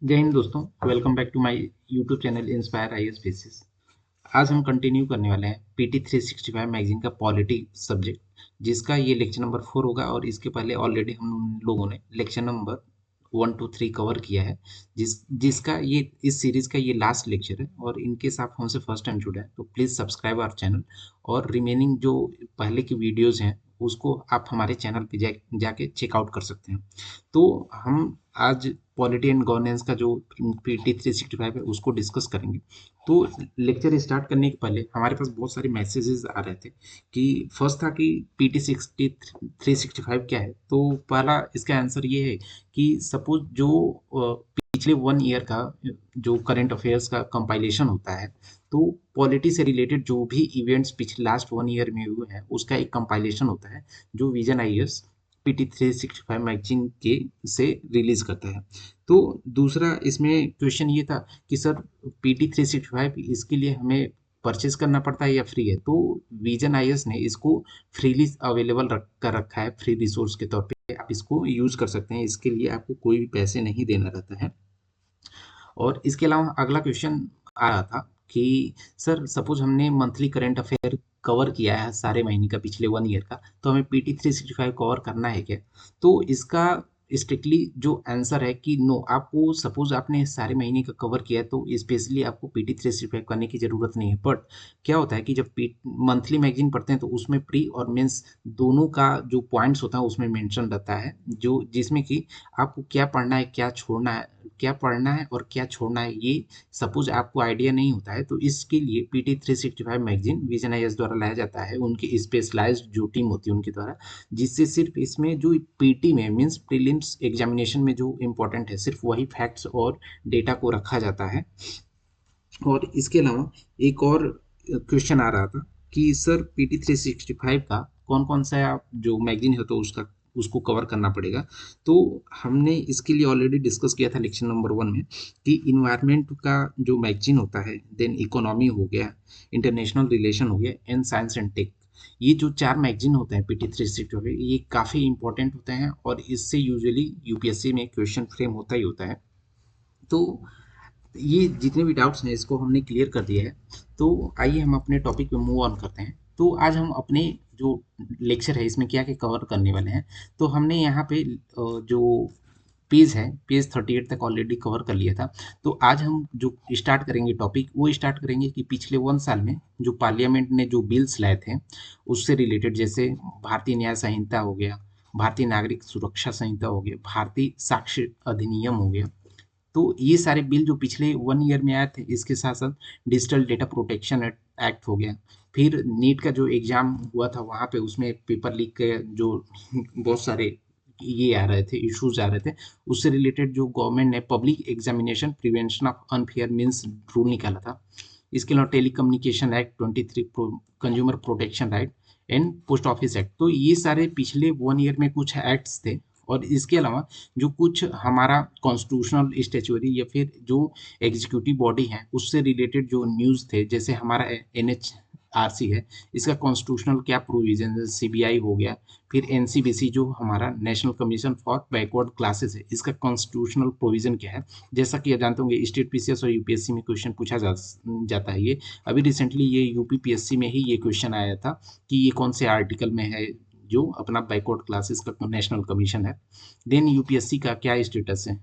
जय हिंद दोस्तों। Welcome back to my YouTube channel inspire IAS basis. आज हम कंटिन्यू करने वाले हैं पीटी 365 मैगजीन का पॉलिटी सब्जेक्ट, जिसका ये लेक्चर नंबर 4 होगा। और इसके पहले ऑलरेडी हम लोगों ने लेक्चर नंबर 1 2 3 कवर किया है, जिसका ये इस सीरीज का ये लास्ट लेक्चर है। और इनकेस आप हमसे फर्स्ट टाइम जुड़े हैं तो प्लीज़ सब्सक्राइब आवर चैनल, और रिमेनिंग जो पहले की वीडियोज़ हैं उसको आप हमारे चैनल पे जाके चेकआउट कर सकते हैं। तो हम आज पॉलिटी एंड गवर्नेंस का जो पीटी 365 है उसको डिस्कस करेंगे। तो लेक्चर स्टार्ट करने के पहले हमारे पास बहुत सारे मैसेजेस आ रहे थे कि फर्स्ट था कि पीटी 365 क्या है। तो पहला इसका आंसर ये है कि सपोज जो पिछले 1 ईयर का जो करंट अफेयर्स का कंपाइलेशन होता है, तो पॉलिटी से रिलेटेड जो भी इवेंट्स पिछले लास्ट 1 ईयर में हुए हैं उसका एक कंपाइलेशन होता है, जो विजन आईएएस पीटी 365 मैगजीन के से रिलीज करता है। तो दूसरा इसमें क्वेश्चन ये था कि सर पीटी 365 इसके लिए हमें परचेज करना पड़ता है या फ्री है। तो विजन आईएएस ने इसको फ्रीली अवेलेबल कर रखा है, फ्री रिसोर्स के तौर पे आप इसको यूज कर सकते हैं। इसके लिए आपको कोई भी पैसे नहीं देना रहता है। और इसके अलावा अगला क्वेश्चन आ रहा था कि सर सपोज हमने मंथली करंट अफेयर कवर किया है सारे महीने का पिछले 1 ईयर का, तो हमें पीटी 365 कवर करना है क्या। तो इसका स्ट्रिक्टली जो आंसर है कि नो, आपको सपोज आपने सारे महीने का कवर किया है तो स्पेशली आपको पीटी 365 करने की ज़रूरत नहीं है। बट क्या होता है कि जब मंथली मैगजीन पढ़ते हैं तो उसमें प्री और मेंस दोनों का जो पॉइंट्स होता है उसमें मेंशन रहता है, जो जिसमें कि आपको क्या पढ़ना है, क्या पढ़ना है और क्या छोड़ना है, ये सपोज आपको आइडिया नहीं होता है। तो इसके लिए पीटी 365 मैगजीन विजन आईएएस द्वारा लाया जाता है, उनकी स्पेशलाइज्ड जो टीम होती है उनके द्वारा, जिससे सिर्फ इसमें जो पीटी में मीन्स प्रीलिम्स एग्जामिनेशन में जो इम्पोर्टेंट है सिर्फ वही फैक्ट्स और डेटा को रखा जाता है। और इसके अलावा एक और क्वेश्चन आ रहा था कि सर पीटी 365 का कौन कौन सा जो मैगजीन है तो उसको कवर करना पड़ेगा। तो हमने इसके लिए ऑलरेडी डिस्कस किया था लेक्चर नंबर 1 में कि इन्वायरमेंट का जो मैगजीन होता है, देन इकोनॉमी हो गया, इंटरनेशनल रिलेशन हो गया, एंड साइंस एंड टेक, ये जो 4 मैगजीन होते हैं पीटी 365 ये काफ़ी इंपॉर्टेंट होते हैं और इससे यूजुअली यूपीएससी में क्वेश्चन फ्रेम होता ही होता है। तो ये जितने भी डाउट्स हैं इसको हमने क्लियर कर दिया है। तो आइए हम अपने टॉपिक पे मूव ऑन करते हैं। तो आज हम अपने जो लेक्चर है इसमें क्या क्या कवर करने वाले हैं। तो हमने यहाँ पे जो पेज है, पेज 38 तक ऑलरेडी कवर कर लिया था। तो आज हम जो स्टार्ट करेंगे टॉपिक, वो स्टार्ट करेंगे कि पिछले 1 साल में जो पार्लियामेंट ने जो बिल्स लाए थे उससे रिलेटेड, जैसे भारतीय न्याय संहिता हो गया, भारतीय नागरिक सुरक्षा संहिता हो गया, भारतीय साक्ष्य अधिनियम हो गया। तो ये सारे बिल जो पिछले 1 ईयर में आए थे, इसके साथ साथ डिजिटल डेटा प्रोटेक्शन एक्ट हो गया। फिर नीट का जो एग्जाम हुआ था वहाँ पे उसमें पेपर लीक के जो बहुत सारे ये आ रहे थे, इश्यूज आ रहे थे, उससे रिलेटेड जो गवर्नमेंट ने public examination prevention of unfair means rule निकाला था। इसके अलावा telecommunication act 23, consumer protection right and post office act. तो ये सारे पिछले 1 ईयर में कुछ एक्ट्स थे। और इसके अलावा जो कुछ हमारा कॉन्स्टिट्यूशनल स्टेचुअरी या फिर जो एग्जीक्यूटिव बॉडी है उससे रिलेटेड जो न्यूज़ थे, जैसे हमारा एनएचआरसी है, इसका कॉन्स्टिट्यूशनल क्या प्रोविजन है, सीबीआई हो गया। फिर एनसीबीसी जो हमारा national commission for backward classes है, इसका कॉन्स्टिट्यूशनल प्रोविजन क्या है। जैसा कि आप जानते होंगे स्टेट पीसीएस और यूपीएससी में क्वेश्चन पूछा जाता है। ये अभी रिसेंटली ये यूपी पीएससी में ही ये क्वेश्चन आया था कि ये कौन से आर्टिकल में है जो अपना बैकवर्ड क्लासेस का नेशनल कमीशन है। देन यूपीएससी का क्या स्टेटस है,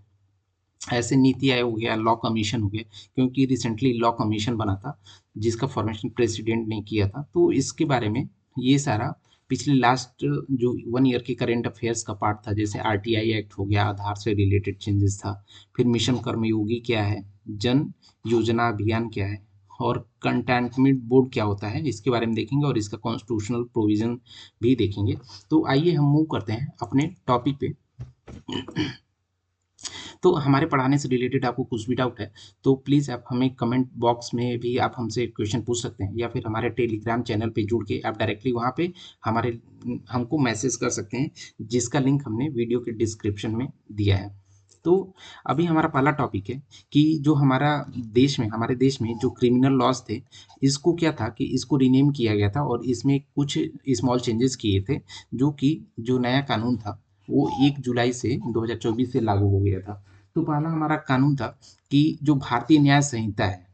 ऐसे नीति आयोग हो गया, लॉ कमीशन हो गया, क्योंकि रिसेंटली लॉ कमीशन बना था जिसका फॉर्मेशन प्रेसिडेंट ने किया था। तो इसके बारे में ये सारा पिछले लास्ट जो 1 ईयर के करेंट अफेयर्स का पार्ट था। जैसे आरटीआई एक्ट हो गया, आधार से रिलेटेड चेंजेस था। फिर मिशन कर्मयोगी क्या है, जन योजना अभियान क्या है, और कंटेनमेंट बोर्ड क्या होता है, इसके बारे में देखेंगे और इसका कॉन्स्टिट्यूशनल प्रोविजन भी देखेंगे। तो आइए हम मूव करते हैं अपने टॉपिक पे। तो हमारे पढ़ाने से रिलेटेड आपको कुछ भी डाउट है तो प्लीज़ आप हमें कमेंट बॉक्स में भी आप हमसे क्वेश्चन पूछ सकते हैं, या फिर हमारे टेलीग्राम चैनल पे जुड़ के आप डायरेक्टली वहाँ पे हमारे हमको मैसेज कर सकते हैं, जिसका लिंक हमने वीडियो के डिस्क्रिप्शन में दिया है। तो अभी हमारा पहला टॉपिक है कि जो हमारे देश में जो क्रिमिनल लॉज थे, इसको क्या था कि इसको रीनेम किया गया था और इसमें कुछ स्मॉल चेंजेस किए थे, जो कि जो नया कानून था वो 1 जुलाई से 2024 से लागू हो गया था। तो पहला हमारा कानून था कि जो भारतीय न्याय संहिता है,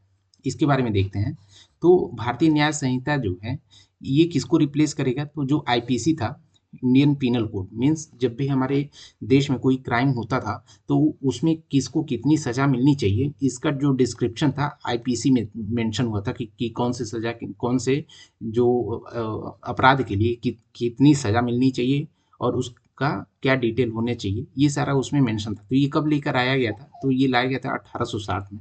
इसके बारे में देखते हैं। तो भारतीय न्याय संहिता जो है, ये किसको रिप्लेस करेगा? तो जो आईपीसी था, इंडियन पीनल कोड, मीन्स जब भी हमारे देश में कोई क्राइम होता था तो उसमें किसको कितनी सजा मिलनी चाहिए, इसका जो डिस्क्रिप्शन था आईपीसी में मेंशन हुआ था कि कौन से सजा, कौन से जो अपराध के लिए कितनी सजा मिलनी चाहिए और उसका क्या डिटेल होने चाहिए, ये सारा उसमें मेंशन था। तो ये कब लेकर आया गया था? तो ये लाया गया था 1860 में।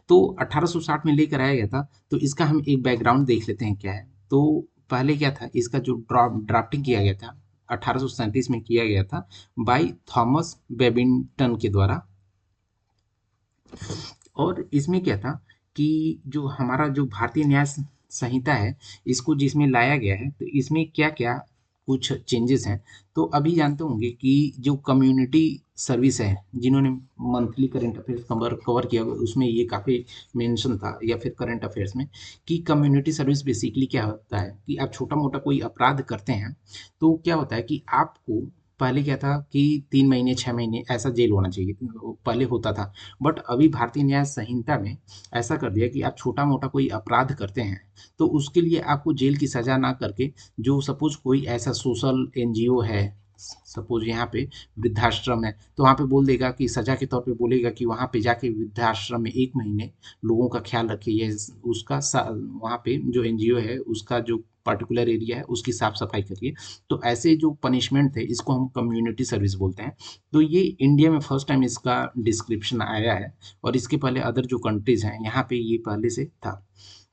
तो 1860 में लेकर आया गया था। तो इसका हम एक बैकग्राउंड देख लेते हैं क्या है। तो पहले क्या था, इसका जो ड्राफ्टिंग किया गया था 1837 में किया गया था बाय थॉमस बेबिंगटन के द्वारा। और इसमें क्या था कि जो हमारा जो भारतीय न्याय संहिता है, इसको जिसमें लाया गया है, तो इसमें क्या क्या कुछ चेंजेस हैं। तो अभी जानते होंगे कि जो कम्युनिटी सर्विस है, जिन्होंने मंथली करंट अफेयर्स कवर किया, उसमें ये काफ़ी मेंशन था, या फिर करंट अफेयर्स में, कि कम्युनिटी सर्विस बेसिकली क्या होता है कि आप छोटा मोटा कोई अपराध करते हैं तो क्या होता है कि आपको, पहले क्या था कि 3 महीने 6 महीने ऐसा जेल होना चाहिए, पहले होता था। बट अभी भारतीय न्याय संहिता में ऐसा कर दिया कि आप छोटा मोटा कोई अपराध करते हैं तो उसके लिए आपको जेल की सजा ना करके, जो सपोज कोई ऐसा सोशल एनजीओ है, सपोज यहाँ पे वृद्धाश्रम है, तो वहाँ पे बोल देगा कि सजा के तौर पे बोलेगा कि वहाँ पे जाके वृद्धाश्रम में 1 महीने लोगों का ख्याल रखिए, या उसका वहाँ पे जो एनजीओ है उसका जो पर्टिकुलर एरिया है उसकी साफ सफाई करिए। तो ऐसे जो पनिशमेंट थे, इसको हम कम्युनिटी सर्विस बोलते हैं। तो ये इंडिया में फर्स्ट टाइम इसका डिस्क्रिप्शन आया है, और इसके पहले अदर जो कंट्रीज हैं यहाँ पे ये पहले से था।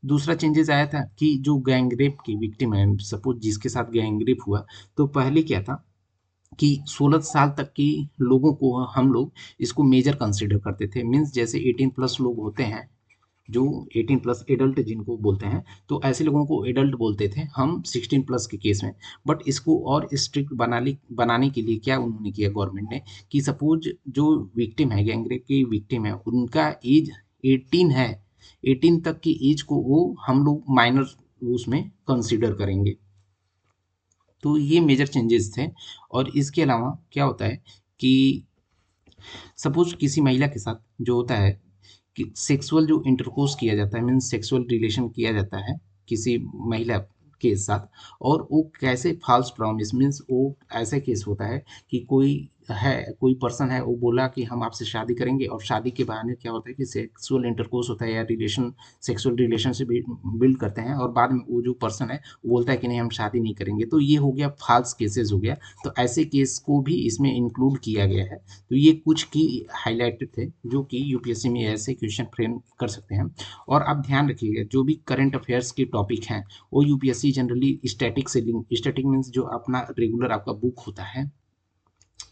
दूसरा चेंजेस आया था कि जो गैंगरेप की विक्टिम है, सपोज जिसके साथ गैंगरेप हुआ, तो पहले क्या था कि 16 साल तक की लोगों को हम लोग इसको मेजर कंसिडर करते थे। मीन्स जैसे 18+ लोग होते हैं, जो 18+ एडल्ट जिनको बोलते हैं, तो ऐसे लोगों को एडल्ट बोलते थे हम 16+ के केस में। बट इसको और स्ट्रिक्ट बनाने के लिए क्या उन्होंने किया गवर्नमेंट ने, कि सपोज जो विक्टिम है, गैंगरेप की विक्टिम है, उनका एज 18 है, 18 तक की एज को वो हम लोग माइनर उसमें कंसिडर करेंगे। तो ये मेजर चेंजेस थे। और इसके अलावा क्या होता है कि सपोज किसी महिला के साथ जो होता है कि सेक्सुअल जो इंटरकोर्स किया जाता है, मीन्स सेक्सुअल रिलेशन किया जाता है किसी महिला के साथ, और वो कैसे फॉल्स प्रॉमिस, मीन्स वो ऐसा केस होता है कि कोई पर्सन है, वो बोला कि हम आपसे शादी करेंगे, और शादी के बहाने क्या होता है कि सेक्सुअल इंटरकोर्स होता है या सेक्सुअल रिलेशनशिप बिल्ड करते हैं, और बाद में वो जो पर्सन है वो बोलता है कि नहीं हम शादी नहीं करेंगे। तो ये हो गया फॉल्स केसेस हो गया। तो ऐसे केस को भी इसमें इंक्लूड किया गया है। तो ये कुछ की हाईलाइटेड थे जो कि यूपीएससी में ऐसे क्वेश्चन फ्रेम कर सकते हैं। और आप ध्यान रखिएगा, जो भी करंट अफेयर्स के टॉपिक हैं वो यूपीएससी जनरली स्टैटिक से लिंक, स्टैटिक मीन्स जो अपना रेगुलर आपका बुक होता है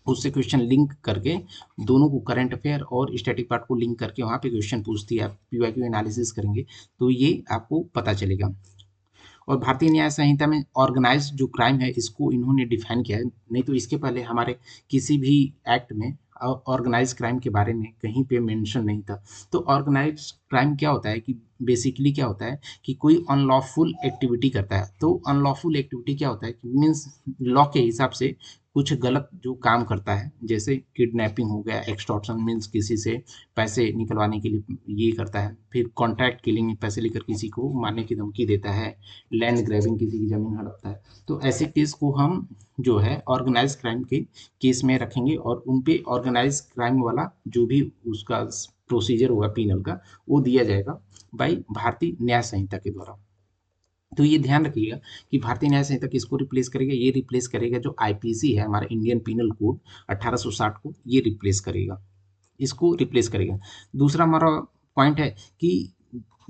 उससे क्वेश्चन लिंक करके, दोनों को करंट अफेयर और स्टैटिक पार्ट को लिंक करके वहाँ पे क्वेश्चन पूछती है। आप पीवाईक्यू एनालिसिस करेंगे तो ये आपको पता चलेगा। और भारतीय न्याय संहिता में ऑर्गेनाइज्ड जो क्राइम है इसको इन्होंने डिफाइन किया है, नहीं तो इसके पहले हमारे किसी भी एक्ट में ऑर्गेनाइज क्राइम के बारे में कहीं पे मेंशन नहीं था। तो ऑर्गेनाइज क्राइम क्या होता है कि बेसिकली क्या होता है कि कोई अनलॉफुल एक्टिविटी करता है। तो अनलॉफुल एक्टिविटी क्या होता है कि मीन्स लॉ के हिसाब से कुछ गलत जो काम करता है, जैसे किडनैपिंग हो गया, एक्सटॉर्शन मीन्स किसी से पैसे निकलवाने के लिए ये करता है, फिर कॉन्ट्रैक्ट किलिंग में पैसे लेकर किसी को मारने की धमकी देता है, लैंड ग्रैबिंग किसी की ज़मीन हड़पता है। तो ऐसे केस को हम जो है ऑर्गेनाइज क्राइम के केस में रखेंगे, और उन पे ऑर्गेनाइज क्राइम वाला जो भी उसका प्रोसीजर होगा पीनल का, वो दिया जाएगा बाई भारतीय न्याय संहिता के द्वारा। तो ये ध्यान रखिएगा कि भारतीय न्याय संहिता किसको रिप्लेस करेगा, ये रिप्लेस करेगा जो आईपीसी है हमारा इंडियन पीनल कोड 1860 को, ये रिप्लेस करेगा, इसको रिप्लेस करेगा। दूसरा हमारा पॉइंट है कि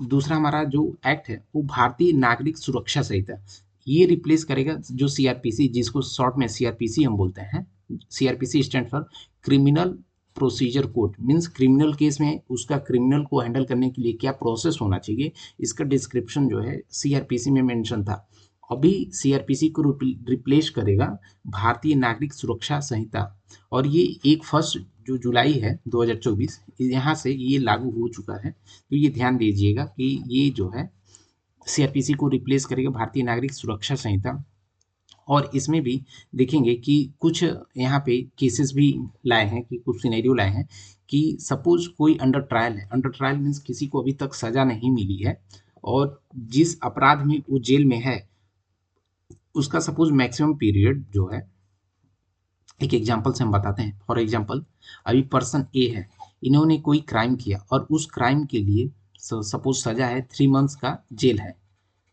दूसरा हमारा जो एक्ट है वो भारतीय नागरिक सुरक्षा संहिता, ये रिप्लेस करेगा जो सीआरपीसी, जिसको शॉर्ट में सीआरपीसी हम बोलते हैं। CrPC stand for criminal procedure code, means criminal case में उसका क्रिमिनल को हैंडल करने के लिए क्या प्रोसेस होना चाहिए, इसका डिस्क्रिप्शन जो है सीआरपीसी में मेंशन था। अभी सीआरपीसी को रिप्लेस करेगा भारतीय नागरिक सुरक्षा संहिता, और ये 1 जो जुलाई है 2024, यहाँ से ये लागू हो चुका है। तो ये ध्यान दीजिएगा कि ये जो है सीआरपीसी को रिप्लेस करेगा भारतीय नागरिक सुरक्षा संहिता। और इसमें भी देखेंगे कि कुछ यहाँ पे केसेस भी लाए हैं, कि कुछ सिनेरियो लाए हैं कि सपोज कोई अंडर ट्रायल है, अंडर ट्रायल मीन्स किसी को अभी तक सजा नहीं मिली है और जिस अपराध में वो जेल में है उसका सपोज मैक्सिमम पीरियड जो है, एक एग्जांपल से हम बताते हैं। फॉर एग्जांपल अभी पर्सन ए है, इन्होंने कोई क्राइम किया और उस क्राइम के लिए सपोज सजा है 3 मंथ्स का जेल है,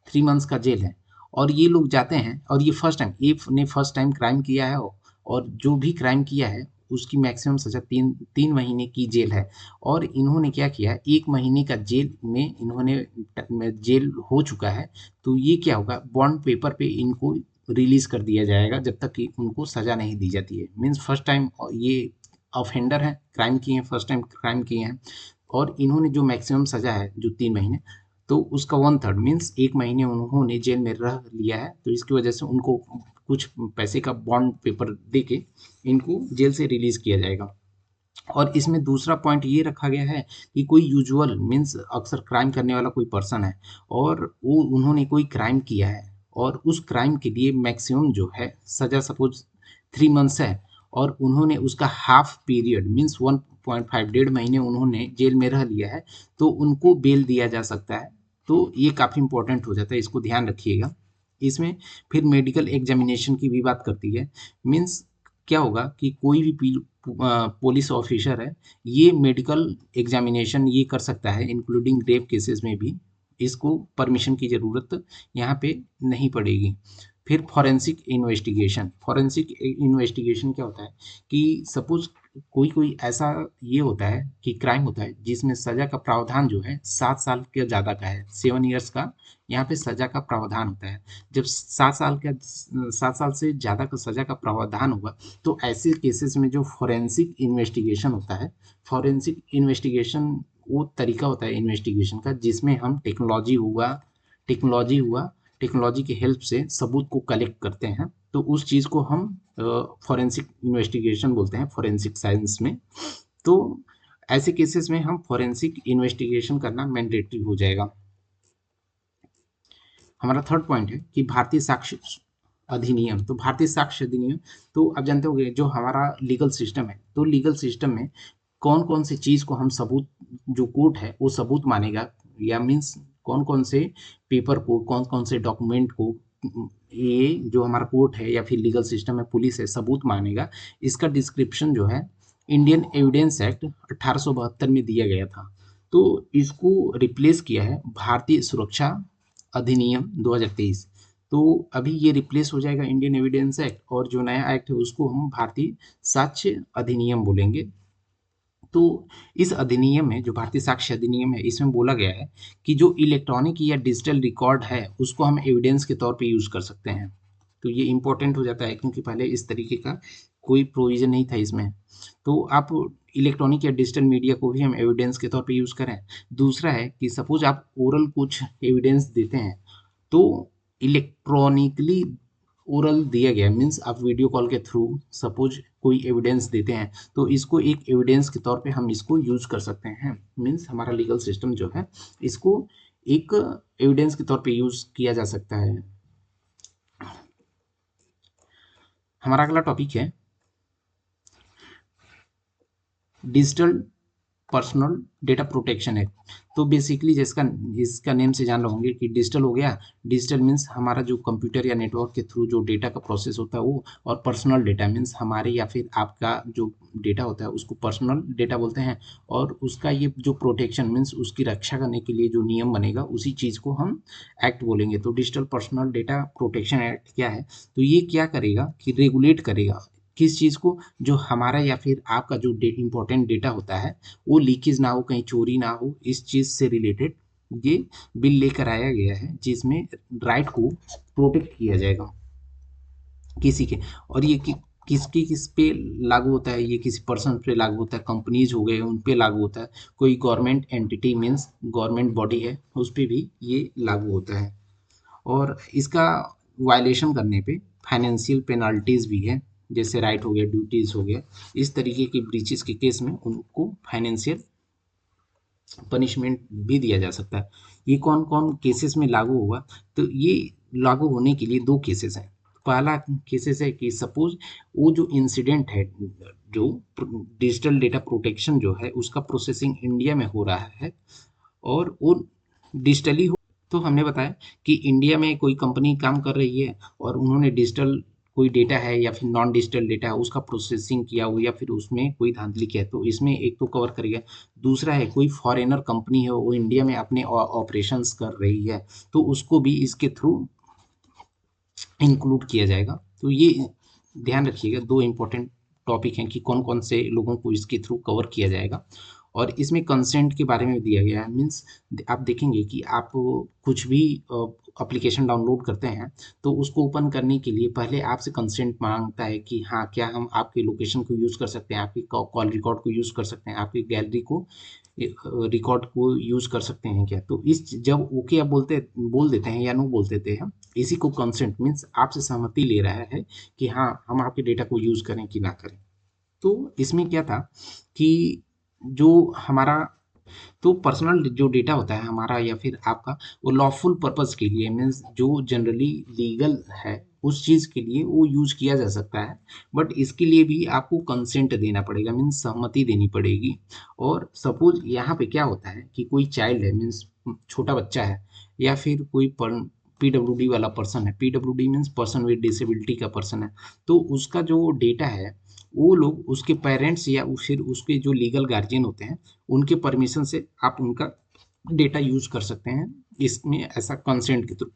3 मंथ्स का जेल है। और ये लोग जाते हैं और ये फर्स्ट टाइम, ए ने फर्स्ट टाइम क्राइम किया है और जो भी क्राइम किया है उसकी मैक्सिमम सजा 3 महीने की जेल है। और इन्होंने क्या किया है, 1 महीने का जेल में इन्होंने जेल हो चुका है, तो ये क्या होगा, बॉन्ड पेपर पे इनको रिलीज कर दिया जाएगा जब तक कि उनको सजा नहीं दी जाती है। मीन्स फर्स्ट टाइम ये ऑफेंडर है, क्राइम किए हैं, फर्स्ट टाइम क्राइम किए हैं और इन्होंने जो मैक्सिमम सजा है जो 3 महीने, तो उसका 1/3 मीन्स 1 महीने उन्होंने जेल में रह लिया है, तो इसकी वजह से उनको कुछ पैसे का बॉन्ड पेपर दे के इनको जेल से रिलीज किया जाएगा। और इसमें दूसरा पॉइंट ये रखा गया है कि कोई यूजुअल मीन्स अक्सर क्राइम करने वाला कोई पर्सन है और वो उन्होंने कोई क्राइम किया है और उस क्राइम के लिए मैक्सिमम जो है सजा सपोज 3 मंथ्स है और उन्होंने उसका हाफ पीरियड मीन्स 1.5 1.5 महीने उन्होंने जेल में रह लिया है, तो उनको बेल दिया जा सकता है। तो ये काफ़ी इंपॉर्टेंट हो जाता है, इसको ध्यान रखिएगा। इसमें फिर मेडिकल एग्जामिनेशन की भी बात करती है। मीन्स क्या होगा कि कोई भी पुलिस ऑफिसर है, ये मेडिकल एग्जामिनेशन ये कर सकता है, इंक्लूडिंग रेप केसेस में भी इसको परमिशन की ज़रूरत यहाँ पे नहीं पड़ेगी। फिर फॉरेंसिक इन्वेस्टिगेशन क्या होता है कि सपोज कोई कोई ऐसा ये होता है कि क्राइम होता है जिसमें सजा का प्रावधान जो है 7 साल के ज़्यादा का है, 7 ईयर्स का यहाँ पे सजा का प्रावधान होता है। जब 7 साल से ज़्यादा का सजा का प्रावधान होगा तो ऐसे केसेस में जो फॉरेंसिक इन्वेस्टिगेशन होता है, फॉरेंसिक इन्वेस्टिगेशन वो तरीका होता है इन्वेस्टिगेशन का जिसमें हम टेक्नोलॉजी की हेल्प से सबूत को कलेक्ट करते हैं, तो उस चीज़ को हम फॉरेंसिक इन्वेस्टिगेशन बोलते हैं फॉरेंसिक साइंस में। तो ऐसे केसेस में हम फॉरेंसिक इन्वेस्टिगेशन करना मैंडेटरी हो जाएगा। हमारा थर्ड पॉइंट है कि भारतीय साक्ष्य अधिनियम। तो भारतीय साक्ष्य अधिनियम, तो अब जानते होंगे जो हमारा लीगल सिस्टम है, तो लीगल सिस्टम में कौन कौन सी चीज़ को हम सबूत, जो कोर्ट है वो सबूत मानेगा, या मीन्स कौन कौन से पेपर को, कौन कौन से डॉक्यूमेंट को ये जो हमारा कोर्ट है या फिर लीगल सिस्टम है, पुलिस है, सबूत मानेगा। इसका डिस्क्रिप्शन जो है इंडियन एविडेंस एक्ट 1872 में दिया गया था। तो इसको रिप्लेस किया है भारतीय सुरक्षा अधिनियम 2023। तो अभी ये रिप्लेस हो जाएगा इंडियन एविडेंस एक्ट, और जो नया एक्ट है उसको हम भारतीय साक्ष्य अधिनियम बोलेंगे। तो इस अधिनियम में, जो भारतीय साक्ष्य अधिनियम है, इसमें बोला गया है कि जो इलेक्ट्रॉनिक या डिजिटल रिकॉर्ड है उसको हम एविडेंस के तौर पे यूज़ कर सकते हैं। तो ये इंपॉर्टेंट हो जाता है क्योंकि पहले इस तरीके का कोई प्रोविज़न नहीं था इसमें। तो आप इलेक्ट्रॉनिक या डिजिटल मीडिया को भी हम एविडेंस के तौर पे यूज़ करें। दूसरा है कि सपोज आप ओरल कुछ एविडेंस देते हैं, तो इलेक्ट्रॉनिकली ओरल दिया गया मीन्स आप वीडियो कॉल के थ्रू सपोज कोई एविडेंस देते हैं, तो इसको एक एविडेंस के तौर पे हम इसको यूज कर सकते हैं। मीन्स हमारा लीगल सिस्टम जो है इसको एक एविडेंस के तौर पे यूज किया जा सकता है। हमारा अगला टॉपिक है digital personal data protection act. तो बेसिकली जिसका इसका नेम से जान लोगे कि डिजिटल हो गया, डिजिटल मीन्स हमारा जो कंप्यूटर या नेटवर्क के थ्रू जो डेटा का प्रोसेस होता है वो, और पर्सनल डेटा मीन्स हमारे या फिर आपका जो डेटा होता है उसको पर्सनल डेटा बोलते हैं। और उसका ये जो प्रोटेक्शन मीन्स उसकी रक्षा करने के लिए जो नियम बनेगा उसी चीज़ को हम एक्ट बोलेंगे। तो digital personal data protection act क्या है, तो ये क्या करेगा कि रेगुलेट करेगा किस चीज़ को, जो हमारा या फिर आपका जो इम्पोर्टेंट डेटा होता है वो लीकेज ना हो, कहीं चोरी ना हो, इस चीज़ से रिलेटेड ये बिल लेकर आया गया है जिसमें राइट को प्रोटेक्ट किया जाएगा किसी के। और ये किस पे लागू होता है, ये किसी पर्सन पे लागू होता है, कंपनीज हो गए उन पे लागू होता है, कोई government entity means government body है उस पर भी ये लागू होता है। और इसका वायलेशन करने पे फाइनेंशियल पेनल्टीज भी है, जैसे राइट हो गया, ड्यूटीज हो गया, इस तरीके की ब्रीचेस के केस में उनको फाइनेंशियल पनिशमेंट भी दिया जा सकता है। ये कौन कौन केसेस में लागू होगा, तो ये लागू होने के लिए दो केसेस हैं। पहला केसेस है कि सपोज वो जो इंसिडेंट है, जो डिजिटल डेटा प्रोटेक्शन जो है उसका प्रोसेसिंग इंडिया में हो रहा है और वो डिजिटली हो। तो हमने बताया कि इंडिया में कोई कंपनी काम कर रही है और उन्होंने डिजिटल कोई डेटा है या फिर नॉन डिजिटल डेटा है उसका प्रोसेसिंग किया हो या फिर उसमें कोई धांधली किया है, तो इसमें एक तो कवर करेगा। दूसरा है कोई फॉरेनर कंपनी है वो इंडिया में अपने ऑपरेशंस कर रही है, तो उसको भी इसके थ्रू इंक्लूड किया जाएगा। तो ये ध्यान रखिएगा, दो इम्पोर्टेंट टॉपिक हैं कि कौन कौन से लोगों को इसके थ्रू कवर किया जाएगा। और इसमें कंसेंट के बारे में दिया गया है, मीन्स आप देखेंगे कि आप कुछ भी एप्लीकेशन डाउनलोड करते हैं तो उसको ओपन करने के लिए पहले आपसे कंसेंट मांगता है कि हाँ क्या हम आपके लोकेशन को यूज़ कर सकते हैं, आपकी कॉल रिकॉर्ड को यूज़ कर सकते हैं, आपकी गैलरी को रिकॉर्ड को यूज़ कर सकते हैं क्या। तो इस जब ओके आप बोल देते हैं या नो बोल देते हैं, इसी को कंसेंट मीन्स आपसे सहमति ले रहा है कि हाँ हम आपके डेटा को यूज़ करें कि ना करें। तो इसमें क्या था कि जो हमारा तो पर्सनल जो डेटा होता है हमारा या फिर आपका, वो लॉफुल पर्पस के लिए मीन्स जो जनरली लीगल है उस चीज़ के लिए वो यूज किया जा सकता है। बट इसके लिए भी आपको कंसेंट देना पड़ेगा, मीन्स सहमति देनी पड़ेगी। और सपोज यहाँ पे क्या होता है कि कोई चाइल्ड है, मीन्स छोटा बच्चा है या फिर कोई पीडब्ल्यूडी वाला पर्सन है, PWD means person with disability का पर्सन है, तो उसका जो डेटा है वो लोग उसके पेरेंट्स या फिर उसके जो लीगल गार्जियन होते हैं उनके परमिशन से आप उनका डेटा यूज कर सकते हैं, इसमें ऐसा कंसेंट के थ्रू।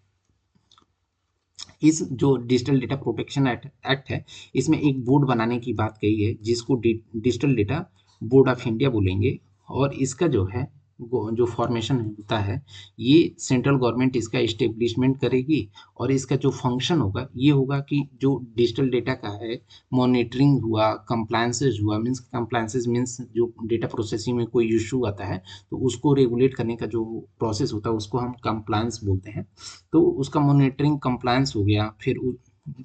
इस जो डिजिटल डेटा प्रोटेक्शन एक्ट है इसमें एक बोर्ड बनाने की बात कही है जिसको digital data board of India बोलेंगे। और इसका जो है जो फॉर्मेशन होता है ये सेंट्रल गवर्नमेंट इसका इस्टेब्लिशमेंट करेगी। और इसका जो फंक्शन होगा ये होगा कि जो डिजिटल डेटा का है मॉनिटरिंग हुआ, कंप्लायंसेस हुआ, मीन्स जो डेटा प्रोसेसिंग में कोई इशू आता है तो उसको रेगुलेट करने का जो प्रोसेस होता है उसको हम कंप्लायंस बोलते हैं। तो उसका मॉनिटरिंग कंप्लायंस हो गया। फिर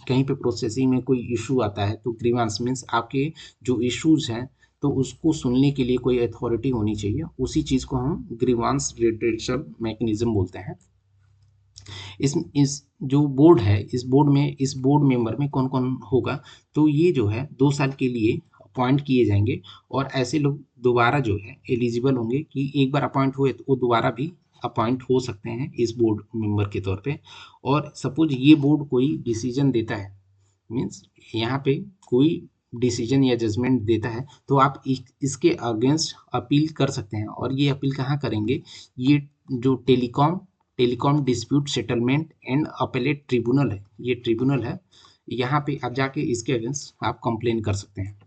कहीं पे प्रोसेसिंग में कोई इशू आता है तो ग्रीवांस मीन्स आपके जो इश्यूज हैं तो उसको सुनने के लिए कोई अथॉरिटी होनी चाहिए, उसी चीज़ को हम ग्रीवांस रिड्रेसल मैकेनिज्म बोलते हैं। इस जो बोर्ड है इस बोर्ड मेंबर में कौन कौन होगा, तो ये जो है 2 साल के लिए अपॉइंट किए जाएंगे। और ऐसे लोग दोबारा जो है एलिजिबल होंगे कि एक बार अपॉइंट हुए तो वो दोबारा भी अपॉइंट हो सकते हैं इस बोर्ड मेंबर के तौर पे। और सपोज ये बोर्ड कोई डिसीजन देता है, मीन्स यहाँ पे कोई डिसीजन या जजमेंट देता है तो आप इसके अगेंस्ट अपील कर सकते हैं। और ये अपील कहाँ करेंगे, ये जो telecom dispute settlement and appellate tribunal है, ये ट्रिब्यूनल है, यहाँ पे आप जाके इसके अगेंस्ट आप कंप्लेन कर सकते हैं।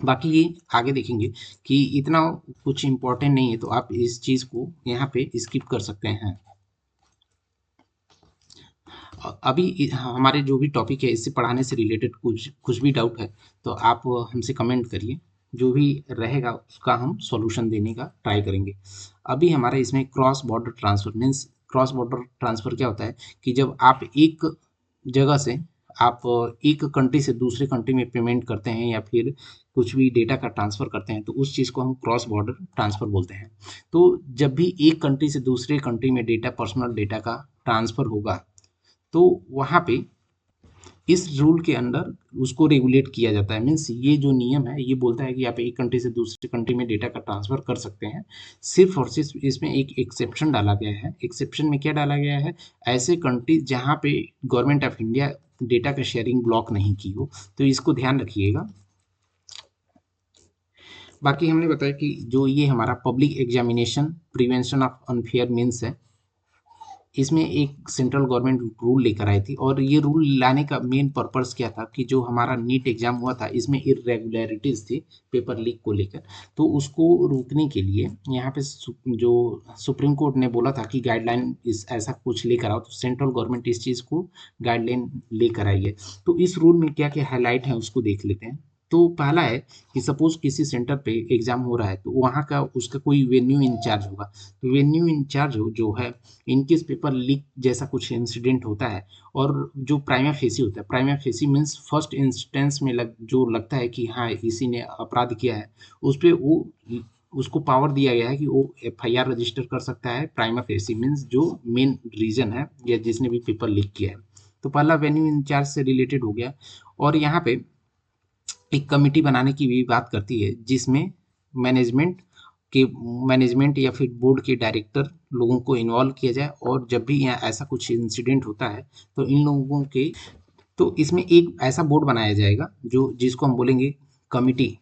बाकी ये आगे देखेंगे कि इतना कुछ इम्पोर्टेंट नहीं है तो आप इस चीज़ को यहाँ पे स्किप कर सकते हैं। अभी हमारे जो भी टॉपिक है इससे पढ़ाने से रिलेटेड कुछ भी डाउट है तो आप हमसे कमेंट करिए, जो भी रहेगा उसका हम सॉल्यूशन देने का ट्राई करेंगे। अभी हमारा इसमें cross border transfer means cross border transfer क्या होता है कि जब आप एक जगह से आप एक कंट्री से दूसरे कंट्री में पेमेंट करते हैं या फिर कुछ भी डेटा का ट्रांसफ़र करते हैं तो उस चीज़ को हम क्रॉस बॉर्डर ट्रांसफ़र बोलते हैं। तो जब भी एक कंट्री से दूसरे कंट्री में डेटा पर्सनल डेटा का ट्रांसफ़र होगा तो वहाँ पे इस रूल के अंदर उसको रेगुलेट किया जाता है। मीन्स ये जो नियम है ये बोलता है कि आप एक कंट्री से दूसरी कंट्री में डेटा का ट्रांसफ़र कर सकते हैं। सिर्फ और सिर्फ इसमें एक एक्सेप्शन डाला गया है। एक्सेप्शन में क्या डाला गया है, ऐसे कंट्री जहाँ पे गवर्नमेंट ऑफ इंडिया डेटा का शेयरिंग ब्लॉक नहीं की हो, तो इसको ध्यान रखिएगा। बाकी हमने बताया कि जो ये हमारा public examination prevention of unfair means है, इसमें एक सेंट्रल गवर्नमेंट रूल लेकर आई थी। और ये रूल लाने का मेन पर्पस क्या था कि जो हमारा नीट एग्जाम हुआ था इसमें इरेगुलरिटीज़ थी पेपर लीक को लेकर, तो उसको रोकने के लिए यहाँ पे जो सुप्रीम कोर्ट ने बोला था कि गाइडलाइन इस ऐसा कुछ लेकर आओ, तो सेंट्रल गवर्नमेंट इस चीज़ को गाइडलाइन लेकर आई है। तो इस रूल में क्या क्या हाईलाइट है उसको देख लेते हैं। तो पहला है कि सपोज किसी सेंटर पे एग्जाम हो रहा है तो वहाँ का उसका कोई वेन्यू इंचार्ज होगा, तो वेन्यू इंचार्ज जो है इनकेस पेपर लीक जैसा कुछ इंसिडेंट होता है और जो प्राइमा फेसी होता है, prima facie means first instance में जो लगता है कि हाँ इसी ने अपराध किया है, उस पर वो उसको पावर दिया गया है कि वो एफआईआर रजिस्टर कर सकता है। प्राइमा फेसी मीन्स जो मेन रीजन है या जिसने भी पेपर लीक किया है। तो पहला वेन्यू इंचार्ज से रिलेटेड हो गया। और यहाँ पे एक कमिटी बनाने की भी बात करती है जिसमें मैनेजमेंट के मैनेजमेंट या फिर बोर्ड के डायरेक्टर लोगों को इन्वॉल्व किया जाए, और जब भी यहाँ ऐसा कुछ इंसिडेंट होता है तो इन लोगों के, तो इसमें एक ऐसा बोर्ड बनाया जाएगा जो जिसको हम बोलेंगे कमिटी।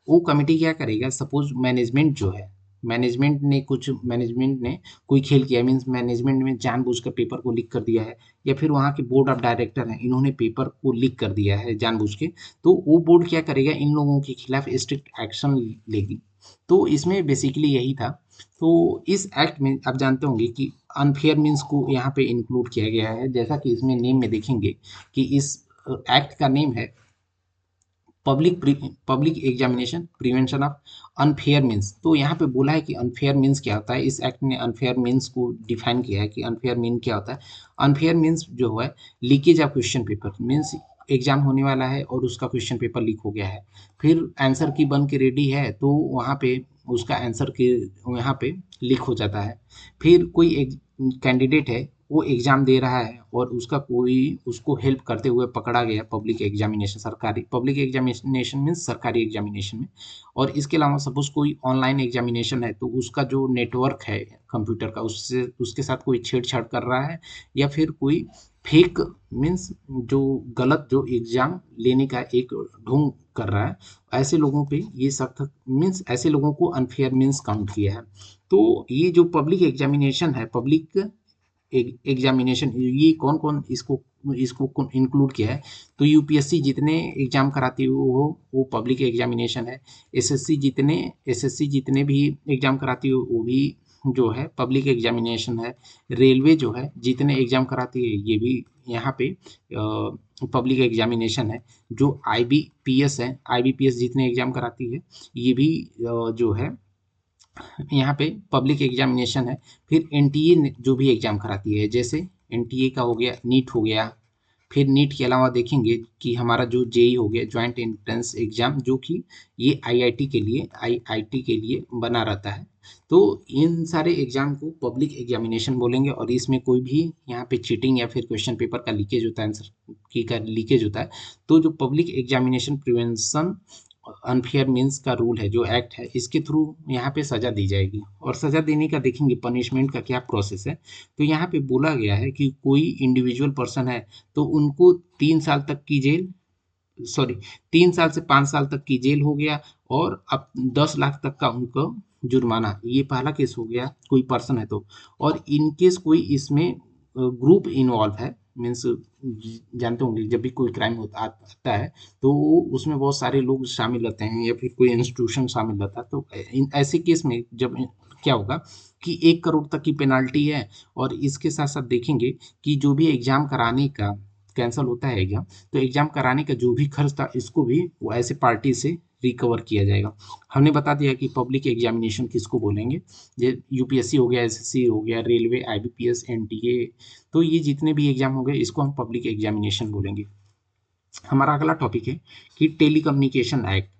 वो कमिटी क्या करेगा, सपोज मैनेजमेंट ने कोई खेल किया, मीन्स मैनेजमेंट में जानबूझकर पेपर को लीक कर दिया है, या फिर वहाँ के बोर्ड ऑफ डायरेक्टर हैं इन्होंने पेपर को लीक कर दिया है जानबूझ के, तो वो बोर्ड क्या करेगा, इन लोगों के खिलाफ स्ट्रिक्ट एक्शन लेगी। तो इसमें बेसिकली यही था। तो इस एक्ट में आप जानते होंगे कि अनफेयर मीन्स को यहाँ पे इंक्लूड किया गया है, जैसा कि इसमें नेम में देखेंगे कि इस एक्ट का नेम है public examination prevention of unfair means. तो यहाँ पे बोला है कि अनफेयर मीन्स क्या होता है, इस एक्ट ने अनफेयर मीन्स को डिफाइन किया है कि अनफेयर मीन क्या होता है। अनफेयर मीन्स जो है leakage of question paper, means exam होने वाला है और उसका क्वेश्चन पेपर लीक हो गया है, फिर आंसर की बन के रेडी है, तो वहाँ पे उसका आंसर के यहाँ पे लीक हो जाता है। फिर कोई एक कैंडिडेट है वो एग्जाम दे रहा है और उसका कोई उसको हेल्प करते हुए पकड़ा गया पब्लिक एग्जामिनेशन, सरकारी पब्लिक एग्जामिनेशन मीन्स सरकारी एग्जामिनेशन में। और इसके अलावा सपोज कोई ऑनलाइन एग्जामिनेशन है तो उसका जो नेटवर्क है कंप्यूटर का, उससे उसके साथ कोई छेड़छाड़ कर रहा है, या फिर कोई फेक मीन्स जो गलत जो एग्जाम लेने का एक ढोंग कर रहा है, ऐसे लोगों पे ये सख्त मीन्स ऐसे लोगों को अनफेयर मीन्स काउंट किया है। तो ये जो पब्लिक एग्जामिनेशन है, पब्लिक एग्जामिनेशन, ये कौन कौन इसको इसको इंक्लूड किया है, तो यूपीएससी जितने एग्जाम कराती है वो पब्लिक एग्जामिनेशन है। एसएससी जितने भी एग्जाम कराती है वो भी जो है पब्लिक एग्जामिनेशन है। रेलवे जो है जितने एग्जाम कराती है ये भी यहाँ पे पब्लिक एग्जामिनेशन है। जो आईबीपीएस है, आईबीपीएस जितने एग्जाम कराती है ये भी जो है यहाँ पे पब्लिक एग्जामिनेशन है। फिर एनटीए जो भी एग्जाम कराती है, जैसे एनटीए का हो गया, नीट हो गया। फिर नीट के अलावा देखेंगे कि हमारा जो जेई हो गया, ज्वाइंट एंट्रेंस एग्जाम, जो कि ये आईआईटी के लिए बना रहता है। तो इन सारे एग्जाम को पब्लिक एग्जामिनेशन बोलेंगे। और इसमें कोई भी यहाँ पे चीटिंग या फिर क्वेश्चन पेपर का लीकेज होता है, आंसर की का लीकेज होता है, तो जो public examination prevention unfair means का रूल है, जो एक्ट है, इसके थ्रू यहाँ पे सजा दी जाएगी। और सजा देने का देखेंगे पनिशमेंट का क्या प्रोसेस है। तो यहाँ पे बोला गया है कि कोई इंडिविजुअल पर्सन है तो उनको 3 साल तक की जेल, सॉरी 3 साल से 5 साल तक की जेल हो गया, और अब 10 लाख तक का उनको जुर्माना। ये पहला केस हो गया कोई पर्सन है तो। और इन केस कोई इसमें ग्रुप इन्वॉल्व है, मीन्स जानते होंगे जब भी कोई क्राइम आता है तो उसमें बहुत सारे लोग शामिल रहते हैं या फिर कोई इंस्टीट्यूशन शामिल रहता है, तो ऐसे केस में जब क्या होगा कि 1 करोड़ तक की पेनाल्टी है। और इसके साथ साथ देखेंगे कि जो भी एग्जाम कराने का कैंसिल होता है एग्जाम, तो एग्जाम कराने का जो भी खर्च था इसको भी वो ऐसे पार्टी से रिकवर किया जाएगा। हमने बता दिया कि पब्लिक एग्जामिनेशन किसको बोलेंगे, ये यूपीएससी हो गया, एसएससी हो गया, रेलवे, आईबीपीएस, एनटीए, तो ये जितने भी एग्जाम हो गए इसको हम पब्लिक एग्जामिनेशन बोलेंगे। हमारा अगला टॉपिक है कि टेलीकम्युनिकेशन एक्ट।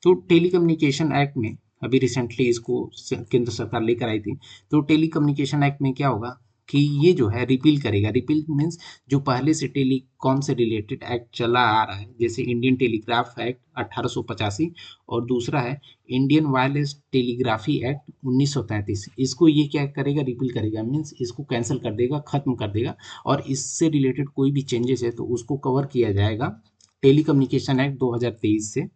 तो टेलीकम्युनिकेशन एक्ट में अभी रिसेंटली इसको केंद्र सरकार लेकर आई थी। तो टेलीकम्युनिकेशन एक्ट में क्या होगा कि ये जो है रिपील करेगा। रिपील मीन्स जो पहले से टेलीकॉम से रिलेटेड एक्ट चला आ रहा है, जैसे इंडियन टेलीग्राफ एक्ट 1885 और दूसरा है इंडियन वायरलेस टेलीग्राफी एक्ट 1933, इसको ये क्या करेगा, रिपील करेगा, मीन्स इसको कैंसिल कर देगा, खत्म कर देगा। और इससे रिलेटेड कोई भी चेंजेस है तो उसको कवर किया जाएगा टेलीकम्युनिकेशन एक्ट 2023 से।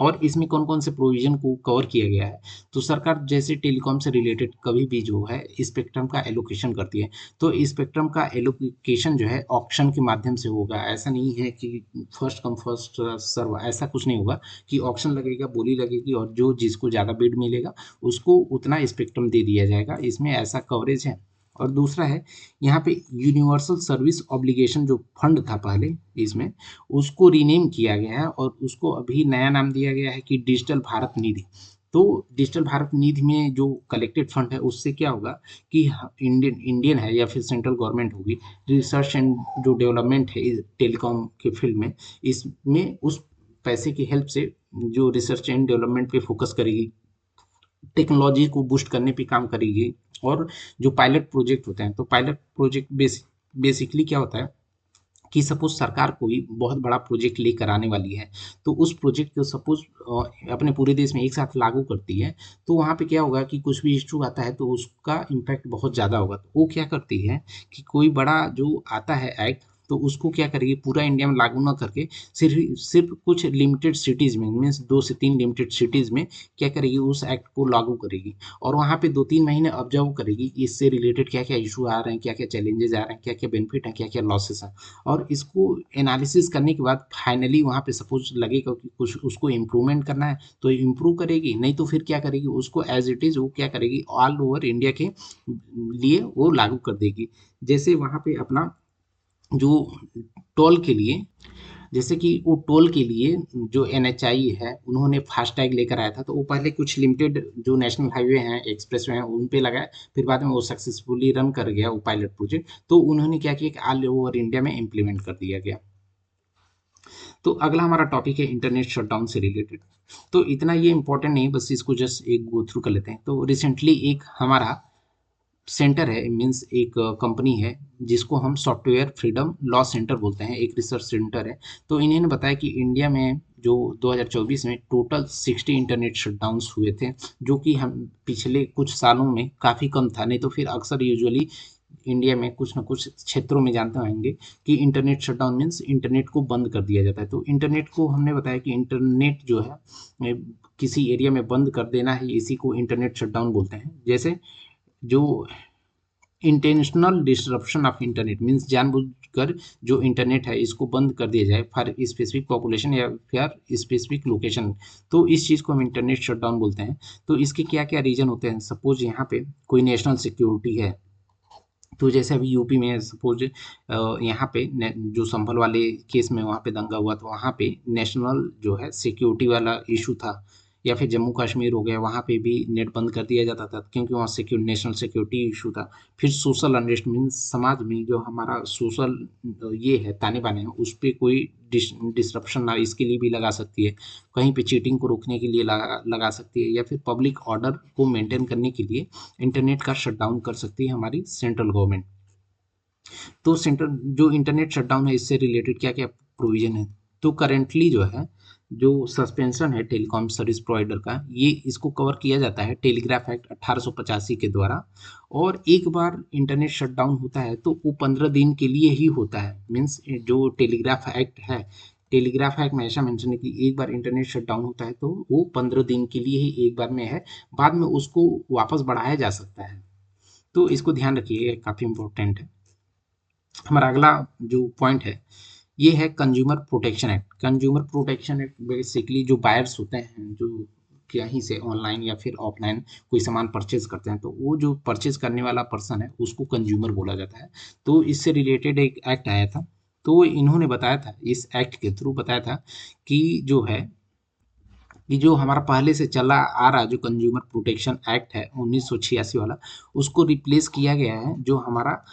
और इसमें कौन कौन से प्रोविजन को कवर किया गया है, तो सरकार जैसे टेलीकॉम से रिलेटेड कभी भी जो है स्पेक्ट्रम का एलोकेशन करती है, तो स्पेक्ट्रम का एलोकेशन जो है ऑक्शन के माध्यम से होगा। ऐसा नहीं है कि फर्स्ट कम फर्स्ट सर्व, ऐसा कुछ नहीं होगा कि ऑक्शन लगेगा, बोली लगेगी और जो जिसको ज़्यादा बिड मिलेगा उसको उतना स्पेक्ट्रम दे दिया जाएगा। इसमें ऐसा कवरेज है। और दूसरा है यहाँ पे यूनिवर्सल सर्विस ऑब्लिगेशन जो फंड था पहले इसमें, उसको रीनेम किया गया है और उसको अभी नया नाम दिया गया है कि डिजिटल भारत निधि। तो डिजिटल भारत निधि में जो कलेक्टेड फंड है उससे क्या होगा कि इंडियन है या फिर सेंट्रल गवर्नमेंट होगी, रिसर्च एंड जो डेवलपमेंट है टेलीकॉम के फील्ड में, इसमें उस पैसे की हेल्प से जो रिसर्च एंड डेवलपमेंट पे फोकस करेगी, टेक्नोलॉजी को बूस्ट करने पे काम करेगी। और जो पायलट प्रोजेक्ट होते हैं तो पायलट प्रोजेक्ट बेस बेसिकली क्या होता है कि सपोज सरकार कोई बहुत बड़ा प्रोजेक्ट लेकर आने वाली है, तो उस प्रोजेक्ट को सपोज अपने पूरे देश में एक साथ लागू करती है, तो वहाँ पे क्या होगा कि कुछ भी इशू आता है तो उसका इम्पैक्ट बहुत ज़्यादा होगा। तो वो क्या करती है कि कोई बड़ा जो आता है एक्ट, तो उसको क्या करेगी, पूरा इंडिया में लागू ना करके सिर्फ सिर्फ कुछ लिमिटेड सिटीज़ में, मीन्स 2 से 3 लिमिटेड सिटीज़ में क्या करेगी, उस एक्ट को लागू करेगी। और वहाँ पे 2-3 महीने ऑब्जर्व करेगी कि इससे रिलेटेड क्या-क्या इशू आ रहे हैं, क्या-क्या चैलेंजेस आ रहे हैं, क्या-क्या बेनिफिट हैं, क्या-क्या लॉसेस हैं। और इसको एनालिसिस करने के बाद फाइनली वहाँ पे सपोज लगेगा कि कुछ उसको इम्प्रूवमेंट करना है तो इम्प्रूव करेगी, नहीं तो फिर क्या करेगी, उसको एज इट इज़ वो क्या करेगी, ऑल ओवर इंडिया के लिए वो लागू कर देगी। जैसे वहाँ पे अपना जो टोल के लिए, जैसे कि वो टोल के लिए जो एनएचआई है उन्होंने फास्टैग लेकर आया था, तो वो पहले कुछ लिमिटेड जो नेशनल हाईवे हैं, एक्सप्रेसवे हैं, उन पे लगाया, फिर बाद में वो सक्सेसफुली रन कर गया वो पायलट प्रोजेक्ट, तो उन्होंने क्या किया कि ऑल ओवर इंडिया में इम्प्लीमेंट कर दिया गया। तो अगला हमारा टॉपिक है इंटरनेट शटडाउन से रिलेटेड। तो इतना ये इंपॉर्टेंट नहीं, बस इसको जस्ट एक गो थ्रू कर लेते हैं। तो रिसेंटली एक हमारा सेंटर है, मीन्स एक कंपनी है जिसको हम सॉफ्टवेयर फ्रीडम लॉ सेंटर बोलते हैं, एक रिसर्च सेंटर है। तो इन्होंने बताया कि इंडिया में जो 2024 में टोटल 60 इंटरनेट शटडाउन्स हुए थे, जो कि हम पिछले कुछ सालों में काफ़ी कम था। नहीं तो फिर अक्सर यूजुअली इंडिया में कुछ ना कुछ क्षेत्रों में जानते होंगे कि इंटरनेट शटडाउन मीन्स इंटरनेट को बंद कर दिया जाता है। तो इंटरनेट को हमने बताया कि इंटरनेट जो है किसी एरिया में बंद कर देना है, इसी को इंटरनेट शटडाउन बोलते हैं। जैसे जो intentional disruption of internet means जानबूझकर जो इंटरनेट है इसको बंद कर दिया जाए फॉर स्पेसिफिक पॉपुलेशन या फिर स्पेसिफिक लोकेशन, तो इस चीज़ को हम इंटरनेट शटडाउन बोलते हैं। तो इसके क्या क्या रीजन होते हैं, सपोज यहाँ पे कोई नेशनल सिक्योरिटी है, तो जैसे अभी यूपी में सपोज यहाँ पे जो संभल वाले केस में वहाँ पे दंगा हुआ, तो वहाँ पे नेशनल जो है सिक्योरिटी वाला इशू था। या फिर जम्मू कश्मीर हो गया, वहाँ पे भी नेट बंद कर दिया जाता था क्योंकि वहाँ नेशनल सिक्योरिटी इशू था। फिर सोशल अनरेस्ट मीन्स समाज में जो हमारा सोशल ये है ताने बाने हैं, उस पर कोई डिसरप्शन ना, इसके लिए भी लगा सकती है। कहीं पे चीटिंग को रोकने के लिए लगा सकती है, या फिर पब्लिक ऑर्डर को मेंटेन करने के लिए इंटरनेट का शटडाउन कर सकती है हमारी सेंट्रल गवर्नमेंट। तो सेंट्रल जो इंटरनेट शटडाउन है इससे रिलेटेड क्या क्या प्रोविजन है, तो करेंटली जो है जो सस्पेंशन है टेलीकॉम सर्विस प्रोवाइडर का, ये इसको कवर किया जाता है टेलीग्राफ एक्ट 1885 के द्वारा। और एक बार इंटरनेट शटडाउन होता है तो वो 15 दिन के लिए ही होता है। मीन्स जो टेलीग्राफ एक्ट है, टेलीग्राफ एक्ट में ऐसा मेंशन है कि एक बार इंटरनेट शटडाउन होता है तो वो 15 दिन के लिए ही एक बार में है, बाद में उसको वापस बढ़ाया जा सकता है। तो इसको ध्यान रखिए, काफ़ी इंपॉर्टेंट है। हमारा अगला जो पॉइंट है ये है consumer protection act. Consumer protection act basically जो बायर्स होते हैं, जो कहीं से ऑनलाइन या फिर ऑफलाइन कोई सामान परचेज करते हैं, तो वो जो परचेज करने वाला पर्सन है उसको कंज्यूमर बोला जाता है। तो इससे रिलेटेड एक एक्ट आया था, तो इन्होंने बताया था, इस एक्ट के थ्रू बताया था कि जो है कि जो हमारा पहले से चला आ रहा जो कंज्यूमर प्रोटेक्शन एक्ट है 1986 वाला, उसको रिप्लेस किया गया है जो हमारा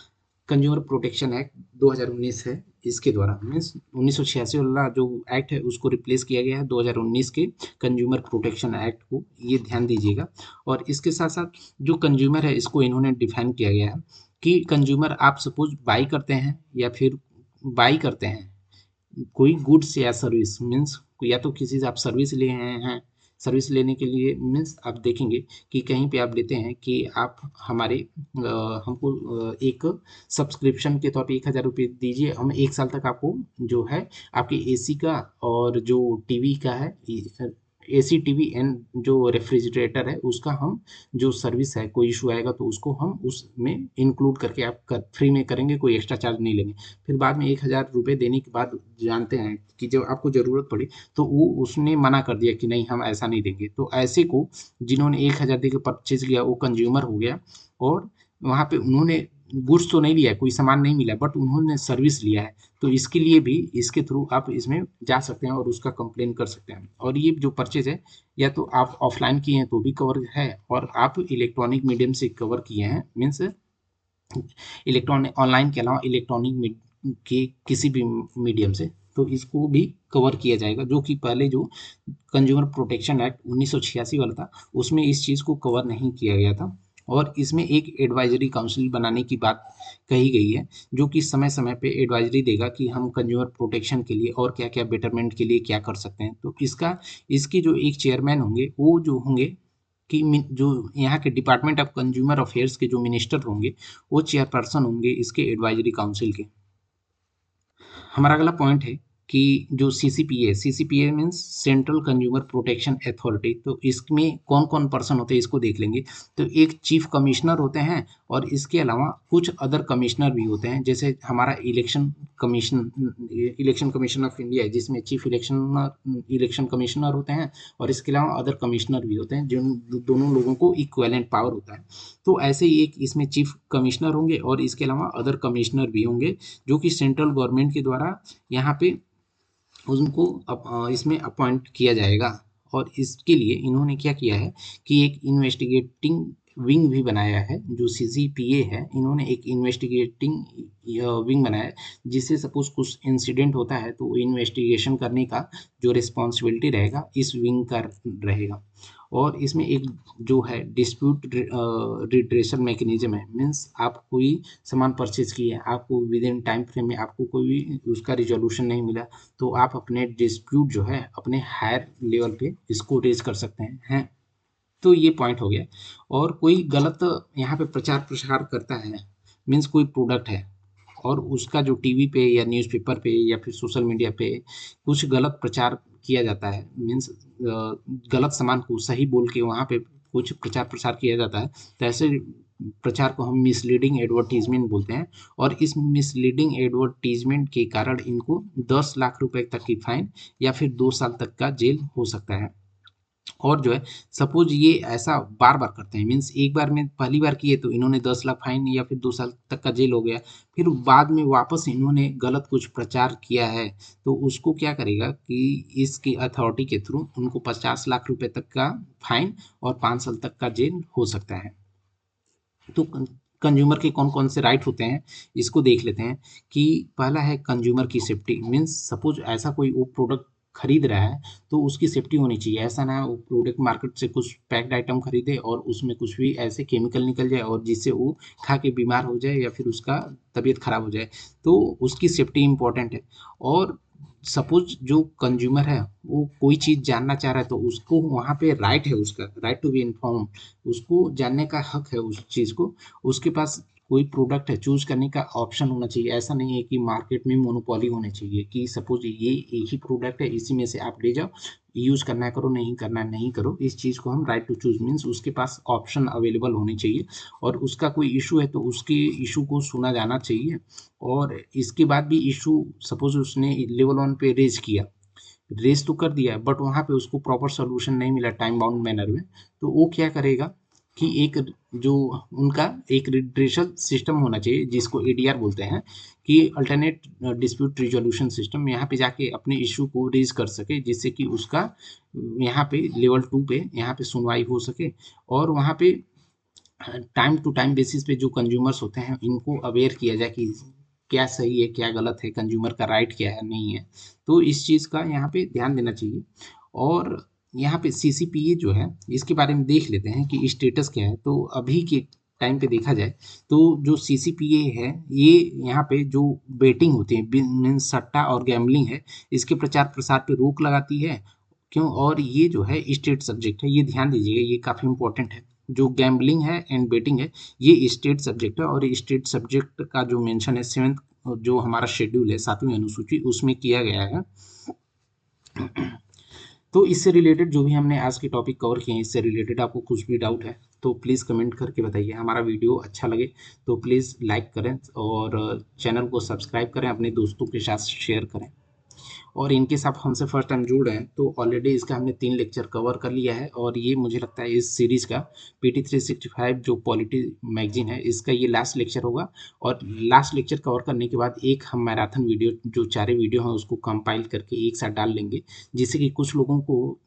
कंज्यूमर प्रोटेक्शन एक्ट 2019 है, इसके द्वारा। मीन्स 1986 वाला जो एक्ट है उसको रिप्लेस किया गया है 2019 के कंज्यूमर प्रोटेक्शन एक्ट को, ये ध्यान दीजिएगा। और इसके साथ साथ जो कंज्यूमर है इसको इन्होंने डिफाइन किया गया है कि कंज्यूमर आप सपोज बाई करते हैं या फिर बाई करते हैं कोई गुड्स या सर्विस, मीन्स या तो किसी से आप सर्विस ले रहे हैं, सर्विस लेने के लिए मीन्स आप देखेंगे कि कहीं पे आप लेते हैं कि आप हमारे हमको एक सब्सक्रिप्शन के तौर पे 1,000 रुपये दीजिए, हम 1 साल तक आपको जो है आपके एसी का और जो टीवी का है, एसी टीवी एंड जो रेफ्रिजरेटर है उसका हम जो सर्विस है, कोई इशू आएगा तो उसको हम उसमें इंक्लूड करके आप फ्री में करेंगे, कोई एक्स्ट्रा चार्ज नहीं लेंगे। फिर बाद में 1,000 रुपये देने के बाद जानते हैं कि जब आपको ज़रूरत पड़ी तो वो उसने मना कर दिया कि नहीं हम ऐसा नहीं देंगे, तो ऐसे को जिन्होंने 1,000 दे के परचेज किया वो कंज्यूमर हो गया। और वहाँ पे उन्होंने गुड्स तो नहीं लिया, कोई सामान नहीं मिला, बट उन्होंने सर्विस लिया है। तो इसके लिए भी इसके थ्रू आप इसमें जा सकते हैं और उसका कंप्लेन कर सकते हैं। और ये जो परचेज है या तो आप ऑफलाइन किए हैं तो भी कवर है, और आप इलेक्ट्रॉनिक मीडियम से कवर किए हैं, मीन्स इलेक्ट्रॉनिक ऑनलाइन के अलावा इलेक्ट्रॉनिक के किसी भी मीडियम से, तो इसको भी कवर किया जाएगा। जो कि पहले जो कंज्यूमर प्रोटेक्शन एक्ट 1986 वाला था उसमें इस चीज़ को कवर नहीं किया गया था। और इसमें एक एडवाइजरी काउंसिल बनाने की बात कही गई है, जो कि समय समय पे एडवाइजरी देगा कि हम कंज्यूमर प्रोटेक्शन के लिए और क्या क्या बेटरमेंट के लिए क्या कर सकते हैं। तो इसके जो एक चेयरमैन होंगे वो जो होंगे कि जो यहाँ के डिपार्टमेंट ऑफ कंज्यूमर अफेयर्स के जो मिनिस्टर होंगे वो चेयरपर्सन होंगे इसके एडवाइजरी काउंसिल के। हमारा अगला पॉइंट है कि जो CCPA means central consumer protection authority, तो इसमें कौन कौन पर्सन होते हैं इसको देख लेंगे। तो एक चीफ कमिश्नर होते हैं और इसके अलावा कुछ अदर कमिश्नर भी होते हैं, जैसे हमारा इलेक्शन कमीशन ऑफ इंडिया है जिसमें चीफ इलेक्शन कमिश्नर होते हैं और इसके अलावा अदर कमिश्नर भी होते हैं, जिन दोनों लोगों को इक्वेलेंट पावर होता है। तो ऐसे ही एक इसमें चीफ कमिश्नर होंगे और इसके अलावा अदर कमिश्नर भी होंगे जो कि सेंट्रल गवर्नमेंट के द्वारा यहाँ पे उनको इसमें अपॉइंट किया जाएगा। और इसके लिए इन्होंने क्या किया है कि एक इन्वेस्टिगेटिंग विंग भी बनाया है। जो सीसीपीए है इन्होंने एक इन्वेस्टिगेटिंग विंग बनाया है, जिससे सपोज कुछ इंसिडेंट होता है तो इन्वेस्टिगेशन करने का जो रिस्पॉन्सिबिलिटी रहेगा इस विंग का रहेगा। और इसमें एक जो है डिस्प्यूट रिड्रेसल मैकेनिज्म है, मीन्स आप कोई सामान परचेज किए, आपको विद इन टाइम फ्रेम में आपको कोई भी उसका रिजोल्यूशन नहीं मिला, तो आप अपने डिस्प्यूट जो है अपने हायर लेवल पे इसको रेज कर सकते हैं। तो ये पॉइंट हो गया। और कोई गलत यहाँ पे प्रचार प्रसार करता है, मीन्स कोई प्रोडक्ट है और उसका जो टीवी पे या न्यूज़पेपर पे या फिर सोशल मीडिया पे कुछ गलत प्रचार किया जाता है, मीन्स गलत सामान को सही बोल के वहाँ पे कुछ प्रचार प्रसार किया जाता है, तो ऐसे प्रचार को हम मिसलीडिंग एडवर्टीजमेंट बोलते हैं। और इस मिसलीडिंग एडवर्टीजमेंट के कारण इनको 10 लाख रुपए तक की फाइन या फिर 2 साल तक का जेल हो सकता है। और जो है सपोज ये ऐसा बार बार करते हैं, मीन्स एक बार में पहली बार किए तो इन्होंने 10 लाख फाइन या फिर 2 साल तक का जेल हो गया, फिर बाद में वापस इन्होंने गलत कुछ प्रचार किया है तो उसको क्या करेगा कि इसकी अथॉरिटी के थ्रू उनको 50 लाख रुपए तक का फाइन और 5 साल तक का जेल हो सकता है। तो कंज्यूमर के कौन कौन से राइट होते हैं इसको देख लेते हैं। कि पहला है कंज्यूमर की सेफ्टी, मीन्स सपोज ऐसा कोई वो प्रोडक्ट खरीद रहा है तो उसकी सेफ्टी होनी चाहिए। ऐसा ना वो प्रोडक्ट मार्केट से कुछ पैक्ड आइटम खरीदे और उसमें कुछ भी ऐसे केमिकल निकल जाए और जिससे वो खा के बीमार हो जाए या फिर उसका तबीयत खराब हो जाए, तो उसकी सेफ्टी इंपॉर्टेंट है। और सपोज जो कंज्यूमर है वो कोई चीज़ जानना चाह रहा है तो उसको वहाँ पे राइट है, उसका राइट टू बी इन्फॉर्म, उसको जानने का हक है उस चीज़ को। उसके पास कोई प्रोडक्ट है चूज करने का ऑप्शन होना चाहिए। ऐसा नहीं है कि मार्केट में मोनोपोली होनी चाहिए कि सपोज ये एक ही प्रोडक्ट है इसी में से आप ले जाओ, यूज करना है करो, नहीं करना है नहीं करो। इस चीज़ को हम राइट टू चूज मीन्स उसके पास ऑप्शन अवेलेबल होनी चाहिए। और उसका कोई इशू है तो उसके इशू को सुना जाना चाहिए। और इसके बाद भी इशू सपोज उसने लेवल 1 पे रेज किया, रेज तो कर दिया बट वहाँ पे उसको प्रॉपर सोल्यूशन नहीं मिला टाइम बाउंड मैनर में, तो वो क्या करेगा कि एक जो उनका एक रिड्रेसल सिस्टम होना चाहिए जिसको एडीआर बोलते हैं, कि अल्टरनेट डिस्प्यूट रिजोल्यूशन सिस्टम, यहाँ पे जाके अपने इशू को रेज कर सके जिससे कि उसका यहाँ पे लेवल 2 पे यहाँ पे सुनवाई हो सके। और वहाँ पे टाइम टू टाइम बेसिस पे जो कंज्यूमर्स होते हैं इनको अवेयर किया जाए कि क्या सही है क्या गलत है, कंज्यूमर का राइट क्या है नहीं है। तो इस चीज़ का यहाँ पे ध्यान देना चाहिए। और यहाँ पे सीसीपीए जो है इसके बारे में देख लेते हैं कि स्टेटस क्या है। तो अभी के टाइम पे देखा जाए तो जो सीसीपीए है ये यहाँ पे जो बेटिंग होती है मीन्स सट्टा और गैम्बलिंग है, इसके प्रचार प्रसार पे रोक लगाती है। क्यों? और ये जो है स्टेट सब्जेक्ट है, ये ध्यान दीजिएगा, ये काफ़ी इंपॉर्टेंट है। जो गैम्बलिंग है एंड बेटिंग है ये स्टेट सब्जेक्ट है और स्टेट सब्जेक्ट का जो मेंशन है 7th जो हमारा शेड्यूल है 7वीं अनुसूची उसमें किया गया है। तो इससे रिलेटेड जो भी हमने आज के टॉपिक कवर किए हैं इससे रिलेटेड आपको कुछ भी डाउट है तो प्लीज़ कमेंट करके बताइए। हमारा वीडियो अच्छा लगे तो प्लीज़ लाइक करें और चैनल को सब्सक्राइब करें, अपने दोस्तों के साथ शेयर करें। और इनकेस आप हमसे फर्स्ट टाइम जुड़ रहे हैं तो ऑलरेडी इसका हमने 3 लेक्चर कवर कर लिया है और ये मुझे लगता है इस सीरीज़ का पीटी 365 जो पॉलिटी मैगजीन है इसका ये लास्ट लेक्चर होगा। और लास्ट लेक्चर कवर करने के बाद एक हम मैराथन वीडियो जो 4 वीडियो हैं उसको कंपाइल करके एक साथ डाल लेंगे, जिससे कि कुछ लोगों को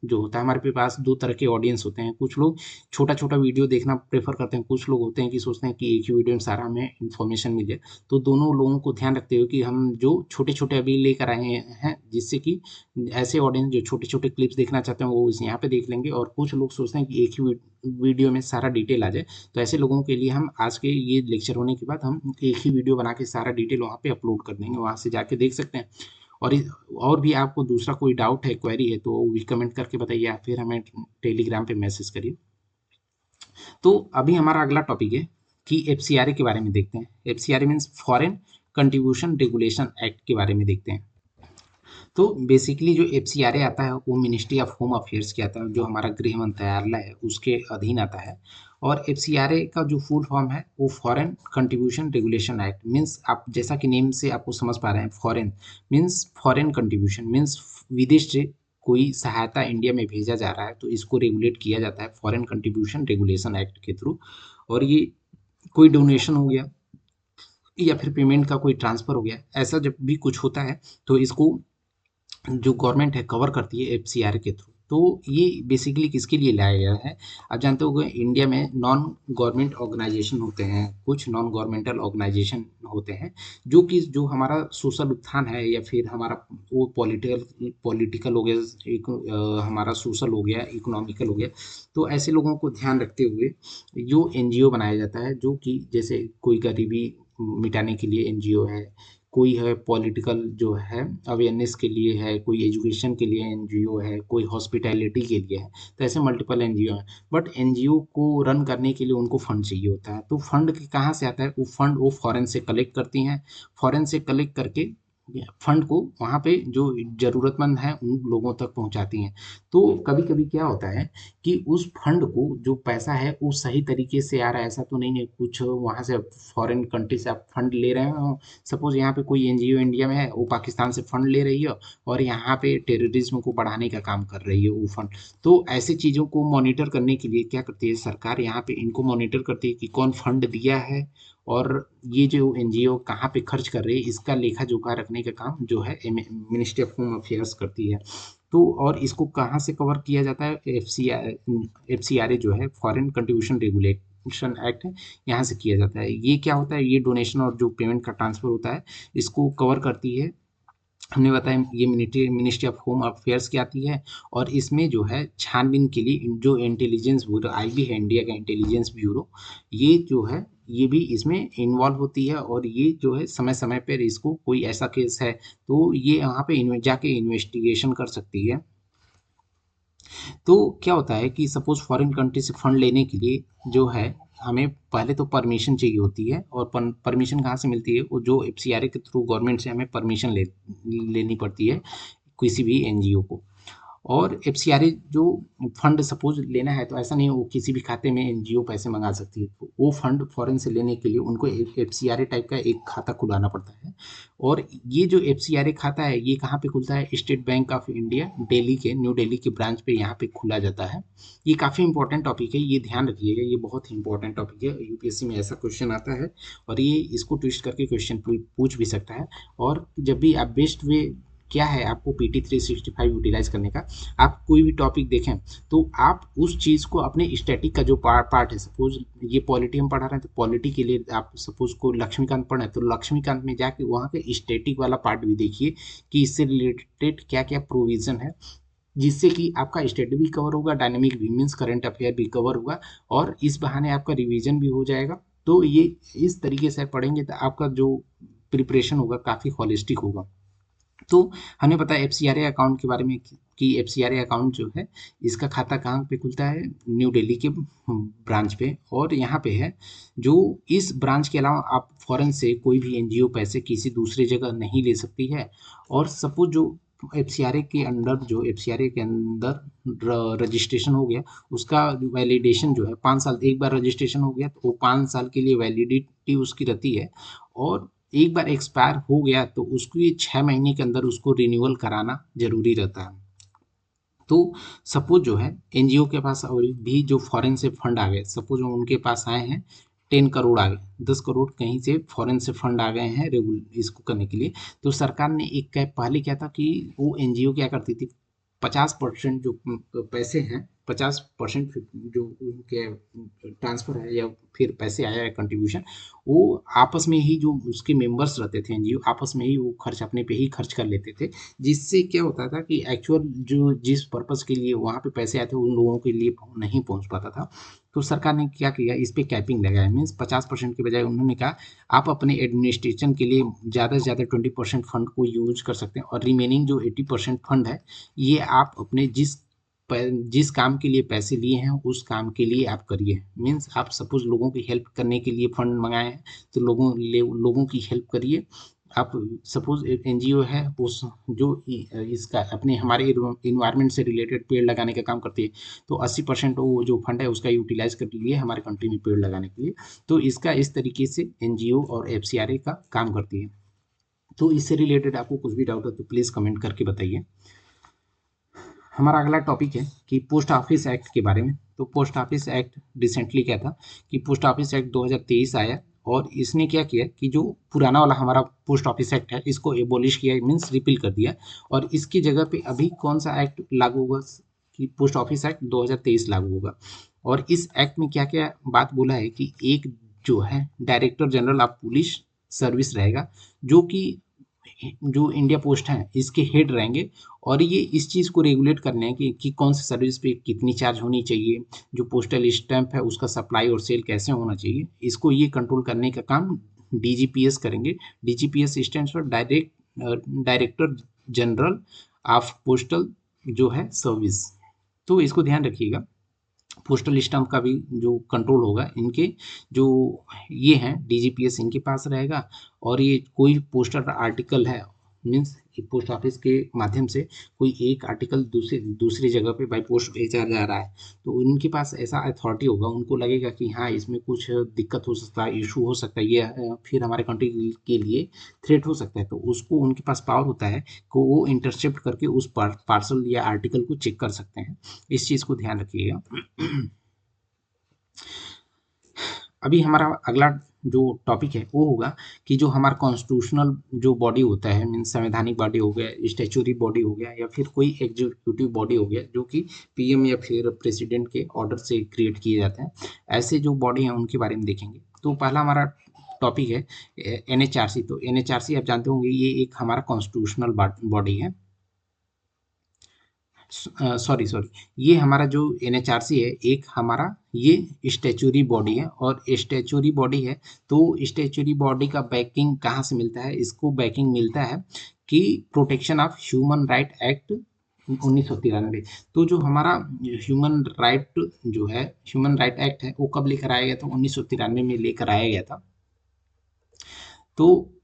जो होता है हमारे पास 2 तरह के ऑडियंस होते हैं। कुछ लोग छोटा छोटा वीडियो देखना प्रेफर करते हैं, कुछ लोग होते हैं कि सोचते हैं कि एक ही वीडियो में सारा हमें इन्फॉर्मेशन मिल जाए। तो दोनों लोगों को ध्यान रखते हुए कि हम जो छोटे छोटे अभी लेकर आए हैं, जिससे कि ऐसे ऑडियंस जो छोटे छोटे क्लिप्स देखना चाहते हैं वो इस यहाँ पे देख लेंगे, और कुछ लोग सोचते हैं कि एक ही वीडियो में सारा डिटेल आ जाए। तो ऐसे लोगों के लिए हम आज के ये लेक्चर होने के बाद हम एक ही वीडियो बना के सारा डिटेल वहाँ पे अपलोड कर देंगे, वहाँ से जाके देख सकते हैं। और भी आपको दूसरा कोई डाउट है, क्वेरी है, तो वो भी कमेंट करके बताइए, या फिर हमें टेलीग्राम पे मैसेज करिए। तो अभी हमारा अगला टॉपिक है कि एफसीआरए के बारे में देखते हैं। FCRA means foreign contribution regulation act के बारे में देखते हैं। तो बेसिकली जो एफसीआरए आता है वो मिनिस्ट्री ऑफ होम अफेयर्स के आता है, जो हमारा गृह मंत्रालय है उसके अधीन आता है। और एफसीआरए का जो फुल फॉर्म है वो foreign contribution regulation act means, आप जैसा कि नेम से आपको समझ पा रहे हैं, foreign means foreign contribution means विदेश से कोई सहायता इंडिया में भेजा जा रहा है तो इसको रेगुलेट किया जाता है फॉरेन कंट्रीब्यूशन रेगुलेशन एक्ट के थ्रू। और ये कोई डोनेशन हो गया या फिर पेमेंट का कोई ट्रांसफर हो गया, ऐसा जब भी कुछ होता है तो इसको जो गवर्नमेंट है कवर करती है एफसीआर के थ्रू। तो ये बेसिकली किसके लिए लाया गया है? आप जानते हो इंडिया में नॉन गवर्नमेंट ऑर्गेनाइजेशन होते हैं, कुछ नॉन गवर्नमेंटल ऑर्गेनाइजेशन होते हैं, जो हमारा सोशल उत्थान है या फिर हमारा वो पॉलिटिकल पॉलिटिकल हो गया, एक हमारा सोशल हो गया, इकोनॉमिकल हो गया। तो ऐसे लोगों को ध्यान रखते हुए जो एनजीओ बनाया जाता है, जो कि जैसे कोई गरीबी मिटाने के लिए एनजीओ है, कोई है पॉलिटिकल जो है अवेयरनेस के लिए है, कोई एजुकेशन के लिए एनजीओ है, कोई हॉस्पिटैलिटी के लिए है। तो ऐसे मल्टीपल एनजीओ हैं। बट एनजीओ को रन करने के लिए उनको फंड चाहिए होता है। तो फंड कहाँ से आता है? वो फंड वो फॉरेन से कलेक्ट करती हैं। फॉरेन से कलेक्ट करके फंड को वहाँ पे जो ज़रूरतमंद हैं उन लोगों तक पहुँचाती हैं। तो कभी कभी क्या होता है कि उस फंड को जो पैसा है वो सही तरीके से आ रहा है, ऐसा तो नहीं है कुछ वहाँ से फॉरेन कंट्री से आप फंड ले रहे हो। सपोज यहाँ पे कोई एनजीओ इंडिया में है, वो पाकिस्तान से फंड ले रही है और यहाँ पे टेररिज्म को बढ़ाने का काम कर रही है वो फंड। तो ऐसी चीज़ों को मॉनिटर करने के लिए क्या करती है सरकार, यहाँ पे इनको मॉनिटर करती है कि कौन फंड दिया है और ये जो एनजीओ कहाँ पे खर्च कर रही है, इसका लेखा जोखा रखने का काम जो है मिनिस्ट्री ऑफ होम अफेयर्स करती है। तो और इसको कहाँ से कवर किया जाता है? एफसीआरए जो है फॉरेन कंट्रीब्यूशन रेगुलेशन एक्ट है, यहाँ से किया जाता है। ये क्या होता है? ये डोनेशन और जो पेमेंट का ट्रांसफर होता है इसको कवर करती है। हमने बताया ये मिनिस्ट्री ऑफ होम अफेयर्स की आती है। और इसमें जो है छानबीन के लिए जो इंटेलिजेंस ब्यूरो आईबी है, इंडिया का इंटेलिजेंस ब्यूरो, ये जो है ये भी इसमें इन्वॉल्व होती है। और ये जो है समय समय पर इसको कोई ऐसा केस है तो ये यहाँ पे जाके इन्वेस्टिगेशन कर सकती है। तो क्या होता है कि सपोज फॉरेन कंट्री से फंड लेने के लिए जो है हमें पहले तो परमिशन चाहिए होती है। और परमिशन कहाँ से मिलती है? वो जो एफसीआरए के थ्रू गवर्नमेंट से हमें परमिशन लेनी पड़ती है किसी भी एनजीओ को। और एफसीआरए जो फंड सपोज लेना है तो ऐसा नहीं है वो किसी भी खाते में एनजीओ पैसे मंगा सकती है। तो वो फंड फॉरेन से लेने के लिए उनको एफसीआरए टाइप का एक खाता खुलाना पड़ता है। और ये जो एफसीआरए खाता है ये कहाँ पे खुलता है? State bank of India Delhi के न्यू दिल्ली के ब्रांच पे यहाँ पे खुला जाता है। ये काफ़ी इंपॉर्टेंट टॉपिक है, ये ध्यान रखिएगा, ये बहुत ही इंपॉर्टेंट टॉपिक है। यूपीएससी में ऐसा क्वेश्चन आता है और ये इसको ट्विस्ट करके क्वेश्चन पूछ भी सकता है। और जब भी आप बेस्ट वे क्या है आपको पीटी 365 यूटिलाइज करने का, आप कोई भी टॉपिक देखें तो आप उस चीज़ को अपने स्टैटिक का जो पार्ट है, सपोज ये पॉलिटी हम पढ़ा रहे हैं तो पॉलिटी के लिए आप सपोज को लक्ष्मीकांत पढ़े तो लक्ष्मीकांत में जाके वहाँ के स्टैटिक वाला पार्ट भी देखिए कि इससे रिलेटेड क्या क्या प्रोविज़न है, जिससे कि आपका स्टडी भी कवर होगा, डायनेमिक भी मीन्स करंट अफेयर भी कवर होगा, और इस बहाने आपका रिवीजन भी हो जाएगा। तो ये इस तरीके से पढ़ेंगे तो आपका जो प्रिपरेशन होगा काफ़ी हॉलिस्टिक होगा। तो हमें पता है एफसीआरए अकाउंट के बारे में कि एफसीआरए अकाउंट जो है इसका खाता कहाँ पे खुलता है? न्यू दिल्ली के ब्रांच पे। और यहाँ पे है जो इस ब्रांच के अलावा आप फॉरेन से कोई भी एनजीओ पैसे किसी दूसरी जगह नहीं ले सकती है। और सपोज जो एफसीआरए के अंदर रजिस्ट्रेशन हो गया उसका वैलिडेशन जो है 5 साल, एक बार रजिस्ट्रेशन हो गया तो वो 5 साल के लिए वैलिडिटी उसकी रहती है। और एक बार एक्सपायर हो गया तो उसको ये 6 महीने के अंदर उसको रिन्यूअल कराना जरूरी रहता है। तो सपोज जो है एनजीओ के पास और भी जो फॉरेन से फंड आ गए, सपोज उनके पास आए हैं 10 करोड़ आ गए, 10 करोड़ कहीं से फॉरेन से फंड आ गए हैं रेगुलर इसको करने के लिए। तो सरकार ने एक पहले क्या था कि वो एनजीओ क्या करती थी, 50% जो पैसे हैं 50% जो उनके ट्रांसफ़र है या फिर पैसे आया है कंट्रीब्यूशन, वो आपस में ही जो उसके मेंबर्स रहते थे एनजीओ आपस में ही वो खर्च अपने पे ही खर्च कर लेते थे, जिससे क्या होता था कि एक्चुअल जो जिस पर्पज़ के लिए वहाँ पे पैसे आए थे उन लोगों के लिए नहीं पहुँच पाता था। तो सरकार ने क्या किया, इस पे कैपिंग लगाया, मीन्स 50% के बजाय उन्होंने कहा आप अपने एडमिनिस्ट्रेशन के लिए ज़्यादा से ज़्यादा 20% फंड को यूज कर सकते हैं और रिमेनिंग जो 80% फंड है ये आप अपने जिस काम के लिए पैसे लिए हैं उस काम के लिए आप करिए। मीन्स आप सपोज लोगों की हेल्प करने के लिए फंड मंगाए हैं तो लोगों की हेल्प करिए। आप सपोज एक एनजीओ है उस जो इसका अपने हमारे इन्वायरमेंट से रिलेटेड पेड़ लगाने का काम करती है, तो 80% वो जो फंड है उसका यूटिलाइज कर लिए हमारे कंट्री में पेड़ लगाने के लिए। तो इसका इस तरीके से एनजीओ और एफसीआरए का काम करती है। तो इससे रिलेटेड आपको कुछ भी डाउट हो तो प्लीज़ कमेंट करके बताइए। हमारा अगला टॉपिक है कि पोस्ट ऑफिस एक्ट के बारे में। तो पोस्ट ऑफिस एक्ट रिसेंटली क्या था कि पोस्ट ऑफिस एक्ट 2023 आया और इसने क्या किया कि जो पुराना वाला हमारा पोस्ट ऑफिस एक्ट है इसको एबोलिश किया, मीन्स रिपील कर दिया, और इसकी जगह पे अभी कौन सा एक्ट लागू होगा कि पोस्ट ऑफिस एक्ट 2023 लागू होगा। और इस एक्ट में क्या क्या बात बोला है कि एक जो है director general of police service रहेगा, जो कि जो इंडिया पोस्ट है इसके हेड रहेंगे, और ये इस चीज़ को रेगुलेट करने हैं कि कौन सी सर्विस पे कितनी चार्ज होनी चाहिए, जो पोस्टल स्टैंप है उसका सप्लाई और सेल कैसे होना चाहिए, इसको ये कंट्रोल करने का काम डीजीपीएस करेंगे। DGPS stand for director general of postal जो है सर्विस। तो इसको ध्यान रखिएगा। पोस्टल स्टैम्प का भी जो कंट्रोल होगा इनके जो ये हैं डीजीपीएस इनके पास रहेगा, और ये कोई पोस्टर आर्टिकल है मीन्स पोस्ट ऑफिस के माध्यम से कोई एक आर्टिकल दूसरी जगह पे बाई पोस्ट भेजा जा रहा है तो उनके पास ऐसा अथॉरिटी होगा, उनको लगेगा कि हाँ इसमें कुछ दिक्कत हो सकता है, इशू हो सकता है, ये फिर हमारे कंट्री के लिए थ्रेट हो सकता है, तो उसको उनके पास पावर होता है कि वो इंटरसेप्ट करके उस पार्सल या आर्टिकल को चेक कर सकते हैं। इस चीज़ को ध्यान रखिएगा। अभी हमारा अगला जो टॉपिक है वो होगा कि जो हमारा कॉन्स्टिट्यूशनल जो बॉडी होता है मीन्स संवैधानिक बॉडी हो गया, स्टैच्यूटरी बॉडी हो गया, या फिर कोई एग्जीक्यूटिव बॉडी हो गया जो कि पीएम या फिर प्रेसिडेंट के ऑर्डर से क्रिएट किए जाते हैं, ऐसे जो बॉडी हैं उनके बारे में देखेंगे। तो पहला हमारा टॉपिक है एनएचआरसी। तो एनएचआरसी आप जानते होंगे ये एक हमारा कॉन्स्टिट्यूशनल बॉडी है। सॉरी ये हमारा जो एनएचआरसी है एक हमारा ये स्टैच्यूटरी बॉडी है, और स्टैच्यूटरी बॉडी है तो स्टैच्यूटरी बॉडी का बैकिंग कहाँ से मिलता है, इसको बैकिंग मिलता है कि protection of human right act 1993। तो जो हमारा ह्यूमन राइट जो है ह्यूमन राइट एक्ट है वो कब लेकर आया गया था, 1993 में लेकर आया गया था। तो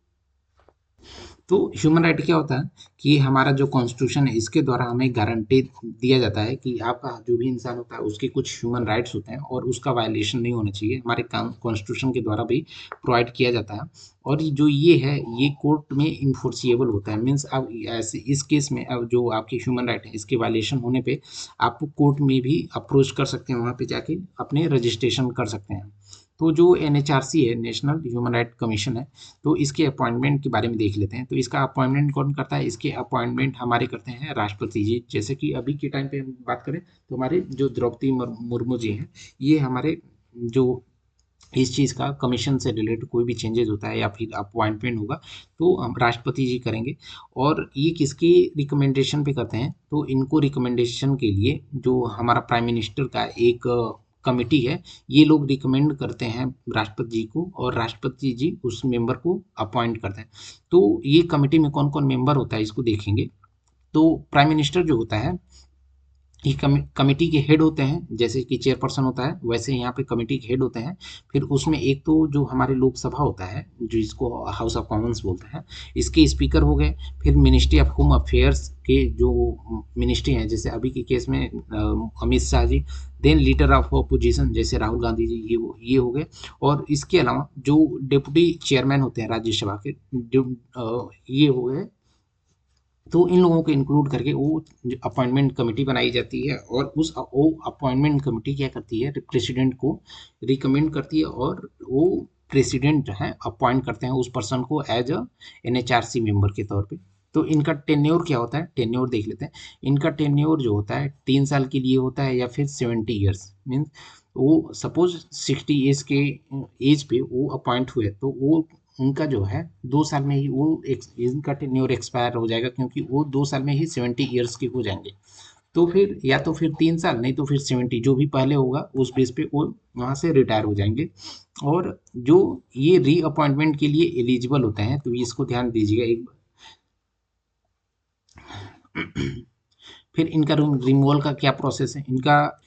ह्यूमन राइट क्या होता है कि हमारा जो कॉन्स्टिट्यूशन है इसके द्वारा हमें गारंटी दिया जाता है कि आपका जो भी इंसान होता है उसके कुछ ह्यूमन राइट्स होते हैं और उसका वायलेशन नहीं होना चाहिए, हमारे कॉन्स्टिट्यूशन के द्वारा भी प्रोवाइड किया जाता है। और जो ये है ये कोर्ट में इन्फोर्सिएबल होता है, मीन्स अब ऐसे इस केस में अब जो आपके ह्यूमन राइट है इसके वायलेशन होने पे आप कोर्ट में भी अप्रोच कर सकते हैं, वहाँ पे जाके अपने रजिस्ट्रेशन कर सकते हैं। तो जो एनएचआरसी है नेशनल ह्यूमन राइट कमीशन है, तो इसके अपॉइंटमेंट के बारे में देख लेते हैं। तो इसका अपॉइंटमेंट कौन करता है, इसके अपॉइंटमेंट हमारे करते हैं राष्ट्रपति जी। जैसे कि अभी के टाइम पे हम बात करें तो हमारे जो द्रौपदी मुर्मू जी हैं, ये हमारे जो इस चीज़ का कमीशन से रिलेटेड कोई भी चेंजेस होता है या फिर अपॉइंटमेंट होगा तो हम राष्ट्रपति जी करेंगे। और ये किसकी रिकमेंडेशन पे करते हैं, तो इनको रिकमेंडेशन के लिए जो हमारा प्राइम मिनिस्टर का एक कमेटी है ये लोग रिकमेंड करते हैं राष्ट्रपति जी को, और राष्ट्रपति जी उस मेंबर को अपॉइंट करते हैं। तो ये कमेटी में कौन कौन मेंबर होता है इसको देखेंगे। तो प्राइम मिनिस्टर जो होता है ये कमेटी के हेड होते हैं, जैसे कि चेयरपर्सन होता है वैसे यहाँ पे कमेटी के हेड होते हैं। फिर उसमें एक तो जो हमारी लोकसभा होता है जो इसको हाउस ऑफ कॉमन्स बोलते हैं, इसके स्पीकर हो गए। फिर मिनिस्ट्री ऑफ होम अफेयर्स के जो मिनिस्ट्री हैं, जैसे अभी के केस में Amit Shah ji. Then leader of opposition जैसे राहुल गांधी जी, ये हो गए। और इसके अलावा जो डिप्टी चेयरमैन होते हैं राज्यसभा के जो ये हो गए। तो इन लोगों को इंक्लूड करके वो अपॉइंटमेंट कमेटी बनाई जाती है, और उस वो अपॉइंटमेंट कमेटी क्या करती है, प्रेसिडेंट को रिकमेंड करती है, और वो प्रेसिडेंट जो है अपॉइंट करते हैं उस पर्सन को एज अ एनएचआरसी मेंबर के तौर पे। तो इनका टेन्योर क्या होता है, टेन्योर देख लेते हैं। इनका टेन्योर जो होता है 3 साल के लिए होता है या फिर 70 ईयर्स। मीन्स वो सपोज 60 एज के एज पे वो अपॉइंट हुए तो वो उनका जो है 2 साल में ही वो इनका टेन्योर एक्सपायर हो जाएगा, क्योंकि वो 2 साल में ही 70 ईयर्स के हो जाएंगे। तो फिर या तो फिर 3 साल, नहीं तो फिर 70, जो भी पहले होगा उस बेस पे वो वहाँ से रिटायर हो जाएंगे। और जो ये रीअपॉइंटमेंट के लिए एलिजिबल होते हैं, तो इसको ध्यान दीजिएगा एक फिर इनका रिमूवल का क्या प्रोसेस है। इनका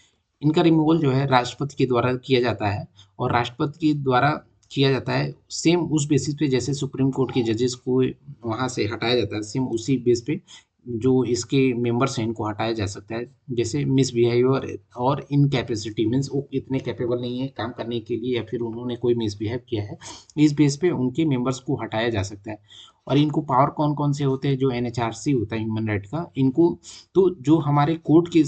इनका रिमूवल जो है राष्ट्रपति के द्वारा किया जाता है, और राष्ट्रपति के द्वारा किया जाता है सेम उस बेसिस पे जैसे सुप्रीम कोर्ट के जजेस को वहाँ से हटाया जाता है, सेम उसी बेस पे जो इसके मेंबर्स हैं इनको हटाया जा सकता है। जैसे मिसबिहेवियर और इनकैपेसिटी, मीन्स वो इतने कैपेबल नहीं है काम करने के लिए, या फिर उन्होंने कोई मिसबिहेव किया है, इस बेस पे उनके मेंबर्स को हटाया जा सकता है। और इनको पावर कौन कौन से होते हैं, जो एनएचआरसी होता है ह्यूमन राइट का, इनको तो जो हमारे कोर्ट के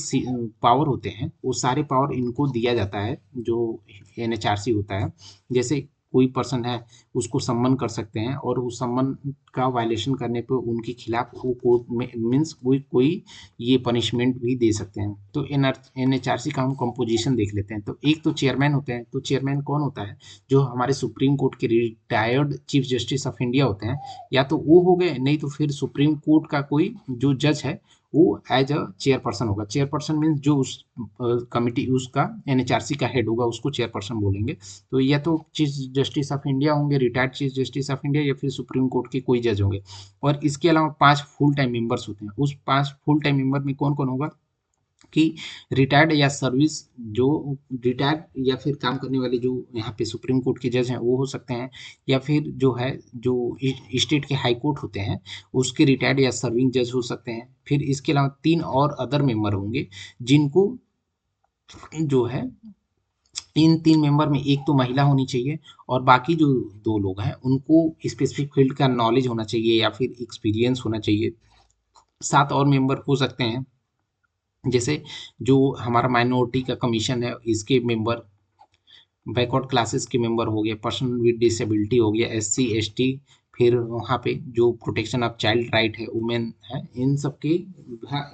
पावर होते हैं वो सारे पावर इनको दिया जाता है जो एनएचआरसी होता है। जैसे कोई पर्सन है उसको सम्मन कर सकते हैं, और उस सम्मन का वायलेशन करने पे उनके खिलाफ वो कोर्ट में मीन्स कोई कोई ये पनिशमेंट भी दे सकते हैं। तो एनएचआरसी का हम कंपोजिशन देख लेते हैं। तो एक तो चेयरमैन होते हैं। तो चेयरमैन कौन होता है, जो हमारे सुप्रीम कोर्ट के retired chief justice of India होते हैं, या तो वो हो गए, नहीं तो फिर सुप्रीम कोर्ट का कोई जो जज है वो एज अ चेयरपर्सन होगा। चेयरपर्सन मीन्स जो उस कमिटी उसका एनएचआरसी का हेड होगा उसको चेयरपर्सन बोलेंगे। तो या तो चीफ जस्टिस ऑफ इंडिया होंगे, retired chief justice of India, या फिर सुप्रीम कोर्ट के कोई जज होंगे। और इसके अलावा 5 फुल टाइम मेंबर्स होते हैं। उस 5 फुल टाइम मेंबर में कौन कौन होगा कि रिटायर्ड या सर्विस जो रिटायर्ड या फिर काम करने वाले जो यहाँ पे सुप्रीम कोर्ट के जज हैं वो हो सकते हैं, या फिर जो है जो स्टेट के हाई कोर्ट होते हैं उसके रिटायर्ड या सर्विंग जज हो सकते हैं। फिर इसके अलावा 3 और अदर मेंबर होंगे, जिनको जो है इन 3 मेंबर में एक तो महिला होनी चाहिए, और बाकी जो 2 लोग हैं उनको स्पेसिफिक फील्ड का नॉलेज होना चाहिए या फिर एक्सपीरियंस होना चाहिए। 7 और मेंबर हो सकते हैं, जैसे जो हमारा माइनॉरिटी का कमीशन है इसके मेंबर, बैकवर्ड क्लासेस के मेंबर हो गए, पर्सन विद डिसेबिलिटी हो गया, एससी एसटी, फिर वहाँ पे जो प्रोटेक्शन ऑफ चाइल्ड राइट है, वुमेन है, इन सब के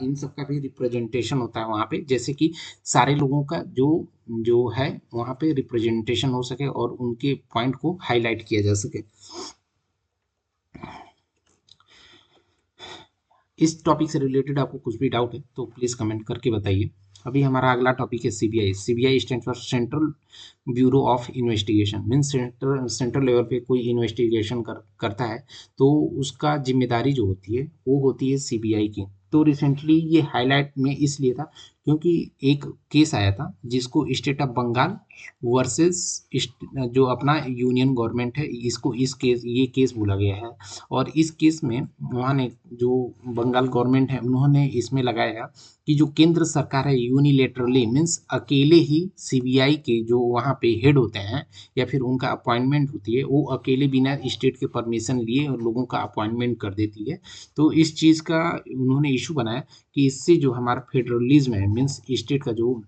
इन सब का भी रिप्रेजेंटेशन होता है वहाँ पे, जैसे कि सारे लोगों का जो जो है वहाँ पे रिप्रेजेंटेशन हो सके और उनके पॉइंट को हाईलाइट किया जा सके। इस टॉपिक से रिलेटेड आपको कुछ भी डाउट है तो प्लीज़ कमेंट करके बताइए। अभी हमारा अगला टॉपिक है CBI. CBI stand for central bureau of investigation. Means central level पे कोई इन्वेस्टिगेशन करता है तो उसका जिम्मेदारी जो होती है वो होती है सीबीआई की। तो रिसेंटली ये हाईलाइट में इसलिए था क्योंकि एक केस आया था जिसको स्टेट ऑफ बंगाल वर्सेस जो अपना यूनियन गवर्नमेंट है, इसको इस केस ये केस बोला गया है। और इस केस में वहाँ ने जो बंगाल गवर्नमेंट है उन्होंने इसमें लगाया कि जो केंद्र सरकार है यूनिलेटरली मीन्स अकेले ही सीबीआई के जो वहाँ पे हेड होते हैं या फिर उनका अपॉइंटमेंट होती है, वो अकेले बिना स्टेट के परमिशन लिए लोगों का अपॉइंटमेंट कर देती है। तो इस चीज़ का उन्होंने इशू बनाया कि इससे जो हमारा फेडरलिज्म है मीन्स स्टेट का जो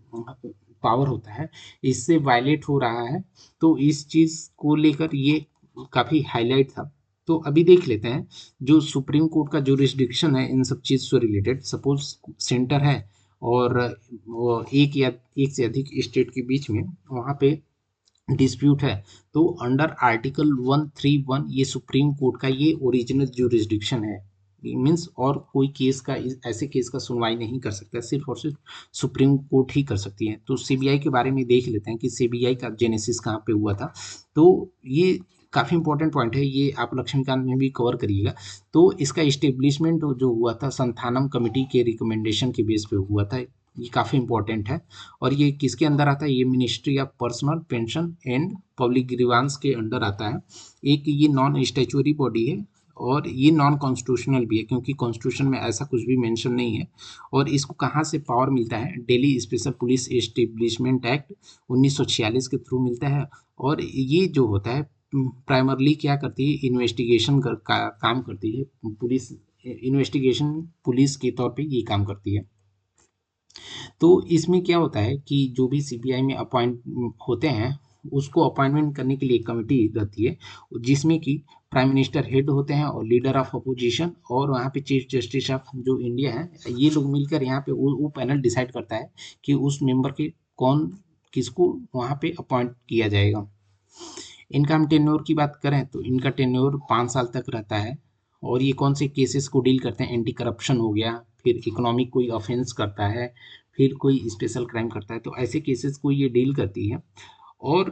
पावर होता है इससे वायलेट हो रहा है। तो इस चीज़ को लेकर ये काफ़ी हाईलाइट था। तो अभी देख लेते हैं जो सुप्रीम कोर्ट का जुरिस्डिक्शन है इन सब चीज़ से रिलेटेड। सपोज सेंटर है और एक या एक से अधिक स्टेट के बीच में वहाँ पे डिस्प्यूट है, तो अंडर आर्टिकल 131 ये सुप्रीम कोर्ट का ये ओरिजिनल जुरिस्डिक्शन है। मीन्स और कोई केस का ऐसे केस का सुनवाई नहीं कर सकता, सिर्फ और सिर्फ सुप्रीम कोर्ट ही कर सकती है। तो सीबीआई के बारे में देख लेते हैं कि सीबीआई का जेनेसिस कहाँ पे हुआ था। तो ये काफ़ी इंपॉर्टेंट पॉइंट है, ये आप लक्ष्मीकांत में भी कवर करिएगा। तो इसका इस्टेब्लिशमेंट जो हुआ था संथानम कमेटी के रिकमेंडेशन के बेस पे हुआ था। ये काफ़ी इंपॉर्टेंट है। और ये किसके अंदर आता है, ये ministry of personal pension and public grievance के अंडर आता है। एक ये नॉन स्टैच्यूटरी बॉडी है और ये नॉन कॉन्स्टिट्यूशनल भी है क्योंकि कॉन्स्टिट्यूशन में ऐसा कुछ भी मेंशन नहीं है। और इसको कहाँ से पावर मिलता है, Delhi special police establishment act 1946 के थ्रू मिलता है। और ये जो होता है प्राइमरली क्या करती है, इन्वेस्टिगेशन काम करती है। पुलिस इन्वेस्टिगेशन पुलिस के तौर पे ये काम करती है। तो इसमें क्या होता है कि जो भी सीबीआई में अपॉइंट होते हैं उसको अपॉइंटमेंट करने के लिए एक कमेटी रहती है जिसमें कि प्राइम मिनिस्टर हेड होते हैं और लीडर ऑफ अपोजिशन, और वहाँ पे चीफ जस्टिस ऑफ जो इंडिया है, ये लोग मिलकर यहाँ पे वो पैनल डिसाइड करता है कि उस मेंबर के किसको वहाँ पे अपॉइंट किया जाएगा। इनका हम टेन्योर की बात करें तो इनका टेन्योर 5 साल तक रहता है, और ये कौन से केसेस को डील करते हैं, एंटी करप्शन हो गया, फिर इकोनॉमिक कोई ऑफेंस करता है, फिर कोई स्पेशल क्राइम करता है, तो ऐसे केसेस को ये डील करती है। और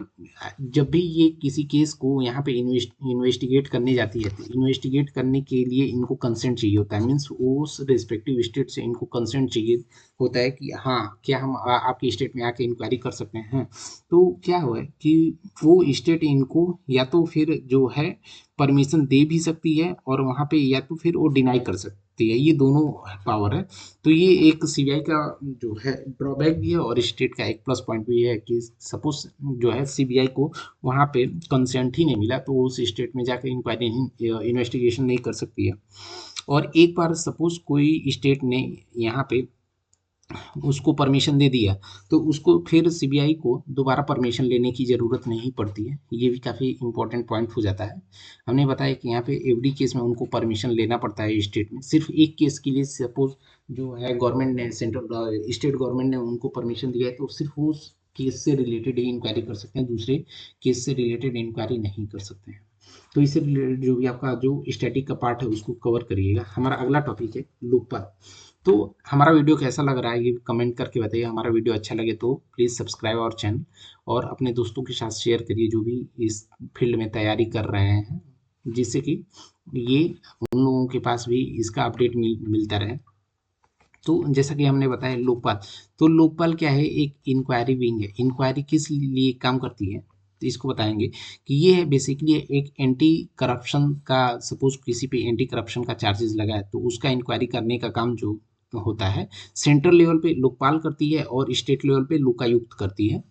जब भी ये किसी केस को यहाँ पे इन्वेस्टिगेट करने जाती है, तो इन्वेस्टिगेट करने के लिए इनको कंसेंट चाहिए होता है, मीन्स उस रिस्पेक्टिव स्टेट से इनको कंसेंट चाहिए होता है कि हाँ क्या हम आपकी स्टेट में आके इंक्वायरी कर सकते हैं। तो क्या हुआ है कि वो स्टेट इनको या तो फिर जो है परमिशन दे भी सकती है, और वहाँ पे या तो फिर वो डिनाई कर सकती है, ये दोनों पावर है। तो ये एक सीबीआई का जो है ड्रॉबैक भी है, और स्टेट का एक प्लस पॉइंट भी है कि सपोज जो है सीबीआई को वहाँ पे कंसेंट ही नहीं मिला तो उस स्टेट में जाकर इंक्वायरी इन्वेस्टिगेशन नहीं कर सकती है। और एक बार सपोज कोई स्टेट ने यहाँ पे उसको परमिशन दे दिया तो उसको फिर सीबीआई को दोबारा परमिशन लेने की ज़रूरत नहीं पड़ती है, ये भी काफ़ी इंपॉर्टेंट पॉइंट हो जाता है। हमने बताया कि यहाँ पे एवरी केस में उनको परमिशन लेना पड़ता है स्टेट में, सिर्फ एक केस के लिए सपोज जो है गवर्नमेंट ने स्टेट गवर्नमेंट ने उनको परमिशन दिया है तो सिर्फ उस केस से रिलेटेड ही इंक्वायरी कर सकते हैं, दूसरे केस से रिलेटेड इंक्वायरी नहीं कर सकते हैं। तो इससे रिलेटेड जो भी आपका जो स्टैटिक का पार्ट है उसको कवर करिएगा। हमारा अगला टॉपिक है लोकपाल। तो हमारा वीडियो कैसा लग रहा है ये कमेंट करके बताइए। हमारा वीडियो अच्छा लगे तो प्लीज़ सब्सक्राइब आवर चैनल, और अपने दोस्तों के साथ शेयर करिए जो भी इस फील्ड में तैयारी कर रहे हैं, जिससे कि ये उन लोगों के पास भी इसका अपडेट मिलता रहे। तो जैसा कि हमने बताया लोकपाल, तो लोकपाल क्या है, एक इंक्वायरी विंग है। इंक्वायरी किस लिए काम करती है तो इसको बताएंगे कि ये है बेसिकली एक एंटी करप्शन का, सपोज किसी पे एंटी करप्शन का चार्जेस लगा है तो उसका इंक्वायरी करने का काम जो होता है सेंट्रल लेवल पे लोकपाल करती है और स्टेट लेवल पे लोकायुक्त करती है।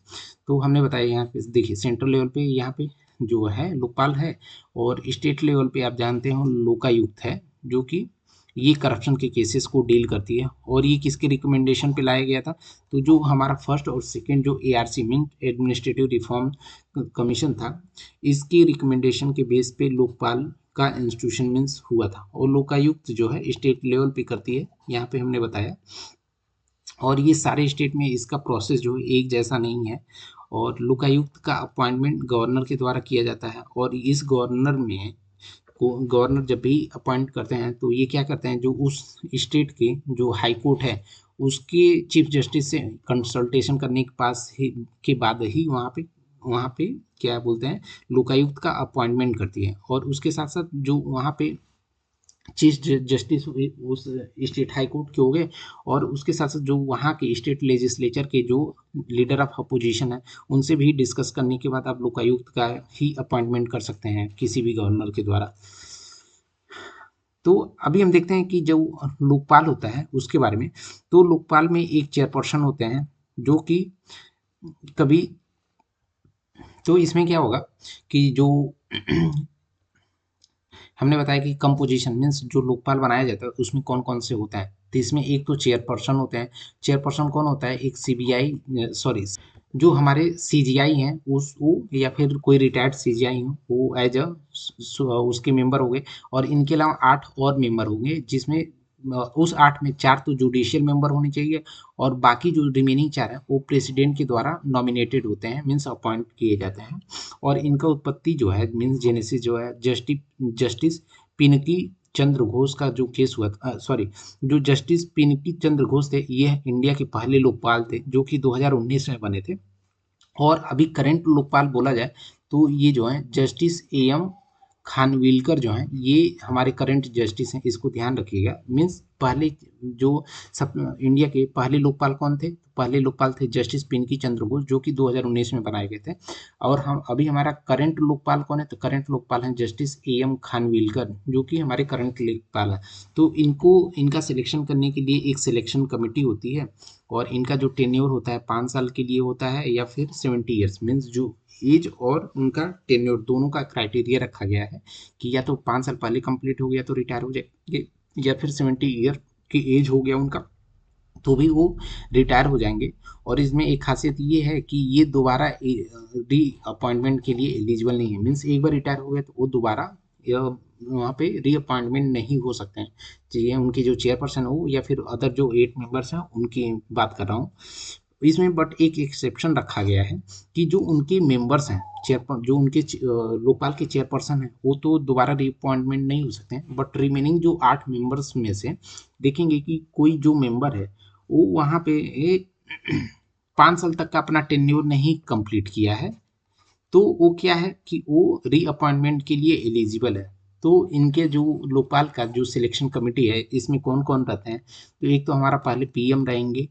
तो हमने बताया यहाँ पे देखिए सेंट्रल लेवल पे यहाँ पे जो है लोकपाल है, और स्टेट लेवल पे आप जानते हो लोकायुक्त है, जो कि ये करप्शन के केसेस को डील करती है। और ये किसके रिकमेंडेशन पे लाया गया था, तो जो हमारा फर्स्ट और सेकंड जो ARC mean administrative reform commission था, इसकी रिकमेंडेशन के बेस पे लोकपाल का इंस्टीट्यूशन मीन्स हुआ था, और लोकायुक्त जो है स्टेट लेवल पे करती है, यहाँ पे हमने बताया। और ये सारे स्टेट में इसका प्रोसेस जो है एक जैसा नहीं है, और लोकायुक्त का अपॉइंटमेंट गवर्नर के द्वारा किया जाता है, और इस गवर्नर में को गवर्नर जब भी अपॉइंट करते हैं तो ये क्या करते हैं, जो उस स्टेट के जो हाई कोर्ट है उसके चीफ जस्टिस से कंसल्टेशन करने के पास ही के बाद ही वहाँ पे क्या बोलते हैं लोकायुक्त का अपॉइंटमेंट करती है। और उसके साथ साथ जो वहाँ पे चीफ जस्टिस उस स्टेट हाई कोर्ट के हो गए, और उसके साथ साथ जो वहाँ के स्टेट लेजिस्लेचर के जो लीडर ऑफ अपोजिशन है उनसे भी डिस्कस करने के बाद आप लोकायुक्त का ही अपॉइंटमेंट कर सकते हैं किसी भी गवर्नर के द्वारा। तो अभी हम देखते हैं कि जो लोकपाल होता है उसके बारे में। तो लोकपाल में एक चेयरपर्सन होते हैं जो कि कभी, तो इसमें क्या होगा कि जो हमने बताया कि कंपोजिशन मीन्स जो लोकपाल बनाया जाता है उसमें कौन कौन से होते हैं, तो इसमें एक तो चेयरपर्सन होते हैं। चेयरपर्सन कौन होता है, एक सीबीआई सॉरी जो हमारे सीजीआई हैं उस वो या फिर कोई रिटायर्ड सीजीआई हो वो एज अ उसके मेंबर हो गए, और इनके अलावा 8 और मेंबर होंगे, जिसमें उस 8 में 4 तो जुडिशियल मेंबर होने चाहिए, और बाकी जो रिमेनिंग 4 हैं वो प्रेसिडेंट के द्वारा नॉमिनेटेड होते हैं, मीन्स अपॉइंट किए जाते हैं। और इनका उत्पत्ति जो है मीन्स जेनेसिस जो है जस्टिस पिनकी चंद्र घोष का जो केस हुआ था, सॉरी जो जस्टिस पिनकी चंद्र घोष थे ये इंडिया के पहले लोकपाल थे जो कि 2019 में बने थे। और अभी करंट लोकपाल बोला जाए तो ये जो है जस्टिस एएम खानविलकर जो हैं ये हमारे करंट जस्टिस हैं, इसको ध्यान रखिएगा। मीन्स पहले जो सब इंडिया के पहले लोकपाल कौन थे, पहले लोकपाल थे जस्टिस पिनकी चंद्र घोष जो कि 2019 में बनाए गए थे। और हम अभी हमारा करंट लोकपाल कौन है, तो करंट लोकपाल हैं जस्टिस एएम खानविलकर जो कि हमारे करंट लोकपाल हैं। तो इनका सिलेक्शन करने के लिए एक सिलेक्शन कमेटी होती है, और इनका जो टेन्योर होता है 5 साल के लिए होता है या फिर 70 ईयर्स, मीन्स जो एज और उनका टेन्योर दोनों का क्राइटेरिया रखा गया है कि या तो 5 साल पहले कंप्लीट हो गया तो रिटायर हो जाएंगे, या फिर 70 ईयर की एज हो गया उनका तो भी वो रिटायर हो जाएंगे। और इसमें एक खासियत ये है कि ये दोबारा री अपॉइंटमेंट के लिए एलिजिबल नहीं है, मीन्स एक बार रिटायर हो गया तो वो दोबारा वहाँ पे रीअपॉइंटमेंट नहीं हो सकते हैं, चाहिए उनके जो चेयरपर्सन हो या फिर अदर जो 8 मेंबर्स हैं उनकी बात कर रहा हूँ इसमें। बट एक एक्सेप्शन रखा गया है कि जो उनके मेंबर्स हैं, चेयर जो उनके लोकपाल के चेयरपर्सन हैं, वो तो दोबारा रीअपॉइंटमेंट नहीं हो सकते हैं, बट रिमेनिंग जो 8 मेंबर्स में से देखेंगे कि कोई जो मेंबर है वो वहाँ पे 5 साल तक का अपना टेन्योर नहीं कंप्लीट किया है, तो वो क्या है कि वो रीअपॉइंटमेंट के लिए एलिजिबल है। तो इनके जो लोकपाल का जो सिलेक्शन कमेटी है इसमें कौन कौन रहते हैं, तो एक तो हमारा पहले पीएम रहेंगे,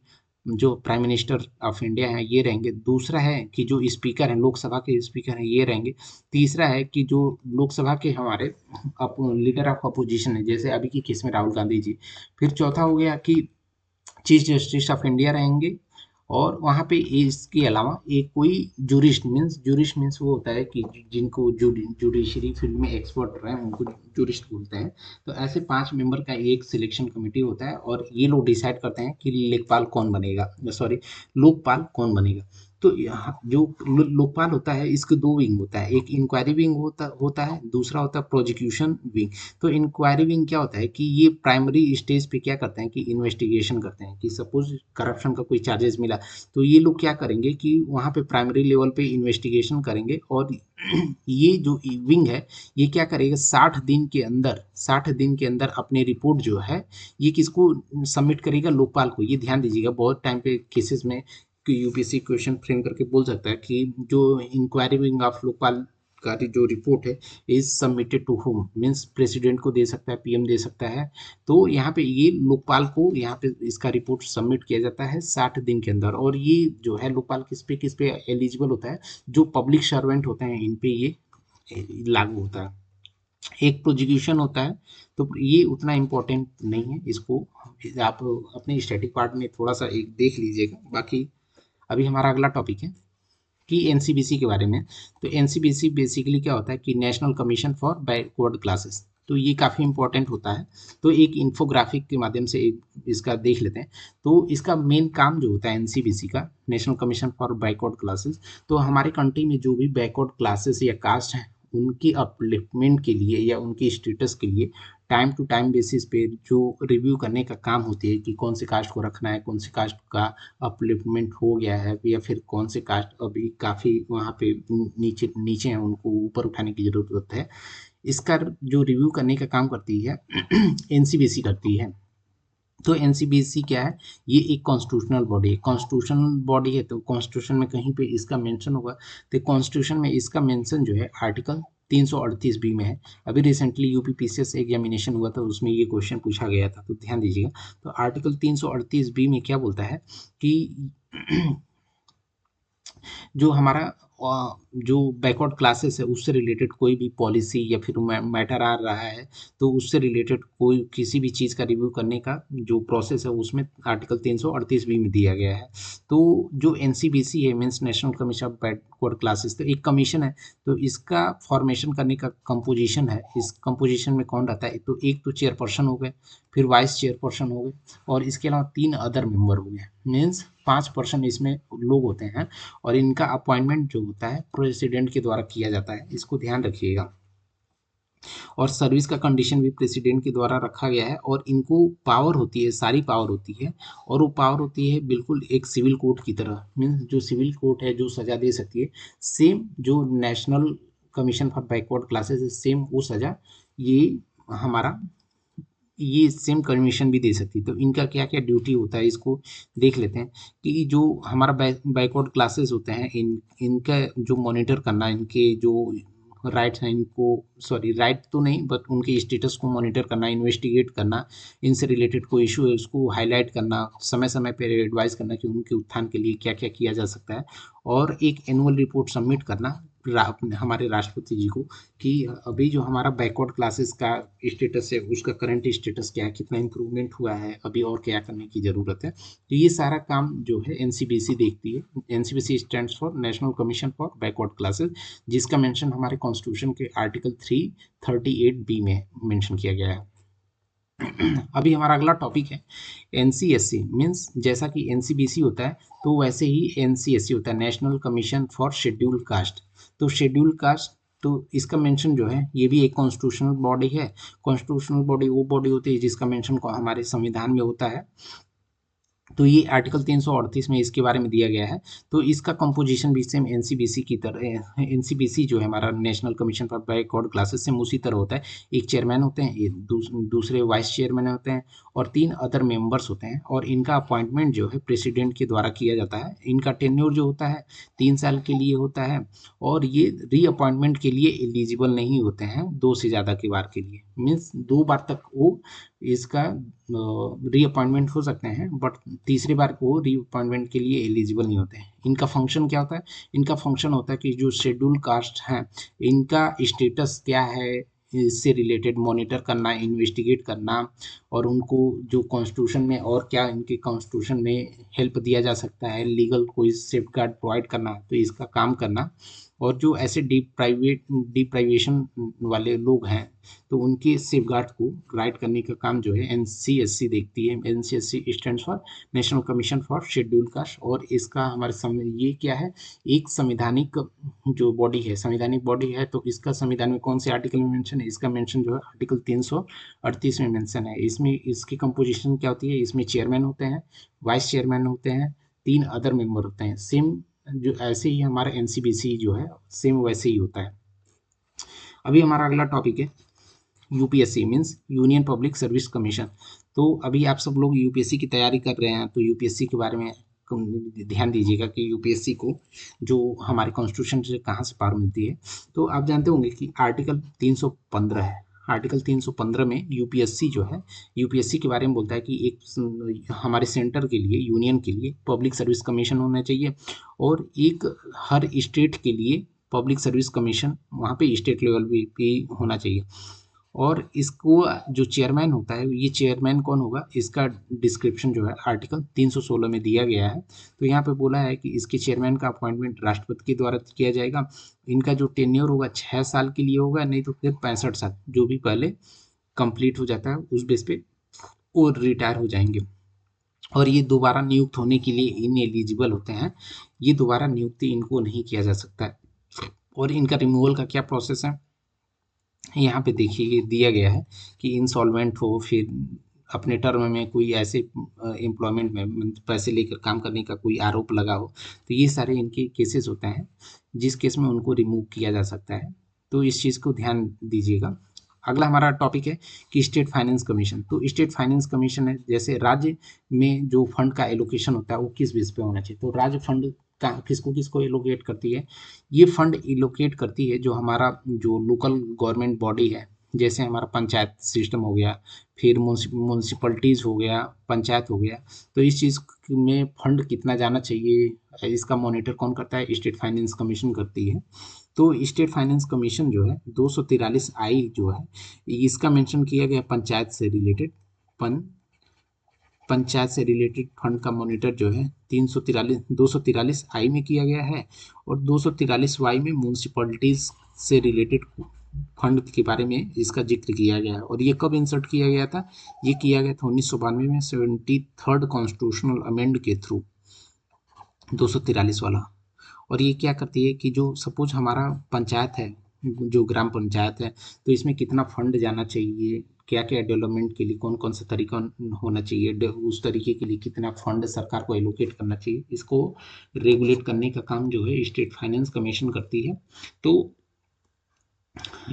जो प्राइम मिनिस्टर ऑफ इंडिया है ये रहेंगे। दूसरा है कि जो स्पीकर हैं, लोकसभा के स्पीकर हैं ये रहेंगे। तीसरा है कि जो लोकसभा के हमारे लीडर ऑफ अपोजिशन है, जैसे अभी की केस में राहुल गांधी जी। फिर चौथा हो गया कि चीफ जस्टिस ऑफ इंडिया रहेंगे। और वहाँ पे इसके अलावा एक कोई जूरिस्ट मीन्स वो होता है कि जिनको जुडिशरी फील्ड में एक्सपर्ट रहे हैं उनको जूरिस्ट बोलते हैं। तो ऐसे 5 मेंबर का एक सिलेक्शन कमेटी होता है और ये लोग डिसाइड करते हैं कि लेखपाल कौन बनेगा, सॉरी लोकपाल कौन बनेगा। तो यहाँ जो लोकपाल होता है इसके 2 विंग होता है, एक इंक्वायरी विंग होता है, दूसरा होता है प्रोजिक्यूशन विंग। तो इंक्वायरी विंग क्या होता है कि ये प्राइमरी स्टेज पे क्या करते हैं कि इन्वेस्टिगेशन करते हैं, कि सपोज करप्शन का कोई चार्जेस मिला तो ये लोग क्या करेंगे कि वहाँ पे प्राइमरी लेवल पे इन्वेस्टिगेशन करेंगे। और ये जो विंग है ये क्या करेगा, 60 दिन के अंदर अपनी रिपोर्ट जो है ये किसको सबमिट करेगा, लोकपाल को। ये ध्यान दीजिएगा, बहुत टाइम पे केसेस में कि यूपीएससी क्वेश्चन फ्रेम करके बोल सकता है कि जो इंक्वायरी विंग ऑफ लोकपाल का जो रिपोर्ट है is submitted to home, means president को दे सकता है, पीएम दे सकता है। तो यहाँ पे ये लोकपाल को यहाँ पे इसका रिपोर्ट सबमिट किया जाता है 60 दिन के अंदर। और ये जो है लोकपाल किस पे एलिजिबल होता है, जो पब्लिक सर्वेंट होते हैं इन पे ये लागू होता है। एक प्रोजिक्यूशन होता है, तो ये उतना इम्पोर्टेंट नहीं है, इसको आप अपने स्टैटिक पार्ट में थोड़ा सा एक देख लीजिएगा। बाकी अभी हमारा अगला टॉपिक है कि एनसीबीसी के बारे में। तो एनसीबीसी बेसिकली क्या होता है कि national commission for backward classes. तो ये काफ़ी इंपॉर्टेंट होता है। तो एक इन्फोग्राफिक के माध्यम से एक इसका देख लेते हैं। तो इसका मेन काम जो होता है एनसीबीसी का, national commission for backward classes, तो हमारे कंट्री में जो भी बैकवर्ड क्लासेस या कास्ट हैं उनकी अपलिफ्टमेंट के लिए या उनकी स्टेटस के लिए टाइम टू टाइम बेसिस पे जो रिव्यू करने का काम होती है कि कौन से कास्ट को रखना है, कौन से कास्ट का अपलिफ्टमेंट हो गया है, या फिर कौन से कास्ट अभी काफ़ी वहाँ पे नीचे नीचे हैं उनको ऊपर उठाने की ज़रूरत है। इसका जो रिव्यू करने का काम करती है एनसीबीसी करती है। तो एनसीबीसी क्या है, ये एक कॉन्स्टिट्यूशनल बॉडी है। कॉन्स्टिट्यूशनल बॉडी है तो कॉन्स्टिट्यूशन में कहीं पे इसका मेंशन होगा, तो कॉन्स्टिट्यूशन में इसका मेंशन जो है आर्टिकल 338 बी में है। अभी रिसेंटली यूपी पीसीएस एग्जामिनेशन हुआ था उसमें ये क्वेश्चन पूछा गया था, तो ध्यान दीजिएगा। तो आर्टिकल 338 बी में क्या बोलता है कि जो हमारा जो बैकवर्ड क्लासेस है उससे रिलेटेड कोई भी पॉलिसी या फिर मैटर आ रहा है तो उससे रिलेटेड कोई किसी भी चीज़ का रिव्यू करने का जो प्रोसेस है उसमें आर्टिकल 338 बी में दिया गया है। तो जो एनसीबीसी है, means national commission of backward classes, तो एक कमीशन है। तो इसका फॉर्मेशन करने का कंपोजिशन है, इस कंपोजिशन में कौन रहता है, तो एक तो चेयरपर्सन हो गए, फिर वाइस चेयरपर्सन हो गए, और इसके अलावा 3 अदर मेंबर हो गए, मीन्स 5 पर्सन इसमें लोग होते हैं। और इनका अपॉइंटमेंट जो होता है प्रेसिडेंट के द्वारा किया जाता है, इसको ध्यान रखिएगा। और सर्विस का कंडीशन भी प्रेसिडेंट के द्वारा रखा गया है। और इनको पावर होती है, सारी पावर होती है, और वो पावर होती है बिल्कुल एक सिविल कोर्ट की तरह, मीन्स जो सिविल कोर्ट है जो सज़ा दे सकती है, सेम जो national commission for backward classes है सेम वो सज़ा ये हमारा ये सेम कमीशन भी दे सकती है। तो इनका क्या क्या ड्यूटी होता है इसको देख लेते हैं कि जो हमारा बैकवर्ड क्लासेस होते हैं इनका जो मॉनिटर करना, इनके जो राइट्स हैं इनको, सॉरी राइट तो नहीं बट उनके स्टेटस को मॉनिटर करना, इन्वेस्टिगेट करना, इनसे रिलेटेड कोई इशू है उसको हाईलाइट करना, समय समय पर एडवाइस करना कि उनके उत्थान के लिए क्या क्या किया जा सकता है, और एक एनुअल रिपोर्ट सबमिट करना हमारे राष्ट्रपति जी को कि अभी जो हमारा बैकवर्ड क्लासेस का स्टेटस है उसका करंट स्टेटस क्या है, कितना इम्प्रूवमेंट हुआ है, अभी और क्या करने की ज़रूरत है। तो ये सारा काम जो है एनसीबीसी देखती है। NCBC stands for national commission for backward classes, जिसका मेंशन हमारे कॉन्स्टिट्यूशन के आर्टिकल 338 बी में मेंशन किया गया है। अभी हमारा अगला टॉपिक है एनसीएससी, मीन्स जैसा कि एनसीबीसी होता है तो वैसे ही एनसीएससी होता है, national commission for scheduled caste. तो शेड्यूल्ड कास्ट तो इसका मेंशन जो है ये भी एक कॉन्स्टिट्यूशनल बॉडी है। कॉन्स्टिट्यूशनल बॉडी वो बॉडी होती है जिसका मेंशन हमारे संविधान में होता है। तो ये आर्टिकल 338 में इसके बारे में दिया गया है। तो इसका कंपोजिशन भी सेम एनसीबीसी की तरह, एनसीबीसी जो है हमारा national commission for backward classes, same उसी तरह होता है। एक चेयरमैन होते हैं, दूसरे वाइस चेयरमैन होते हैं और 3 अदर मेंबर्स होते हैं। और इनका अपॉइंटमेंट जो है प्रेसिडेंट के द्वारा किया जाता है। इनका टेन्योर जो होता है 3 साल के लिए होता है और ये रीअपॉइंटमेंट के लिए एलिजिबल नहीं होते हैं 2 से ज़्यादा के बार के लिए। मीन्स 2 बार तक वो इसका रीअपॉइंटमेंट हो सकते हैं, बट तीसरी बार को रीअपॉइंटमेंट के लिए एलिजिबल नहीं होते हैं। इनका फंक्शन क्या होता है? इनका फंक्शन होता है कि जो शेड्यूल कास्ट हैं इनका स्टेटस क्या है इससे रिलेटेड मॉनिटर करना, इन्वेस्टिगेट करना और उनको जो कॉन्स्टिट्यूशन में और क्या इनके कॉन्स्टिट्यूशन में हेल्प दिया जा सकता है, लीगल कोई सेफगार्ड प्रोवाइड करना, तो इसका काम करना। और जो ऐसे डिप्राइवेशन वाले लोग हैं तो उनके सेफगार्ड को राइट करने का काम जो है एनसीएससी देखती है। NCSC stands for national commission for schedule caste. और इसका हमारे ये क्या है, एक संवैधानिक जो बॉडी है, संवैधानिक बॉडी है। तो इसका संविधान में कौन से आर्टिकल में मेंशन है? इसका मेंशन जो है आर्टिकल 338 में मेंशन है। इसमें इसकी कंपोजिशन क्या होती है? इसमें चेयरमैन होते हैं, वाइस चेयरमैन होते हैं, 3 अदर मेंबर होते हैं। सेम जो ऐसे ही हमारा एनसीबीसी जो है सेम वैसे ही होता है। अभी हमारा अगला टॉपिक है UPSC means union public service commission. तो अभी आप सब लोग यूपीएससी की तैयारी कर रहे हैं तो यूपीएससी के बारे में ध्यान दीजिएगा कि यूपीएससी को जो हमारे कॉन्स्टिट्यूशन से कहाँ से पावर मिलती है। तो आप जानते होंगे कि आर्टिकल 315 है। आर्टिकल 315 में यूपीएससी जो है यूपीएससी के बारे में बोलता है कि एक हमारे सेंटर के लिए, यूनियन के लिए पब्लिक सर्विस कमीशन होना चाहिए और एक हर स्टेट के लिए पब्लिक सर्विस कमीशन वहाँ पे स्टेट लेवल पे होना चाहिए। और इसको जो चेयरमैन होता है, ये चेयरमैन कौन होगा इसका डिस्क्रिप्शन जो है आर्टिकल 316 में दिया गया है। तो यहाँ पे बोला है कि इसके चेयरमैन का अपॉइंटमेंट राष्ट्रपति के द्वारा किया जाएगा। इनका जो टेन्योर होगा 6 साल के लिए होगा, नहीं तो फिर 65 साल, जो भी पहले कंप्लीट हो जाता है उस बेस पे वो रिटायर हो जाएंगे। और ये दोबारा नियुक्त होने के लिए इन एलिजिबल होते हैं। ये दोबारा नियुक्ति इनको नहीं किया जा सकता है। और इनका रिमूवल का क्या प्रोसेस है यहाँ पे देखिए दिया गया है कि इंसॉल्वेंट हो, फिर अपने टर्म में कोई ऐसे एम्प्लॉयमेंट में पैसे लेकर काम करने का कोई आरोप लगा हो, तो ये सारे इनके केसेस होते हैं जिस केस में उनको रिमूव किया जा सकता है। तो इस चीज़ को ध्यान दीजिएगा। अगला हमारा टॉपिक है कि स्टेट फाइनेंस कमीशन। तो स्टेट फाइनेंस कमीशन है जैसे राज्य में जो फंड का एलोकेशन होता है वो किस बेस पे होना चाहिए। तो राज्य फंड का किसको किसको एलोकेट करती है? ये फंड एलोकेट करती है जो हमारा जो लोकल गवर्नमेंट बॉडी है, जैसे हमारा पंचायत सिस्टम हो गया, फिर म्यूनसिपलिटीज़ हो गया, पंचायत हो गया। तो इस चीज़ में फंड कितना जाना चाहिए इसका मॉनिटर कौन करता है? स्टेट फाइनेंस कमीशन करती है। तो स्टेट फाइनेंस कमीशन जो है 243 आई जो है इसका मेंशन किया गया पंचायत से रिलेटेड पंचायत से रिलेटेड फंड का मॉनिटर जो है 243 आई में किया गया है और 243 वाई में म्यूनसिपलिटीज से रिलेटेड फंड के बारे में इसका जिक्र किया गया है। और ये कब इंसर्ट किया गया था? ये किया गया था 1992 में 73rd कॉन्स्टिट्यूशनल अमेंड के थ्रू 243 वाला। और ये क्या करती है कि जो सपोज हमारा पंचायत है, जो ग्राम पंचायत है, तो इसमें कितना फंड जाना चाहिए, क्या क्या डेवलपमेंट के लिए कौन कौन सा तरीका होना चाहिए, उस तरीके के लिए कितना फंड सरकार को एलोकेट करना चाहिए, इसको रेगुलेट करने का काम जो है स्टेट फाइनेंस कमीशन करती है। तो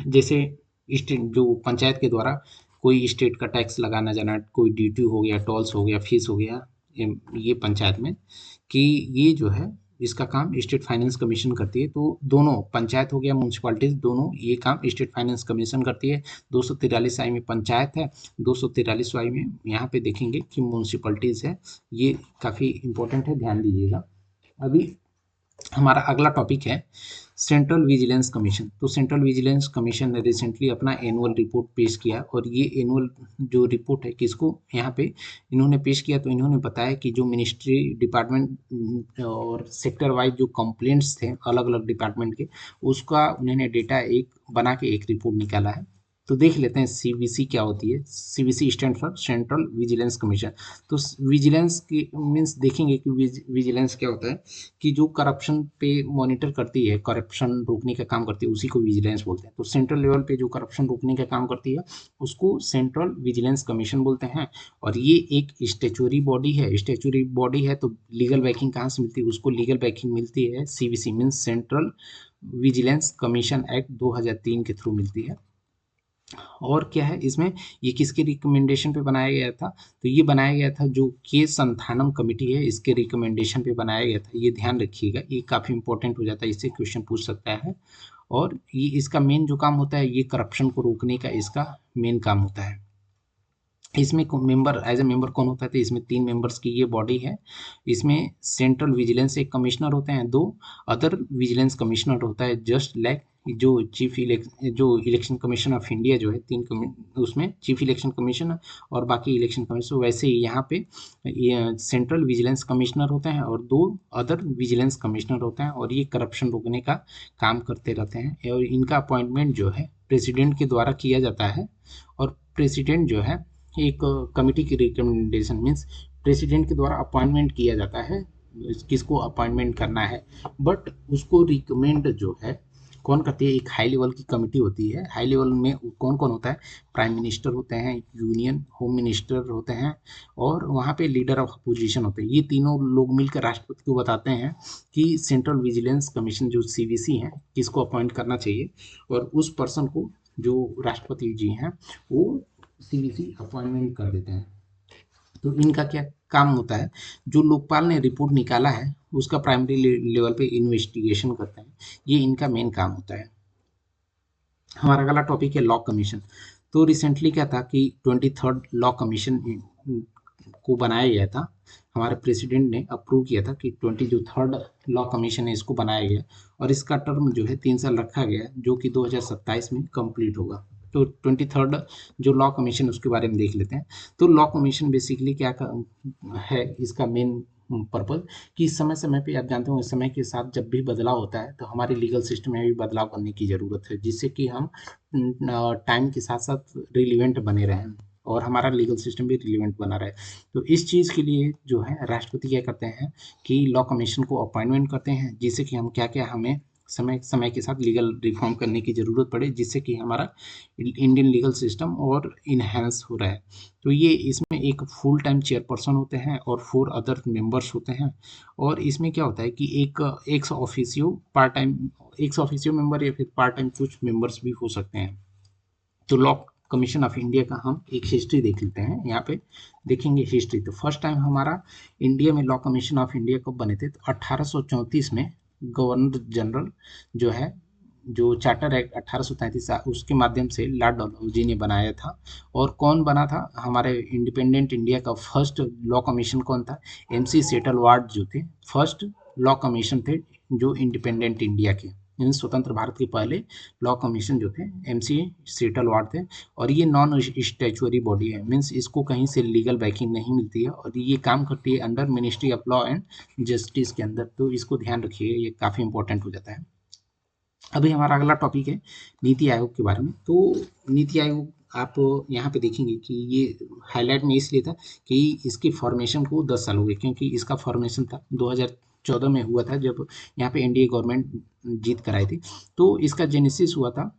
जैसे स्टेट जो पंचायत के द्वारा कोई स्टेट का टैक्स लगाना जाना, कोई ड्यूटी हो गया, टोल्स हो गया, फीस हो गया, ये पंचायत में कि ये जो है इसका काम स्टेट फाइनेंस कमीशन करती है। तो दोनों पंचायत हो गया, म्यूनसिपालिटीज, दोनों ये काम स्टेट फाइनेंस कमीशन करती है। 243 आई में पंचायत है, 243 आई में यहाँ पे देखेंगे कि म्यूनसिपालिटीज है। ये काफ़ी इंपॉर्टेंट है, ध्यान दीजिएगा। अभी हमारा अगला टॉपिक है सेंट्रल विजिलेंस कमीशन। तो सेंट्रल विजिलेंस कमीशन ने रिसेंटली अपना एनुअल रिपोर्ट पेश किया और ये एनुअल जो रिपोर्ट है किसको यहाँ पे इन्होंने पेश किया, तो इन्होंने बताया कि जो मिनिस्ट्री डिपार्टमेंट और सेक्टर वाइज जो कंप्लेंट्स थे अलग अलग डिपार्टमेंट के, उसका उन्होंने डेटा एक बना के एक रिपोर्ट निकाला है। तो देख लेते हैं सीवीसी क्या होती है। CVC stand for central vigilance commission. तो विजिलेंस की मीन्स देखेंगे कि विजिलेंस क्या होता है कि जो करप्शन पे मॉनिटर करती है, करप्शन रोकने का काम करती है, उसी को विजिलेंस बोलते हैं। तो सेंट्रल लेवल पे जो करप्शन रोकने का काम करती है उसको सेंट्रल विजिलेंस कमीशन बोलते हैं। और ये एक स्टेचुरी बॉडी है। स्टेचुरी बॉडी है तो लीगल बैकिंग कहाँ से मिलती है? उसको लीगल बैकिंग मिलती है CVC means central vigilance commission act 2003 के थ्रू मिलती है। और क्या है इसमें, ये किसके रिकमेंडेशन पे बनाया गया था? तो ये बनाया गया था जो के संथानम कमेटी है, इसके रिकमेंडेशन पे बनाया गया था। ये ध्यान रखिएगा, ये काफ़ी इंपॉर्टेंट हो जाता है, इससे क्वेश्चन पूछ सकता है। और ये इसका मेन जो काम होता है, ये करप्शन को रोकने का इसका मेन काम होता है। इसमें मेंबर एज ए मेंबर कौन होता है? तो इसमें 3 मेंबर्स की ये बॉडी है। इसमें सेंट्रल विजिलेंस एक कमिश्नर होते हैं, 2 अदर विजिलेंस कमिश्नर होता है, जस्ट लाइक जो इलेक्शन कमीशन ऑफ इंडिया जो है 3 उसमें चीफ इलेक्शन कमीशन और बाकी इलेक्शन कमीशन, वैसे ही यहाँ पे सेंट्रल विजिलेंस कमिश्नर होते हैं और 2 अदर विजिलेंस कमिश्नर होते हैं। और ये करप्शन रोकने का काम करते रहते हैं। और इनका अपॉइंटमेंट जो है प्रेसिडेंट के द्वारा किया जाता है। और प्रेसिडेंट जो है एक कमिटी की रिकमेंडेशन मीन्स प्रेसिडेंट के द्वारा अपॉइंटमेंट किया जाता है किसको अपॉइंटमेंट करना है, बट उसको रिकमेंड जो है कौन करती है? एक हाई लेवल की कमिटी होती है। हाई लेवल में कौन कौन होता है? प्राइम मिनिस्टर होते हैं, यूनियन होम मिनिस्टर होते हैं और वहाँ पे लीडर ऑफ अपोजिशन होते हैं। ये तीनों लोग मिलकर राष्ट्रपति को बताते हैं कि सेंट्रल विजिलेंस कमीशन जो सीवीसी है किसको अपॉइंट करना चाहिए। और उस पर्सन को जो राष्ट्रपति जी हैं वो सीवीसी अपॉइंटमेंट कर देते हैं। तो इनका क्या काम होता है? जो लोकपाल ने रिपोर्ट निकाला है उसका प्राइमरी लेवल पे इन्वेस्टिगेशन करते हैं। ये इनका मेन काम होता है। हमारा अगला टॉपिक है लॉ कमीशन। तो रिसेंटली क्या था कि 23rd लॉ कमीशन को बनाया गया था। हमारे प्रेसिडेंट ने अप्रूव किया था कि 23rd लॉ कमीशन है इसको बनाया गया और इसका टर्म जो है 3 साल रखा गया जो कि 2027 में कंप्लीट होगा। तो 23rd जो लॉ कमीशन उसके बारे में देख लेते हैं। तो लॉ कमीशन बेसिकली क्या है इसका मेन पर्पज कि समय समय पे आप जानते हो समय के साथ जब भी बदलाव होता है तो हमारे लीगल सिस्टम में भी बदलाव करने की ज़रूरत है जिससे कि हम टाइम के साथ साथ रिलीवेंट बने रहें और हमारा लीगल सिस्टम भी रिलीवेंट बना रहे। तो इस चीज़ के लिए जो है राष्ट्रपति क्या करते हैं कि लॉ कमीशन को अपॉइंटमेंट करते हैं जिससे कि हम क्या क्या हमें समय समय के साथ लीगल रिफॉर्म करने की ज़रूरत पड़े जिससे कि हमारा इंडियन लीगल सिस्टम और इन्हेंस हो रहा है। तो ये इसमें एक फुल टाइम चेयरपर्सन होते हैं और 4 अदर मेंबर्स होते हैं। और इसमें क्या होता है कि एक एक्स ऑफिशियो मेंबर या फिर पार्ट टाइम कुछ मेंबर्स भी हो सकते हैं। तो लॉ कमीशन ऑफ इंडिया का हम एक हिस्ट्री देख लेते हैं। यहाँ पे देखेंगे हिस्ट्री। तो फर्स्ट टाइम हमारा इंडिया में लॉ कमीशन ऑफ इंडिया कब बने थे? तो 1834 में गवर्नर जनरल जो है जो चार्टर एक्ट 1833 उसके माध्यम से लॉर्ड डलहौजी ने बनाया था। और कौन बना था? हमारे इंडिपेंडेंट इंडिया का फर्स्ट लॉ कमीशन कौन था? MC सेटलवार्ड जो थे फर्स्ट लॉ कमीशन थे जो इंडिपेंडेंट इंडिया के स्वतंत्र भारत के पहले लॉ कमीशन जो थे MC सेटलवार्ड थे। और ये नॉन स्टैचुअरी बॉडी है मीन्स इसको कहीं से लीगल बैकिंग नहीं मिलती है और ये काम करती है under ministry of law and justice के अंदर। तो इसको ध्यान रखिए, ये काफ़ी इंपॉर्टेंट हो जाता है। अभी हमारा अगला टॉपिक है नीति आयोग के बारे में। तो नीति आयोग आप यहाँ पे देखेंगे कि ये हाईलाइट में इसलिए था कि इसके फॉर्मेशन को 10 साल हो गए क्योंकि इसका फॉर्मेशन था 2014 में हुआ था जब यहाँ पे NDA गवर्नमेंट जीत कर आई थी। तो इसका जेनेसिस हुआ था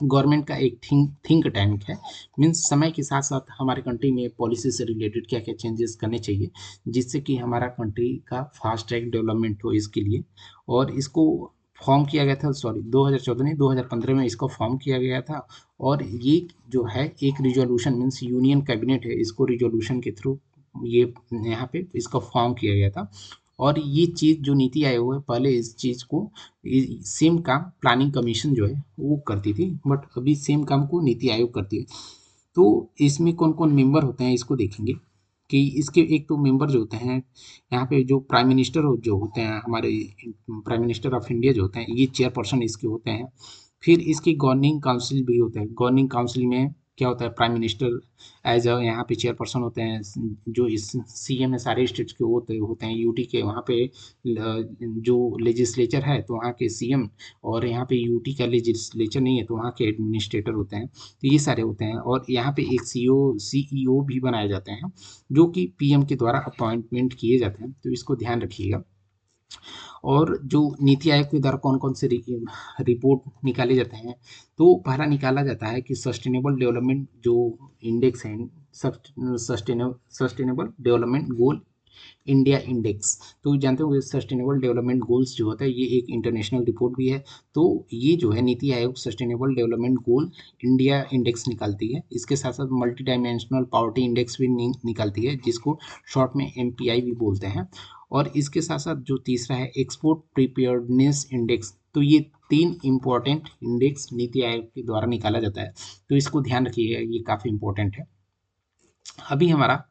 गवर्नमेंट का एक थिंक टैंक है मीन्स समय के साथ साथ हमारे कंट्री में पॉलिसी से रिलेटेड क्या क्या चेंजेस करने चाहिए जिससे कि हमारा कंट्री का फास्ट ट्रैक डेवलपमेंट हो इसके लिए। और इसको फॉर्म किया गया था 2014 नहीं 2015 में इसको फॉर्म किया गया था। और ये जो है एक रिजोल्यूशन मीन्स यूनियन कैबिनेट है इसको रिजोल्यूशन के थ्रू ये यहाँ पे इसका फॉर्म किया गया था। और ये चीज़ जो नीति आयोग है पहले इस चीज़ को सेम काम प्लानिंग कमीशन जो है वो करती थी बट अभी सेम काम को नीति आयोग करती है। तो इसमें कौन कौन मेंबर होते हैं इसको देखेंगे कि इसके एक तो मेंबर जो होते हैं यहाँ पे जो प्राइम मिनिस्टर जो होते हैं हमारे प्राइम मिनिस्टर ऑफ इंडिया जो होते हैं ये चेयरपर्सन इसके होते हैं। फिर इसकी गवर्निंग काउंसिल भी होते हैं। गवर्निंग काउंसिल में क्या होता है, प्राइम मिनिस्टर एज अ यहाँ पे चेयरपर्सन होते हैं, जो इस सीएम है सारे स्टेट्स के होते हैं, यूटी के वहाँ पे जो लेजिस्लेचर है तो वहाँ के सीएम, और यहाँ पे यूटी का लेजिस्लेचर नहीं है तो वहाँ के एडमिनिस्ट्रेटर होते हैं, तो ये सारे होते हैं। और यहाँ पे एक सीईओ भी बनाए जाते हैं जो कि पीएम के द्वारा अपॉइंटमेंट किए जाते हैं, तो इसको ध्यान रखिएगा। और जो नीति आयोग के द्वारा कौन कौन से रिपोर्ट निकाले जाते हैं, तो पहला निकाला जाता है कि सस्टेनेबल डेवलपमेंट जो इंडेक्स है, sustainable development goal India index, तो जानते हो सस्टेनेबल डेवलपमेंट गोल्स जो होता है ये एक इंटरनेशनल रिपोर्ट भी है। तो ये जो है NITI Aayog sustainable development goal India index निकालती है। इसके साथ साथ मल्टी डायमेंशनल पावर्टी इंडेक्स भी निकालती है, जिसको शॉर्ट में एमपीआई भी बोलते हैं। और इसके साथ साथ जो तीसरा है एक्सपोर्ट प्रिपेयर्डनेस इंडेक्स, तो ये 3 इंपॉर्टेंट इंडेक्स नीति आयोग के द्वारा निकाला जाता है, तो इसको ध्यान रखिएगा, ये काफ़ी इंपॉर्टेंट है। अभी हमारा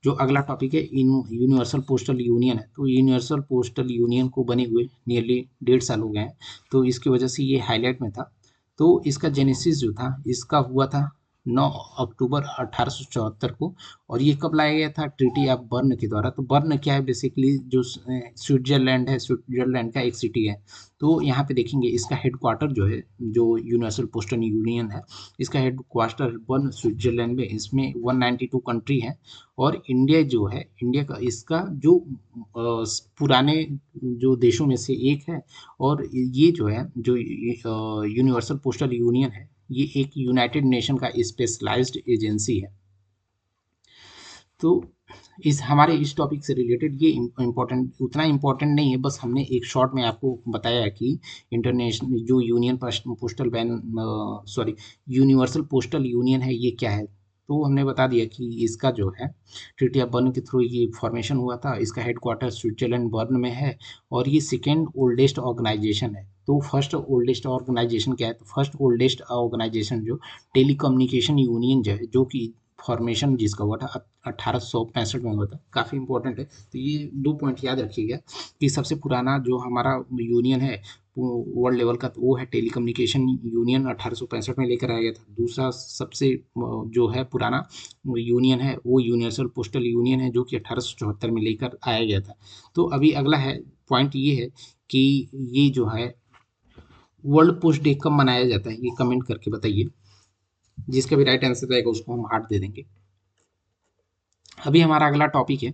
जो अगला टॉपिक है यूनिवर्सल पोस्टल यूनियन है, तो यूनिवर्सल पोस्टल यूनियन को बने हुए नियरली 1.5 साल हो गए हैं, तो इसकी वजह से ये हाईलाइट में था। तो इसका जेनेसिस जो था इसका हुआ था 9 अक्टूबर 1874 को। और ये कब लाया गया था, ट्रीटी ऑफ बर्न के द्वारा। तो बर्न क्या है, बेसिकली जो स्विट्जरलैंड है, स्विट्जरलैंड का एक सिटी है। तो यहाँ पे देखेंगे इसका हेडक्वार्टर जो है, जो यूनिवर्सल पोस्टल यूनियन है, इसका हेडक्वार्टर बर्न स्विट्जरलैंड में, इसमें 192 कंट्री है। और इंडिया जो है, इंडिया का इसका जो पुराने जो देशों में से एक है। और ये जो है जो यूनिवर्सल पोस्टल यूनियन है, ये एक यूनाइटेड नेशन का स्पेशलाइज्ड एजेंसी है। तो इस हमारे इस टॉपिक से रिलेटेड ये इम्पोर्टेंट, उतना इम्पोर्टेंट नहीं है, बस हमने एक शॉर्ट में आपको बताया कि इंटरनेशनल जो union postal ban sorry universal postal union है ये क्या है। तो हमने बता दिया कि इसका जो है ट्रीटी ऑफ बर्न के थ्रू ये फॉर्मेशन हुआ था। इसका हेडक्वार्टर स्विट्जरलैंड बर्न में है, और ये सेकेंड ओल्डेस्ट ऑर्गेनाइजेशन है। तो फर्स्ट ओल्डेस्ट ऑर्गेनाइजेशन क्या है, तो फर्स्ट ओल्डेस्ट ऑर्गेनाइजेशन जो टेलीकम्युनिकेशन यूनियन जो है, जो कि फॉर्मेशन जिसका हुआ था 1865 में हुआ था, काफ़ी इंपॉर्टेंट है। तो ये 2 पॉइंट याद रखिएगा कि सबसे पुराना जो हमारा यूनियन है वर्ल्ड लेवल का, तो वो है टेलीकम्युनिकेशन यूनियन, 1865 में लेकर आया गया था। दूसरा सबसे जो है पुराना यूनियन है वो यूनिवर्सल पोस्टल यूनियन है, जो कि 1874 में लेकर आया गया था। तो अभी अगला है पॉइंट ये है कि ये जो है वर्ल्ड पोस्ट डे कब मनाया जाता है, ये कमेंट करके बताइए। जिसका भी राइट आंसर रहेगा उसको हम हार्ट दे देंगे। अभी हमारा अगला टॉपिक है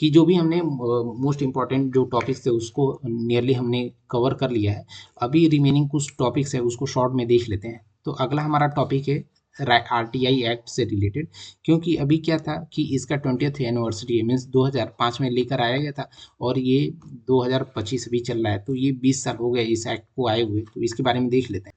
कि जो भी हमने मोस्ट इम्पॉर्टेंट जो टॉपिक्स थे उसको नियरली हमने कवर कर लिया है। अभी रिमेनिंग कुछ टॉपिक्स है उसको शॉर्ट में देख लेते हैं। तो अगला हमारा टॉपिक है आरटीआई एक्ट से रिलेटेड, क्योंकि अभी क्या था कि इसका 20th एनिवर्सरी है, मीन्स 2005 में लेकर आया गया था, और ये 2025 अभी चल रहा है, तो ये 20 साल हो गए इस एक्ट को आए हुए। तो इसके बारे में देख लेते हैं।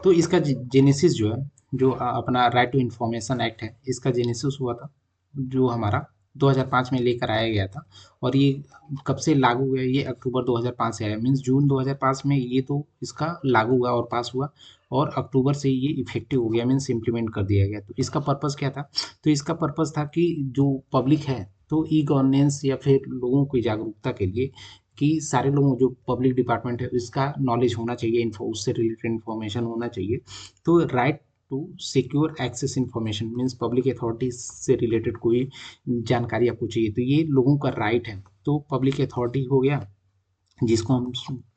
तो इसका जेनेसिस जो है, जो अपना राइट टू इन्फॉर्मेशन एक्ट है, इसका जेनेसिस हुआ था जो हमारा 2005 में लेकर आया गया था। और ये कब से लागू हुआ है, ये अक्टूबर 2005 से आया, मीन्स जून 2005 में ये तो इसका लागू हुआ और पास हुआ, और अक्टूबर से ये इफेक्टिव हो गया, मीन्स इम्प्लीमेंट कर दिया गया। तो इसका पर्पज़ क्या था, तो इसका पर्पज़ था कि जो पब्लिक है, तो ई गवर्नेंस या फिर लोगों की जागरूकता के लिए, कि सारे लोगों जो पब्लिक डिपार्टमेंट है इसका नॉलेज होना चाहिए, इन्फो उससे रिलेटेड इन्फॉर्मेशन होना चाहिए। तो right to secure access information means public authorities से रिलेटेड कोई जानकारी आपको चाहिए, तो ये लोगों का राइट है। तो पब्लिक अथॉरिटी हो गया, जिसको हम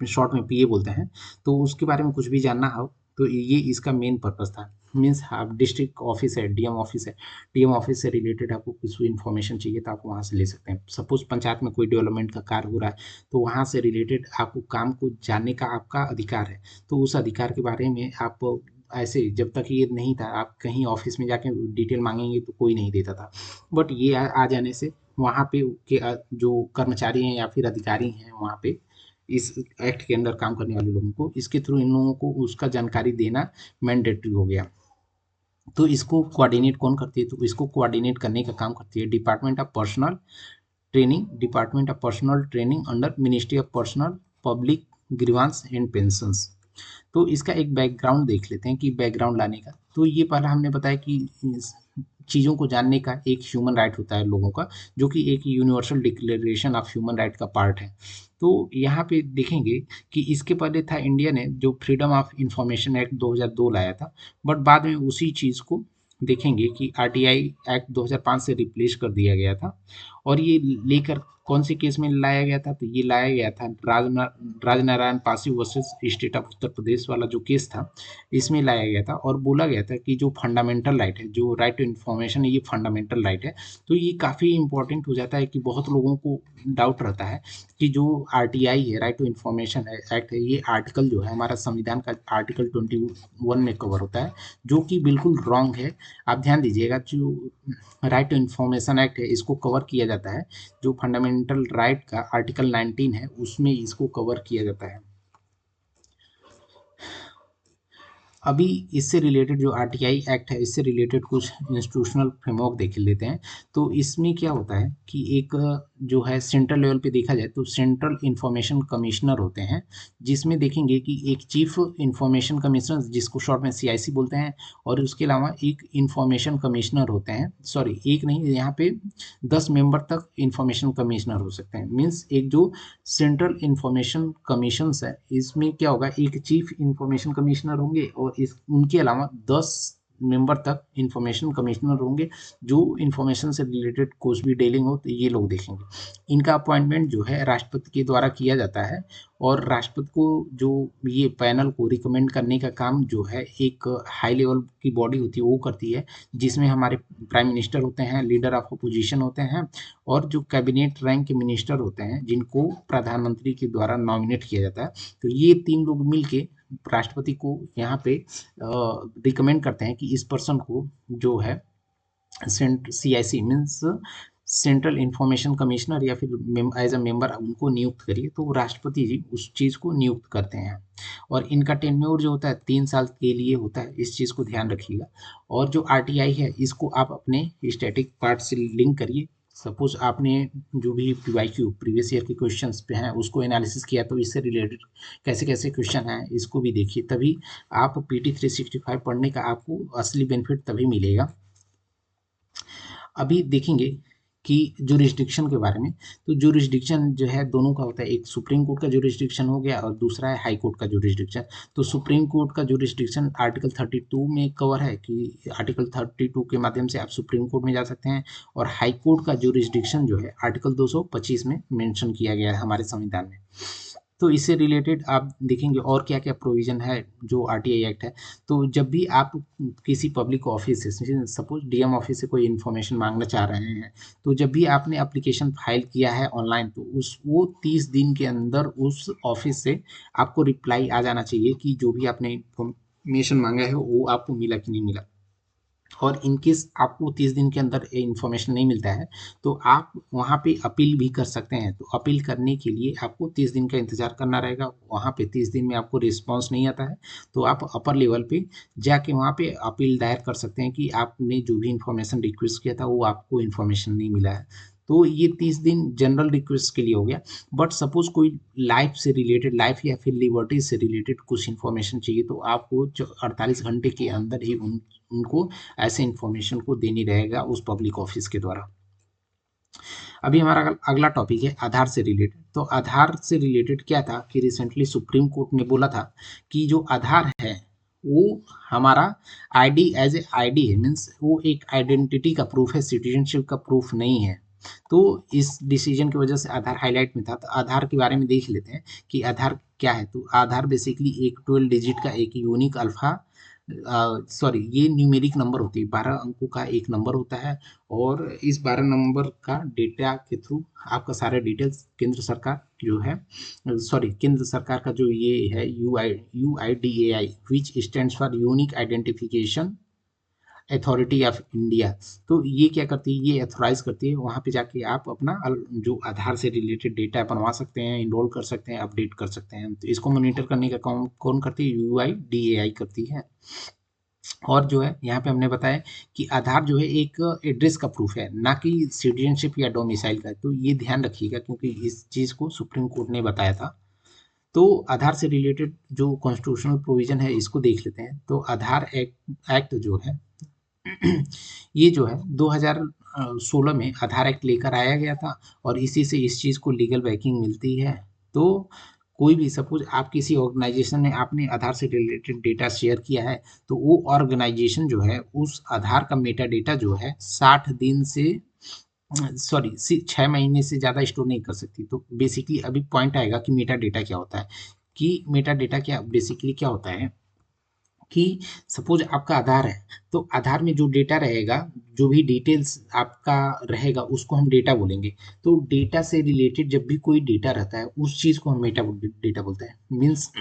शॉर्ट में पीए बोलते हैं, तो उसके बारे में कुछ भी जानना हो तो ये इसका मेन पर्पस था। मीन्स आप डिस्ट्रिक्ट ऑफिस है, डीएम ऑफिस है, डीएम ऑफिस से रिलेटेड आपको कुछ भी इन्फॉर्मेशन चाहिए तो आप वहाँ से ले सकते हैं। सपोज पंचायत में कोई डेवलपमेंट का कार्य हो रहा है, तो वहाँ से रिलेटेड आपको काम को जानने का आपका अधिकार है। तो उस अधिकार के बारे में आप ऐसे जब तक ये नहीं था, आप कहीं ऑफिस में जाके डिटेल मांगेंगे तो कोई नहीं देता था। बट ये आ जाने से वहाँ पे के जो कर्मचारी हैं या फिर अधिकारी हैं वहाँ पे इस एक्ट के अंदर काम करने वाले लोगों को, इसके थ्रू इन लोगों को उसका जानकारी देना मैंडेटरी हो गया। तो इसको कोऑर्डिनेट कौन करती है, तो इसको कोऑर्डिनेट करने का काम करती है department of personal training under ministry of personnel public grievance and pensions. तो इसका एक बैकग्राउंड देख लेते हैं कि बैकग्राउंड लाने का, तो ये पहला हमने बताया कि चीज़ों को जानने का एक ह्यूमन राइट होता है लोगों का, जो कि एक universal declaration of human right का पार्ट है। तो यहाँ पे देखेंगे कि इसके पहले था इंडिया ने जो फ्रीडम ऑफ इंफॉर्मेशन एक्ट 2002 लाया था, बट बाद में उसी चीज़ को देखेंगे कि आरटीआई एक्ट 2005 से रिप्लेस कर दिया गया था। और ये लेकर कौन से केस में लाया गया था, तो ये लाया गया था Rajnarain Pasi versus state of Uttar Pradesh वाला जो केस था, इसमें लाया गया था। और बोला गया था कि जो फंडामेंटल राइट है, जो राइट टू इन्फॉर्मेशन है, ये फंडामेंटल राइट है। तो ये काफ़ी इंपॉर्टेंट हो जाता है कि बहुत लोगों को डाउट रहता है कि जो आरटीआई है, राइट टू इन्फॉर्मेशन एक्ट है, ये आर्टिकल जो है हमारा संविधान का आर्टिकल 21 में कवर होता है, जो कि बिल्कुल रॉन्ग है। आप ध्यान दीजिएगा, जो राइट टू इन्फॉर्मेशन एक्ट है इसको कवर किया जाता है, जो फंडामेंटल राइट का आर्टिकल 19 है उसमें इसको कवर किया जाता है। अभी इससे रिलेटेड जो आरटीआई एक्ट है, इससे रिलेटेड कुछ इंस्टीट्यूशनल फ्रेमवर्क देख लेते हैं। तो इसमें क्या होता है कि एक जो है सेंट्रल लेवल पे देखा जाए तो सेंट्रल इंफॉर्मेशन कमिश्नर होते हैं, जिसमें देखेंगे कि एक चीफ इंफॉर्मेशन कमिश्नर, जिसको शॉर्ट में सीआईसी बोलते हैं, और उसके अलावा एक इंफॉर्मेशन कमिश्नर होते हैं, सॉरी एक नहीं, यहाँ पे 10 मेंबर तक इंफॉर्मेशन कमिश्नर हो सकते हैं। मीन्स एक जो सेंट्रल इंफॉर्मेशन कमीशन है, इसमें क्या होगा, एक चीफ इंफॉर्मेशन कमिश्नर होंगे और इस उनके अलावा 10 मेंबर तक इंफॉर्मेशन कमिश्नर होंगे, जो इंफॉर्मेशन से रिलेटेड कुछ भी डीलिंग हो तो ये लोग देखेंगे। इनका अपॉइंटमेंट जो है राष्ट्रपति के द्वारा किया जाता है, और राष्ट्रपति को जो ये पैनल को रिकमेंड करने का काम जो है एक हाई लेवल की बॉडी होती है वो करती है, जिसमें हमारे प्राइम मिनिस्टर होते हैं, लीडर ऑफ अपोजिशन होते हैं, और जो कैबिनेट रैंक के मिनिस्टर होते हैं जिनको प्रधानमंत्री के द्वारा नॉमिनेट किया जाता है। तो ये तीन लोग मिलके राष्ट्रपति को यहाँ पे रिकमेंड करते हैं कि इस पर्सन को जो है CIC means central information commissioner या फिर एज अ मेंबर उनको नियुक्त करिए। तो राष्ट्रपति जी उस चीज़ को नियुक्त करते हैं, और इनका टेन्योर जो होता है 3 साल के लिए होता है, इस चीज़ को ध्यान रखिएगा। और जो आरटीआई है इसको आप अपने स्टैटिक पार्ट से लिंक करिए। सपोज आपने जो भी पीवाईक्यू प्रीवियस ईयर के क्वेश्चंस पे हैं उसको एनालिसिस किया, तो इससे रिलेटेड कैसे कैसे क्वेश्चन हैं इसको भी देखिए, तभी आप पीटी 365 पढ़ने का आपको असली बेनिफिट तभी मिलेगा। अभी देखेंगे कि जुरिस्डिक्शन के बारे में। तो जुरिस्डिक्शन जो है दोनों का होता है, एक सुप्रीम कोर्ट का जुरिस्डिक्शन हो गया और दूसरा है हाई कोर्ट का जुरिस्डिक्शन। तो सुप्रीम कोर्ट का जुरिस्डिक्शन आर्टिकल 32 में कवर है कि आर्टिकल 32 के माध्यम से आप सुप्रीम कोर्ट में जा सकते हैं, और हाई कोर्ट का जुरिस्डिक्शन जो है आर्टिकल 225 में मेंशन किया गया है हमारे संविधान में। तो इससे रिलेटेड आप देखेंगे और क्या क्या प्रोविजन है जो आरटीआई एक्ट है। तो जब भी आप किसी पब्लिक ऑफिस से, सपोज डीएम ऑफिस से कोई इन्फॉर्मेशन मांगना चाह रहे हैं, तो जब भी आपने एप्लीकेशन फाइल किया है ऑनलाइन, तो उस वो 30 दिन के अंदर उस ऑफिस से आपको रिप्लाई आ जाना चाहिए कि जो भी आपने इन्फॉर्मेशन मांगा है वो आपको मिला कि नहीं मिला। और इनकेस आपको 30 दिन के अंदर इन्फॉर्मेशन नहीं मिलता है, तो आप वहाँ पे अपील भी कर सकते हैं। तो अपील करने के लिए आपको 30 दिन का इंतज़ार करना रहेगा। वहाँ पे 30 दिन में आपको रिस्पॉन्स नहीं आता है, तो आप अपर लेवल पे जाके वहाँ पे अपील दायर कर सकते हैं कि आपने जो भी इन्फॉर्मेशन रिक्वेस्ट किया था वो आपको इन्फॉर्मेशन नहीं मिला है। तो ये 30 दिन जनरल रिक्वेस्ट के लिए हो गया। बट सपोज कोई लाइफ से रिलेटेड, लाइफ या फिर लिबर्टी से रिलेटेड कुछ इन्फॉर्मेशन चाहिए, तो आपको 48 घंटे के अंदर ही उनको ऐसे इन्फॉर्मेशन को देनी रहेगा उस पब्लिक ऑफिस के द्वारा। अभी हमारा अगला टॉपिक है आधार से रिलेटेड। तो आधार से रिलेटेड क्या था कि रिसेंटली सुप्रीम कोर्ट ने बोला था कि जो आधार है वो हमारा आईडी एज ए आईडी है, मीन्स वो एक आइडेंटिटी का प्रूफ है, सिटीजनशिप का प्रूफ नहीं है। तो इस डिसीजन की वजह से आधार हाईलाइट में था। तो आधार के बारे में देख लेते हैं कि आधार क्या है। तो आधार बेसिकली एक 12 डिजिट का एक यूनिक अल्फा, सॉरी ये न्यूमेरिक नंबर होती है, 12 अंकों का एक नंबर होता है। और इस 12 नंबर का डेटा के थ्रू आपका सारा डिटेल्स केंद्र सरकार जो है, सॉरी केंद्र सरकार का जो ये है UIDAI which stands for unique identification authority of India. तो ये क्या करती है, ये अथोराइज करती है, वहाँ पे जाके आप अपना जो आधार से रिलेटेड डेटा बनवा सकते हैं, इनरोल कर सकते हैं, अपडेट कर सकते हैं। तो इसको मॉनिटर करने का काम कौन करती है, UIDAI करती है। और जो है यहाँ पे हमने बताया कि आधार जो है एक एड्रेस का प्रूफ है, ना कि सिटीजनशिप या डोमिसाइल का। तो ये ध्यान रखिएगा क्योंकि इस चीज़ को सुप्रीम कोर्ट ने बताया था। तो आधार से रिलेटेड जो कॉन्स्टिट्यूशनल प्रोविजन है इसको देख लेते हैं। तो आधार एक्ट जो है ये जो है 2016 में आधार एक्ट लेकर आया गया था, और इसी से इस चीज़ को लीगल बैकिंग मिलती है। तो कोई भी सपोज आप किसी ऑर्गेनाइजेशन में आपने आधार से रिलेटेड डेटा शेयर किया है, तो वो ऑर्गेनाइजेशन जो है उस आधार का मेटा डेटा जो है 60 दिन से सॉरी 6 महीने से ज़्यादा स्टोर नहीं कर सकती। तो बेसिकली अभी पॉइंट आएगा कि मेटा डेटा क्या होता है। कि मेटा डेटा क्या बेसिकली क्या होता है कि सपोज आपका आधार है, तो आधार में जो डेटा रहेगा, जो भी डिटेल्स आपका रहेगा उसको हम डेटा बोलेंगे। तो डेटा से रिलेटेड जब भी कोई डेटा रहता है उस चीज़ को हम मेटा डेटा बोलते हैं। मीन्स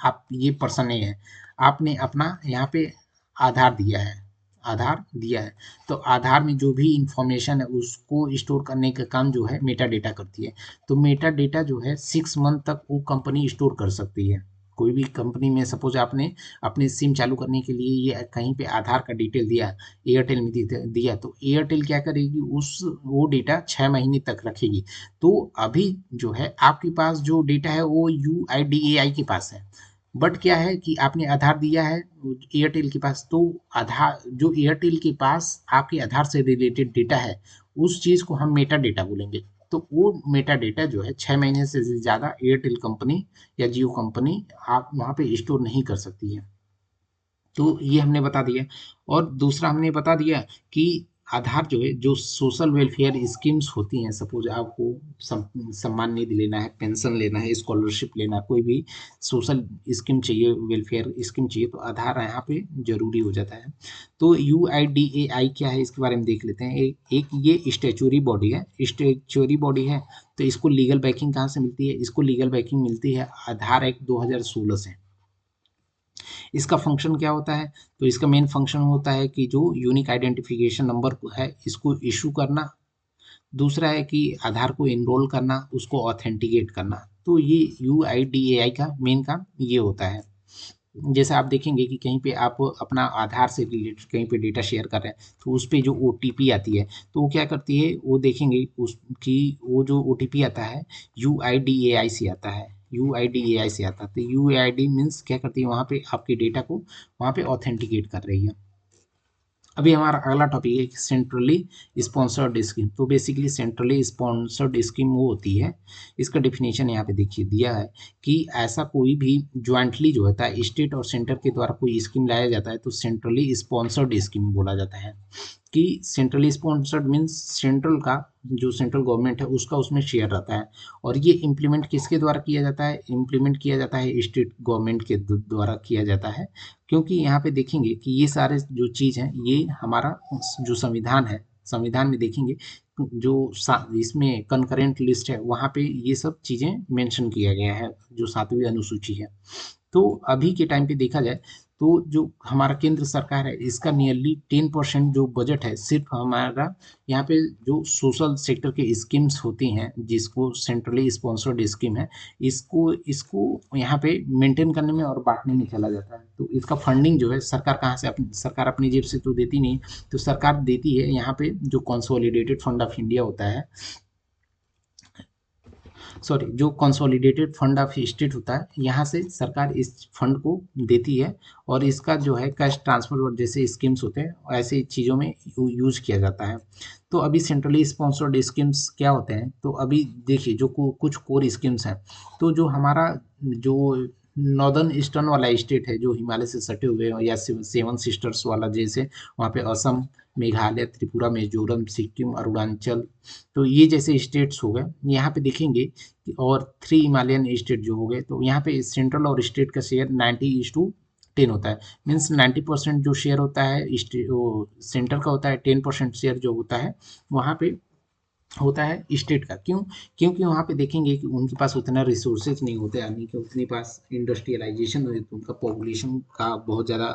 आप ये पर्सन नहीं है, आपने अपना यहाँ पे आधार दिया है, आधार दिया है, तो आधार में जो भी इंफॉर्मेशन है उसको स्टोर करने का काम जो है मेटा डेटा करती है। तो मेटा डेटा जो है 6 मंथ तक वो कंपनी स्टोर कर सकती है। कोई भी कंपनी में सपोज आपने अपनी सिम चालू करने के लिए ये कहीं पे आधार का डिटेल दिया, एयरटेल में दिया, तो एयरटेल क्या करेगी, उस वो डेटा 6 महीने तक रखेगी। तो अभी जो है आपके पास जो डेटा है वो UIDAI के पास है, बट क्या है कि आपने आधार दिया है एयरटेल के पास, तो आधार जो एयरटेल के पास आपके आधार से रिलेटेड डेटा है उस चीज़ को हम मेटा डेटा बोलेंगे। तो वो मेटा डेटा जो है 6 महीने से ज़्यादा एयरटेल कंपनी या जियो कंपनी आप वहाँ पे स्टोर नहीं कर सकती है। तो ये हमने बता दिया। और दूसरा हमने बता दिया कि आधार जो है जो सोशल वेलफेयर स्कीम्स होती हैं, सपोज आपको सम्मान निधि लेना है, पेंशन लेना है, स्कॉलरशिप लेना है, कोई भी सोशल स्कीम चाहिए, वेलफेयर स्कीम चाहिए, तो आधार यहाँ पे जरूरी हो जाता है। तो UIDAI क्या है इसके बारे में देख लेते हैं। एक ये स्टेचुरी बॉडी है, स्टेचुरी बॉडी है। तो इसको लीगल बैकिंग कहाँ से मिलती है, इसको लीगल बैकिंग मिलती है आधार एक्ट 2016 से। इसका फंक्शन क्या होता है, तो इसका मेन फंक्शन होता है कि जो यूनिक आइडेंटिफिकेशन नंबर है इसको इशू करना। दूसरा है कि आधार को इनरोल करना, उसको ऑथेंटिकेट करना। तो ये UIDAI का मेन काम ये होता है। जैसे आप देखेंगे कि कहीं पे आप अपना आधार से रिलेटेड कहीं पे डेटा शेयर कर रहे हैं, तो उस पे जो OTP आती है, तो वो क्या करती है, वो देखेंगे उसकी वो जो OTP आता है UIDAI से आता है, UIDAI से आता है। तो UID मीन्स क्या करती है, वहाँ पे आपके डेटा को वहाँ पे ऑथेंटिकेट कर रही है। अभी हमारा अगला टॉपिक है सेंट्रली स्पॉन्सर्ड स्कीम। तो बेसिकली सेंट्रली स्पॉन्सर्ड स्कीम वो होती है, इसका डेफिनेशन यहाँ पे देखिए दिया है कि ऐसा कोई भी ज्वाइंटली जो होता है स्टेट और सेंटर के द्वारा कोई स्कीम लाया जाता है तो सेंट्रली स्पॉन्सर्ड स्कीम बोला जाता है। कि सेंट्रली स्पॉन्सर्ड मीन्स सेंट्रल का जो सेंट्रल गवर्नमेंट है उसका उसमें शेयर रहता है। और ये इम्प्लीमेंट किसके द्वारा किया जाता है, इम्प्लीमेंट किया जाता है स्टेट गवर्नमेंट के द्वारा किया जाता है। क्योंकि यहाँ पे देखेंगे कि ये सारे जो चीज़ हैं ये हमारा जो संविधान है, संविधान में देखेंगे जो इसमें कंकरेंट लिस्ट है वहाँ पे ये सब चीज़ें मेंशन किया गया है, जो 7वीं अनुसूची है। तो अभी के टाइम पे देखा जाए तो जो हमारा केंद्र सरकार है इसका नियरली 10% जो बजट है सिर्फ हमारा यहाँ पे जो सोशल सेक्टर के स्कीम्स होती हैं जिसको सेंट्रली स्पॉन्सर्ड स्कीम है, इसको इसको यहाँ पे मेंटेन करने में और बांटने में चला जाता है। तो इसका फंडिंग जो है सरकार कहाँ से, सरकार अपनी जेब से तो देती नहीं, तो सरकार देती है यहाँ पे जो कंसोलिडेटेड फंड ऑफ इंडिया होता है, सॉरी जो कंसोलिडेटेड फंड ऑफ स्टेट होता है, यहाँ से सरकार इस फंड को देती है। और इसका जो है कैश ट्रांसफर जैसे स्कीम्स होते हैं ऐसी चीज़ों में यूज किया जाता है। तो अभी सेंट्रली स्पॉन्सर्ड स्कीम्स क्या होते हैं, तो अभी देखिए जो कुछ कोर स्कीम्स हैं, तो जो हमारा जो नॉर्दर्न ईस्टर्न वाला स्टेट है जो हिमालय से सटे हुए हैं या सेवन सिस्टर्स वाला, जैसे वहाँ पे असम, मेघालय, त्रिपुरा, मिजोरम, सिक्किम, अरुणाचल, तो ये जैसे स्टेट्स हो गए यहाँ पे देखेंगे और 3 हिमालयन स्टेट जो हो गए, तो यहाँ पे सेंट्रल और स्टेट का शेयर 90:10 होता है। मीन्स 90% जो शेयर होता है सेंटर का होता है, 10% शेयर जो होता है वहाँ पे होता है स्टेट का। क्यों, क्योंकि वहाँ पे देखेंगे कि उनके पास उतना रिसोर्सेज नहीं होते, यानी कि उनके पास इंडस्ट्रियलाइजेशन उनका पॉपुलेशन का बहुत ज़्यादा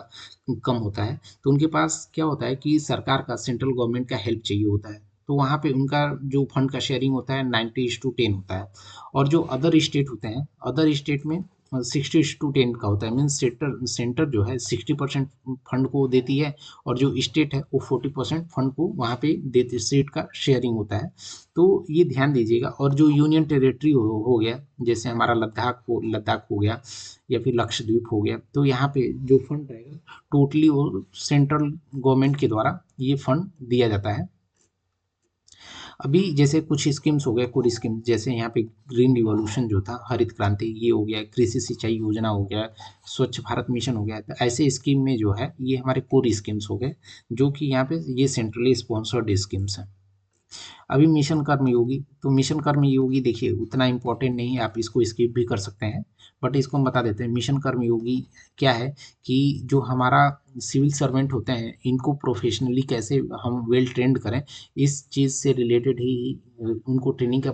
कम होता है। तो उनके पास क्या होता है कि सरकार का, सेंट्रल गवर्नमेंट का हेल्प चाहिए होता है, तो वहाँ पे उनका जो फंड का शेयरिंग होता है 90:10 होता है। और जो अदर स्टेट होते हैं, अदर स्टेट में 60:10 का होता है। मीन्स सेंटर सेंटर जो है 60% फंड को देती है और जो स्टेट है वो 40% फंड को वहाँ पे देती, स्टेट का शेयरिंग होता है। तो ये ध्यान दीजिएगा। और जो यूनियन टेरिटरी हो गया, जैसे हमारा लद्दाख हो गया या फिर लक्षद्वीप हो गया, तो यहाँ पे जो फंड रहेगा टोटली वो सेंट्रल गवर्नमेंट के द्वारा ये फंड दिया जाता है। अभी जैसे कुछ स्कीम्स हो गए, कोर स्कीम, जैसे यहाँ पे ग्रीन रिवॉल्यूशन जो था, हरित क्रांति ये हो गया, कृषि सिंचाई योजना हो गया, स्वच्छ भारत मिशन हो गया। तो ऐसे स्कीम में जो है ये हमारे कोर स्कीम्स हो गए, जो कि यहाँ पे ये सेंट्रली स्पॉन्सर्ड स्कीम्स हैं। अभी मिशन कर्मयोगी, तो मिशन कर्मयोगी देखिए उतना इम्पोर्टेंट नहीं है, आप इसको स्किप भी कर सकते हैं, बट इसको हम बता देते हैं। मिशन कर्मयोगी क्या है कि जो हमारा सिविल सर्वेंट होते हैं इनको प्रोफेशनली कैसे हम वेल ट्रेंड करें, इस चीज़ से रिलेटेड ही उनको ट्रेनिंग का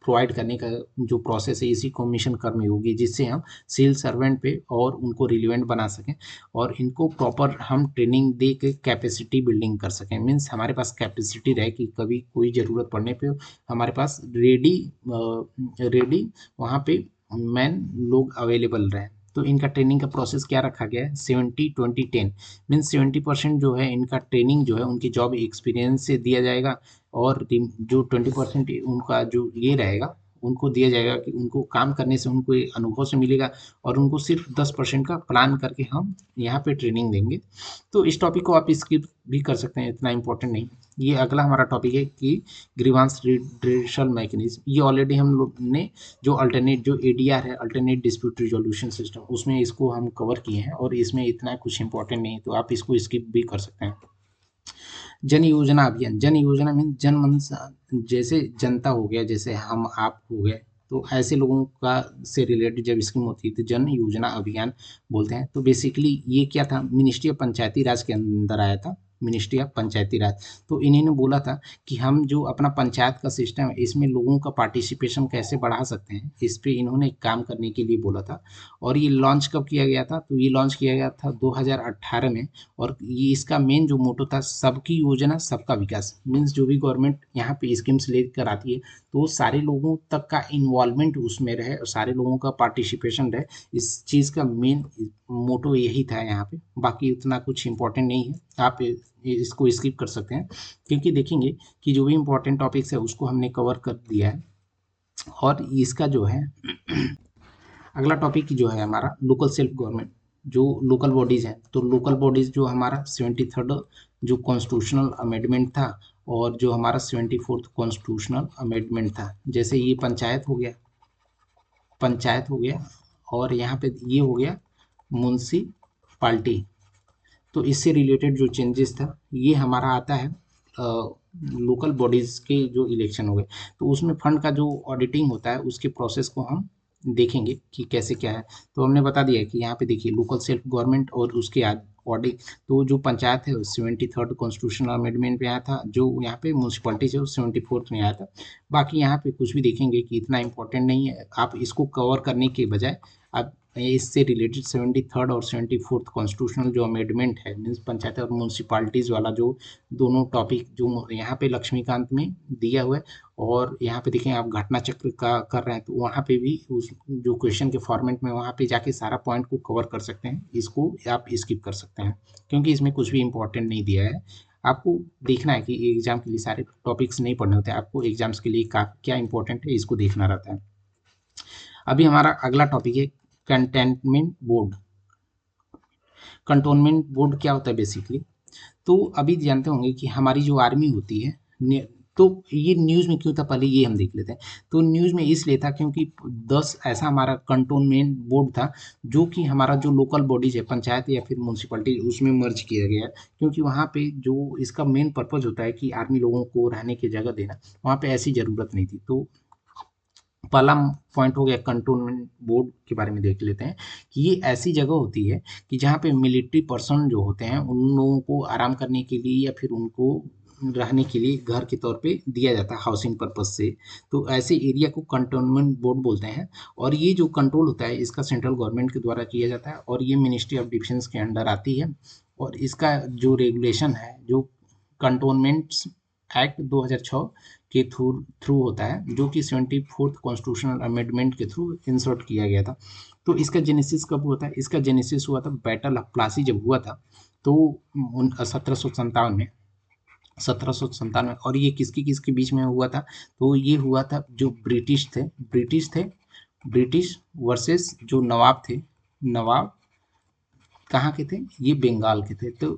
प्रोवाइड करने का जो प्रोसेस है, इसी को मिशन कर्मयोगी, जिससे हम सिविल सर्वेंट पे और उनको रिलेवेंट बना सकें और इनको प्रॉपर हम ट्रेनिंग दे के कैपेसिटी बिल्डिंग कर सकें। मीन्स हमारे पास कैपेसिटी रहे कि कभी कोई ज़रूरत पड़ने पे हमारे पास रेडी वहाँ पे मैन लोग अवेलेबल रहे। तो इनका ट्रेनिंग का प्रोसेस क्या रखा गया है, 70-20-10। मीन्स 70% जो है इनका ट्रेनिंग जो है उनकी जॉब एक्सपीरियंस से दिया जाएगा, और जो 20% उनका जो ये रहेगा उनको दिया जाएगा कि उनको काम करने से उनको ये अनुभव से मिलेगा, और उनको सिर्फ 10% का प्लान करके हम यहाँ पे ट्रेनिंग देंगे। तो इस टॉपिक को आप स्किप भी कर सकते हैं, इतना इंपॉर्टेंट नहीं। ये अगला हमारा टॉपिक है कि ग्रीवांस रिड्रेसल मैकेनिज्म। ये ऑलरेडी हम लोग ने जो अल्टरनेट जो एडीआर है, अल्टरनेट डिस्प्यूट रिजोल्यूशन सिस्टम, उसमें इसको हम कवर किए हैं और इसमें इतना कुछ इंपॉर्टेंट नहीं, तो आप इसको स्किप भी कर सकते हैं। जन योजना अभियान, जन योजना मीन जन मन जैसे जनता हो गया, जैसे हम आप हो गए, तो ऐसे लोगों का से रिलेटेड जब स्कीम होती है तो जन योजना अभियान बोलते हैं। तो बेसिकली ये क्या था, मिनिस्ट्री ऑफ पंचायती राज के अंदर आया था, मिनिस्ट्री ऑफ पंचायती राज। तो इन्होंने बोला था कि हम जो अपना पंचायत का सिस्टम है इसमें लोगों का पार्टिसिपेशन कैसे बढ़ा सकते हैं, इस पे इन्होंने काम करने के लिए बोला था। और ये लॉन्च कब किया गया था, तो ये लॉन्च किया गया था 2018 में। और ये इसका मेन जो मोटो था, सबकी योजना सबका विकास। मीन्स जो भी गवर्नमेंट यहाँ पे स्कीम्स लेकर आती है तो वो सारे लोगों तक का इन्वॉल्वमेंट उसमें रहे और सारे लोगों का पार्टिसिपेशन रहे, इस चीज़ का मेन मोटो यही था यहाँ पे। बाकी उतना कुछ इम्पोर्टेंट नहीं है, आप इसको स्किप कर सकते हैं, क्योंकि देखेंगे कि जो भी इम्पोर्टेंट टॉपिक्स है उसको हमने कवर कर दिया है। और इसका जो है अगला टॉपिक जो है हमारा लोकल सेल्फ गवर्नमेंट, जो लोकल बॉडीज़ हैं। तो लोकल बॉडीज़ जो हमारा 73rd जो कॉन्स्टिट्यूशनल अमेंडमेंट था, और जो हमारा 74th कॉन्स्टिट्यूशनल अमेंडमेंट था। जैसे ये पंचायत हो गया, और यहाँ पे ये हो गया म्यूनसिपाल्टी। तो इससे रिलेटेड जो चेंजेस था ये हमारा आता है लोकल बॉडीज़ के जो इलेक्शन हो गए, तो उसमें फंड का जो ऑडिटिंग होता है उसके प्रोसेस को हम देखेंगे कि कैसे क्या है। तो हमने बता दिया कि यहाँ पे देखिए लोकल सेल्फ गवर्नमेंट और उसके ऑडिट। तो जो पंचायत है 73rd कॉन्स्टिट्यूशनल अमेंडमेंट में आया था, जो यहाँ पे म्यूनसिपलिटी है वो 74th में आया था। बाकी यहाँ पे कुछ भी देखेंगे कि इतना इंपॉर्टेंट नहीं है, आप इसको कवर करने के बजाय आप इससे रिलेटेड 73rd और 74th कॉन्स्टिट्यूशनल जो अमेंडमेंट है, मीन्स पंचायत और म्यूनसिपालिटीज़ वाला जो दोनों टॉपिक जो यहाँ पे लक्ष्मीकांत में दिया हुआ है, और यहाँ पे देखें आप घटना चक्र का कर रहे हैं तो वहाँ पे भी उस जो क्वेश्चन के फॉर्मेट में वहाँ पे जाके सारा पॉइंट को कवर कर सकते हैं, इसको आप स्किप कर सकते हैं क्योंकि इसमें कुछ भी इंपॉर्टेंट नहीं दिया है। आपको देखना है कि एग्जाम के लिए सारे टॉपिक्स नहीं पढ़ने होते, आपको एग्जाम्स के लिए क्या इंपॉर्टेंट है इसको देखना रहता है। अभी हमारा अगला टॉपिक है कंटेनमेंट बोर्ड। कंटोनमेंट बोर्ड क्या होता है बेसिकली, तो अभी जानते होंगे कि हमारी जो आर्मी होती है तो ये न्यूज़ में क्यों था, पहले ये हम देख लेते हैं। तो न्यूज़ में इसलिए था क्योंकि 10 ऐसा हमारा कंटोनमेंट बोर्ड था जो कि हमारा जो लोकल बॉडीज है, पंचायत या फिर म्यूनसिपलिटी, उसमें मर्ज किया गया है। क्योंकि वहाँ पे जो इसका मेन पर्पज होता है कि आर्मी लोगों को रहने की जगह देना, वहाँ पे ऐसी ज़रूरत नहीं थी। तो पहला पॉइंट हो गया कंटोनमेंट बोर्ड के बारे में देख लेते हैं कि ये ऐसी जगह होती है कि जहाँ पे मिलिट्री पर्सन जो होते हैं उन लोगों को आराम करने के लिए या फिर उनको रहने के लिए घर के तौर पे दिया जाता है हाउसिंग पर्पज से। तो ऐसे एरिया को कंटोनमेंट बोर्ड बोलते हैं। और ये जो कंट्रोल होता है इसका सेंट्रल गवर्नमेंट के द्वारा किया जाता है, और ये मिनिस्ट्री ऑफ डिफेंस के अंडर आती है। और इसका जो रेगुलेशन है, जो कंटोनमेंट्स एक्ट 2006 के थ्रू होता है, जो कि 74th कॉन्स्टिट्यूशनल अमेंडमेंट के थ्रू इंसर्ट किया गया था। तो इसका जेनेसिस कब हुआ था, इसका जेनेसिस हुआ था बैटल ऑफ प्लासी जब हुआ था, तो 1797 और ये किसके किसके बीच में हुआ था, तो ये हुआ था जो ब्रिटिश वर्सेस जो नवाब थे, नवाब कहाँ के थे, ये बंगाल के थे। तो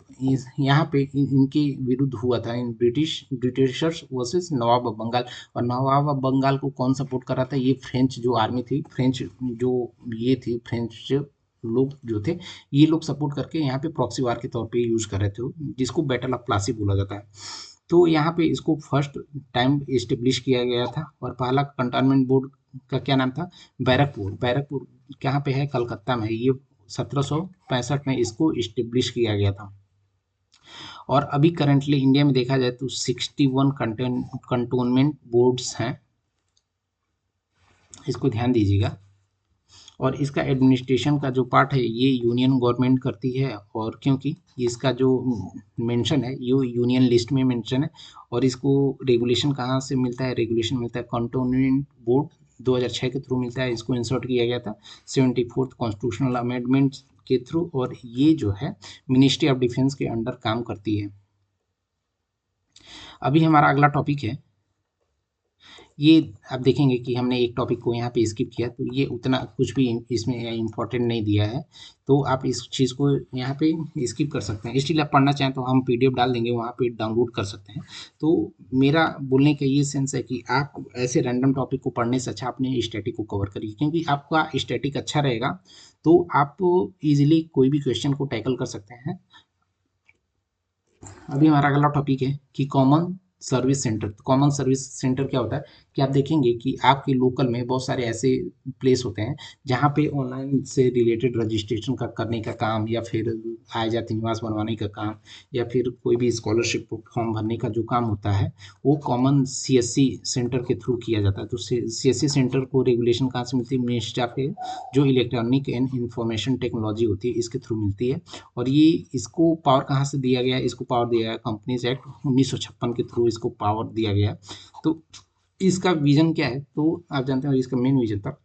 यहाँ पे इनके विरुद्ध हुआ था, इन Britishers versus Nawab of Bengal. और नवाब ऑफ बंगाल को कौन सपोर्ट कर रहा था, ये फ्रेंच जो आर्मी थी, फ्रेंच जो ये थी, फ्रेंच लोग जो थे, ये लोग सपोर्ट करके यहाँ पे प्रॉक्सी वार के तौर पे यूज कर रहे थे, जिसको बैटल ऑफ प्लासी बोला जाता है। तो यहाँ पे इसको फर्स्ट टाइम इस्टेब्लिश किया गया था। और पहला कंटोनमेंट बोर्ड का क्या नाम था, बैरकपुर। बैरकपुर कहाँ पे है, कलकत्ता में है। ये 1765 में इसको इस्टेब्लिश किया गया था। और अभी करंटली इंडिया में देखा जाए तो 61 कंटोनमेंट बोर्ड्स हैं, इसको ध्यान दीजिएगा। और इसका एडमिनिस्ट्रेशन का जो पार्ट है ये यूनियन गवर्नमेंट करती है, और क्योंकि इसका जो मेंशन है ये यूनियन लिस्ट में मेंशन है। और इसको रेगुलेशन कहाँ से मिलता है, रेगुलेशन मिलता है कंटोनमेंट बोर्ड 2006 के थ्रू मिलता है। इसको इंसर्ट किया गया था 74th कॉन्स्टिट्यूशनल अमेंडमेंट के थ्रू, और ये जो है मिनिस्ट्री ऑफ डिफेंस के अंडर काम करती है। अभी हमारा अगला टॉपिक है, ये आप देखेंगे कि हमने एक टॉपिक को यहाँ पे स्किप किया, तो ये उतना कुछ भी इसमें इम्पोर्टेंट नहीं दिया है, तो आप इस चीज़ को यहाँ पे स्किप कर सकते हैं। इसलिए आप पढ़ना चाहें तो हम पीडीएफ डाल देंगे, वहाँ पे डाउनलोड कर सकते हैं। तो मेरा बोलने का ये सेंस है कि आप ऐसे रैंडम टॉपिक को पढ़ने से अच्छा अपने स्टैटिक को कवर करिए, क्योंकि आपका स्टैटिक अच्छा रहेगा तो आप ईजिली कोई भी क्वेश्चन को टैकल कर सकते हैं। अभी हमारा अगला टॉपिक है कि common service centre. Common service centre क्या होता है कि आप देखेंगे कि आपके लोकल में बहुत सारे ऐसे प्लेस होते हैं जहाँ पे ऑनलाइन से रिलेटेड रजिस्ट्रेशन का करने का काम, या फिर आय जाति निवास बनवाने का काम, या फिर कोई भी स्कॉलरशिप फॉर्म भरने का जो काम होता है वो कॉमन सीएससी सेंटर के थ्रू किया जाता है। तो सीएससी सेंटर को रेगुलेशन कहाँ से मिलती है, मिनिस्ट्री ऑफ जो इलेक्ट्रॉनिक एंड इंफॉर्मेशन टेक्नोलॉजी होती है इसके थ्रू मिलती है। और ये इसको पावर कहाँ से दिया गया है, इसको पावर दिया गया कंपनीज एक्ट 1956 के थ्रू इसको पावर दिया गया। तो इसका विजन क्या है, तो आप जानते हैं इसका मेन विजन था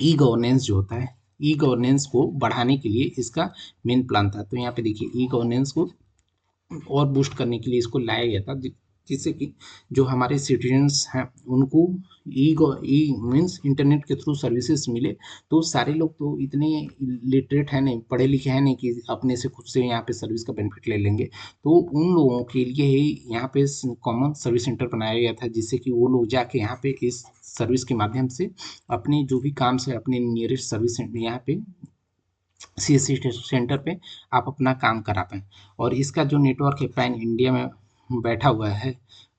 ई गवर्नेंस जो होता है, ई गवर्नेंस को बढ़ाने के लिए इसका मेन प्लान था। तो यहाँ पे देखिए ई गवर्नेंस को और बूस्ट करने के लिए इसको लाया गया था, जिससे कि जो हमारे सिटीजन्स हैं उनको ई मीन्स इंटरनेट के थ्रू सर्विसेज मिले। तो सारे लोग तो इतने लिटरेट है नहीं, पढ़े लिखे हैं नहीं कि अपने से खुद से यहाँ पे सर्विस का बेनिफिट ले लेंगे। तो उन लोगों के लिए ही यहाँ पे कॉमन सर्विस सेंटर बनाया गया था, जिससे कि वो लोग जाके यहाँ पे इस सर्विस के माध्यम से अपने जो भी काम से अपने नियरेस्ट सर्विस सेंटर यहाँ पे सीएससी सेंटर पे आप अपना काम करा पाएँ। और इसका जो नेटवर्क है पैन इंडिया में बैठा हुआ है,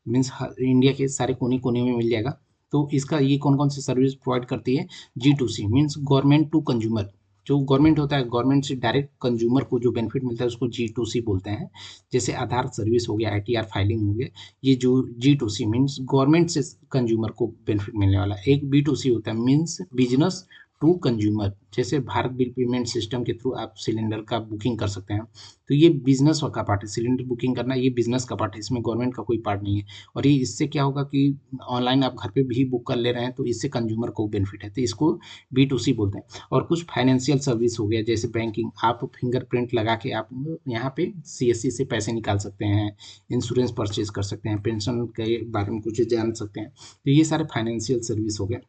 मीन्स इंडिया के सारे कोने कोने में मिल जाएगा। तो इसका ये कौन कौन सी सर्विस प्रोवाइड करती है, G2C means government to consumer. जो गवर्नमेंट होता है, गवर्नमेंट से डायरेक्ट कंज्यूमर को जो बेनिफिट मिलता है उसको G2C बोलते हैं। जैसे आधार सर्विस हो गया, ITR फाइलिंग हो गया, ये जो G2C मीन्स गवर्नमेंट से कंज्यूमर को बेनिफिट मिलने वाला। एक B2C होता है मीन्स बिजनेस टू कंज्यूमर, जैसे भारत बिल पेमेंट सिस्टम के थ्रू आप सिलेंडर का बुकिंग कर सकते हैं। तो ये बिजनेस का पार्ट है, सिलेंडर बुकिंग करना ये बिजनेस का पार्ट है, इसमें गवर्नमेंट का कोई पार्ट नहीं है। और ये इससे क्या होगा कि ऑनलाइन आप घर पे भी बुक कर ले रहे हैं, तो इससे कंज्यूमर को बेनिफिट है, तो इसको B2C बोलते हैं। और कुछ फाइनेंशियल सर्विस हो गया, जैसे बैंकिंग, आप फिंगरप्रिंट लगा के आप यहाँ पे CSC से पैसे निकाल सकते हैं, इंश्योरेंस परचेज कर सकते हैं, पेंशन के बारे में कुछ जान सकते हैं। तो ये सारे फाइनेंशियल सर्विस हो गए।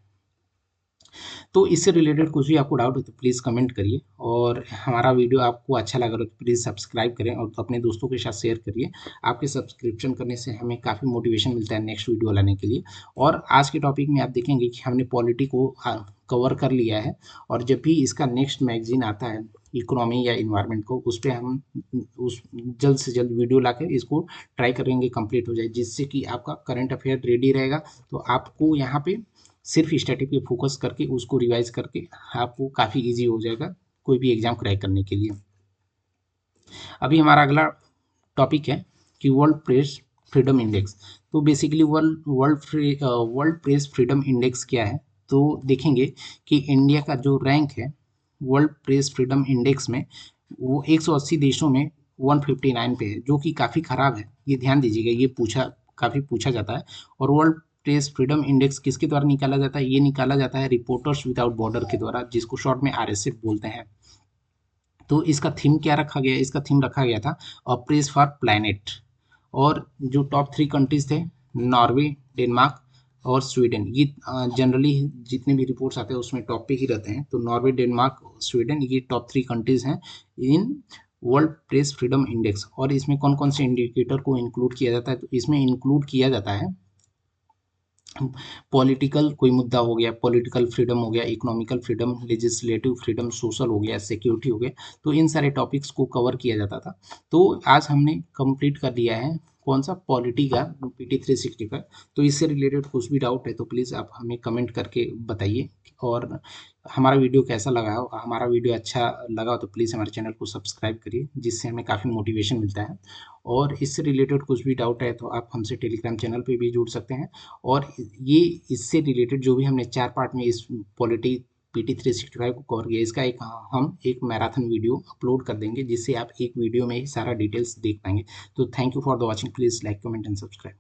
तो इससे रिलेटेड कुछ भी आपको डाउट हो तो प्लीज़ कमेंट करिए, और हमारा वीडियो आपको अच्छा लगा तो प्लीज़ सब्सक्राइब करें और अपने दोस्तों के साथ शेयर करिए। आपके सब्सक्रिप्शन करने से हमें काफ़ी मोटिवेशन मिलता है नेक्स्ट वीडियो लाने के लिए। और आज के टॉपिक में आप देखेंगे कि हमने पॉलिटी को कवर कर लिया है, और जब भी इसका नेक्स्ट मैगजीन आता है इकोनॉमी या इन्वायरमेंट को, उस पर हम उस जल्द से जल्द वीडियो लाकर इसको ट्राई करेंगे कंप्लीट हो जाए, जिससे कि आपका करंट अफेयर रेडी रहेगा। तो आपको यहाँ पे सिर्फ स्टैटिक पे फोकस करके उसको रिवाइज करके आपको काफ़ी इजी हो जाएगा कोई भी एग्जाम क्रैक करने के लिए। अभी हमारा अगला टॉपिक है कि वर्ल्ड प्रेस फ्रीडम इंडेक्स। तो basically world press freedom index क्या है, तो देखेंगे कि इंडिया का जो रैंक है वर्ल्ड प्रेस फ्रीडम इंडेक्स में, वो 180 देशों में 159 पे है, जो कि काफ़ी ख़राब है। ये ध्यान दीजिएगा, ये काफ़ी पूछा जाता है। और वर्ल्ड प्रेस फ्रीडम इंडेक्स किसके द्वारा निकाला जाता है, ये निकाला जाता है रिपोर्टर्स विदाउट बॉर्डर के द्वारा, जिसको शॉर्ट में RSF बोलते हैं। तो इसका थीम क्या रखा गया, इसका थीम रखा गया था अ प्रेस फॉर प्लैनेट। और जो टॉप 3 कंट्रीज थे, नॉर्वे, डेनमार्क, और स्वीडन। ये जनरली जितने भी रिपोर्ट्स आते हैं उसमें टॉप पे ही रहते हैं। तो नॉर्वे, डेनमार्क, स्वीडन ये टॉप 3 कंट्रीज हैं in world press freedom index. और इसमें कौन कौन से इंडिकेटर को इंक्लूड किया जाता है, तो इसमें इंक्लूड किया जाता है पॉलिटिकल कोई मुद्दा हो गया, पॉलिटिकल फ्रीडम हो गया, economical freedom, legislative freedom, social हो गया, सिक्योरिटी हो गया। तो इन सारे टॉपिक्स को कवर किया जाता था। तो आज हमने कंप्लीट कर लिया है कौन सा, पॉलिटी का पीटी 365। तो इससे रिलेटेड कुछ भी डाउट है तो प्लीज़ आप हमें कमेंट करके बताइए। और हमारा वीडियो कैसा लगा हो, हमारा वीडियो अच्छा लगा हो तो प्लीज़ हमारे चैनल को सब्सक्राइब करिए, जिससे हमें काफ़ी मोटिवेशन मिलता है। और इससे रिलेटेड कुछ भी डाउट है तो आप हमसे टेलीग्राम चैनल पे भी जुड़ सकते हैं। और ये इससे रिलेटेड जो भी हमने 4 पार्ट में इस पॉलिटी पीटी 365 को कवर किया, इसका हम एक मैराथन वीडियो अपलोड कर देंगे, जिससे आप एक वीडियो में ही सारा डिटेल्स देख पाएंगे। तो thank you for the watching, please like, comment and subscribe.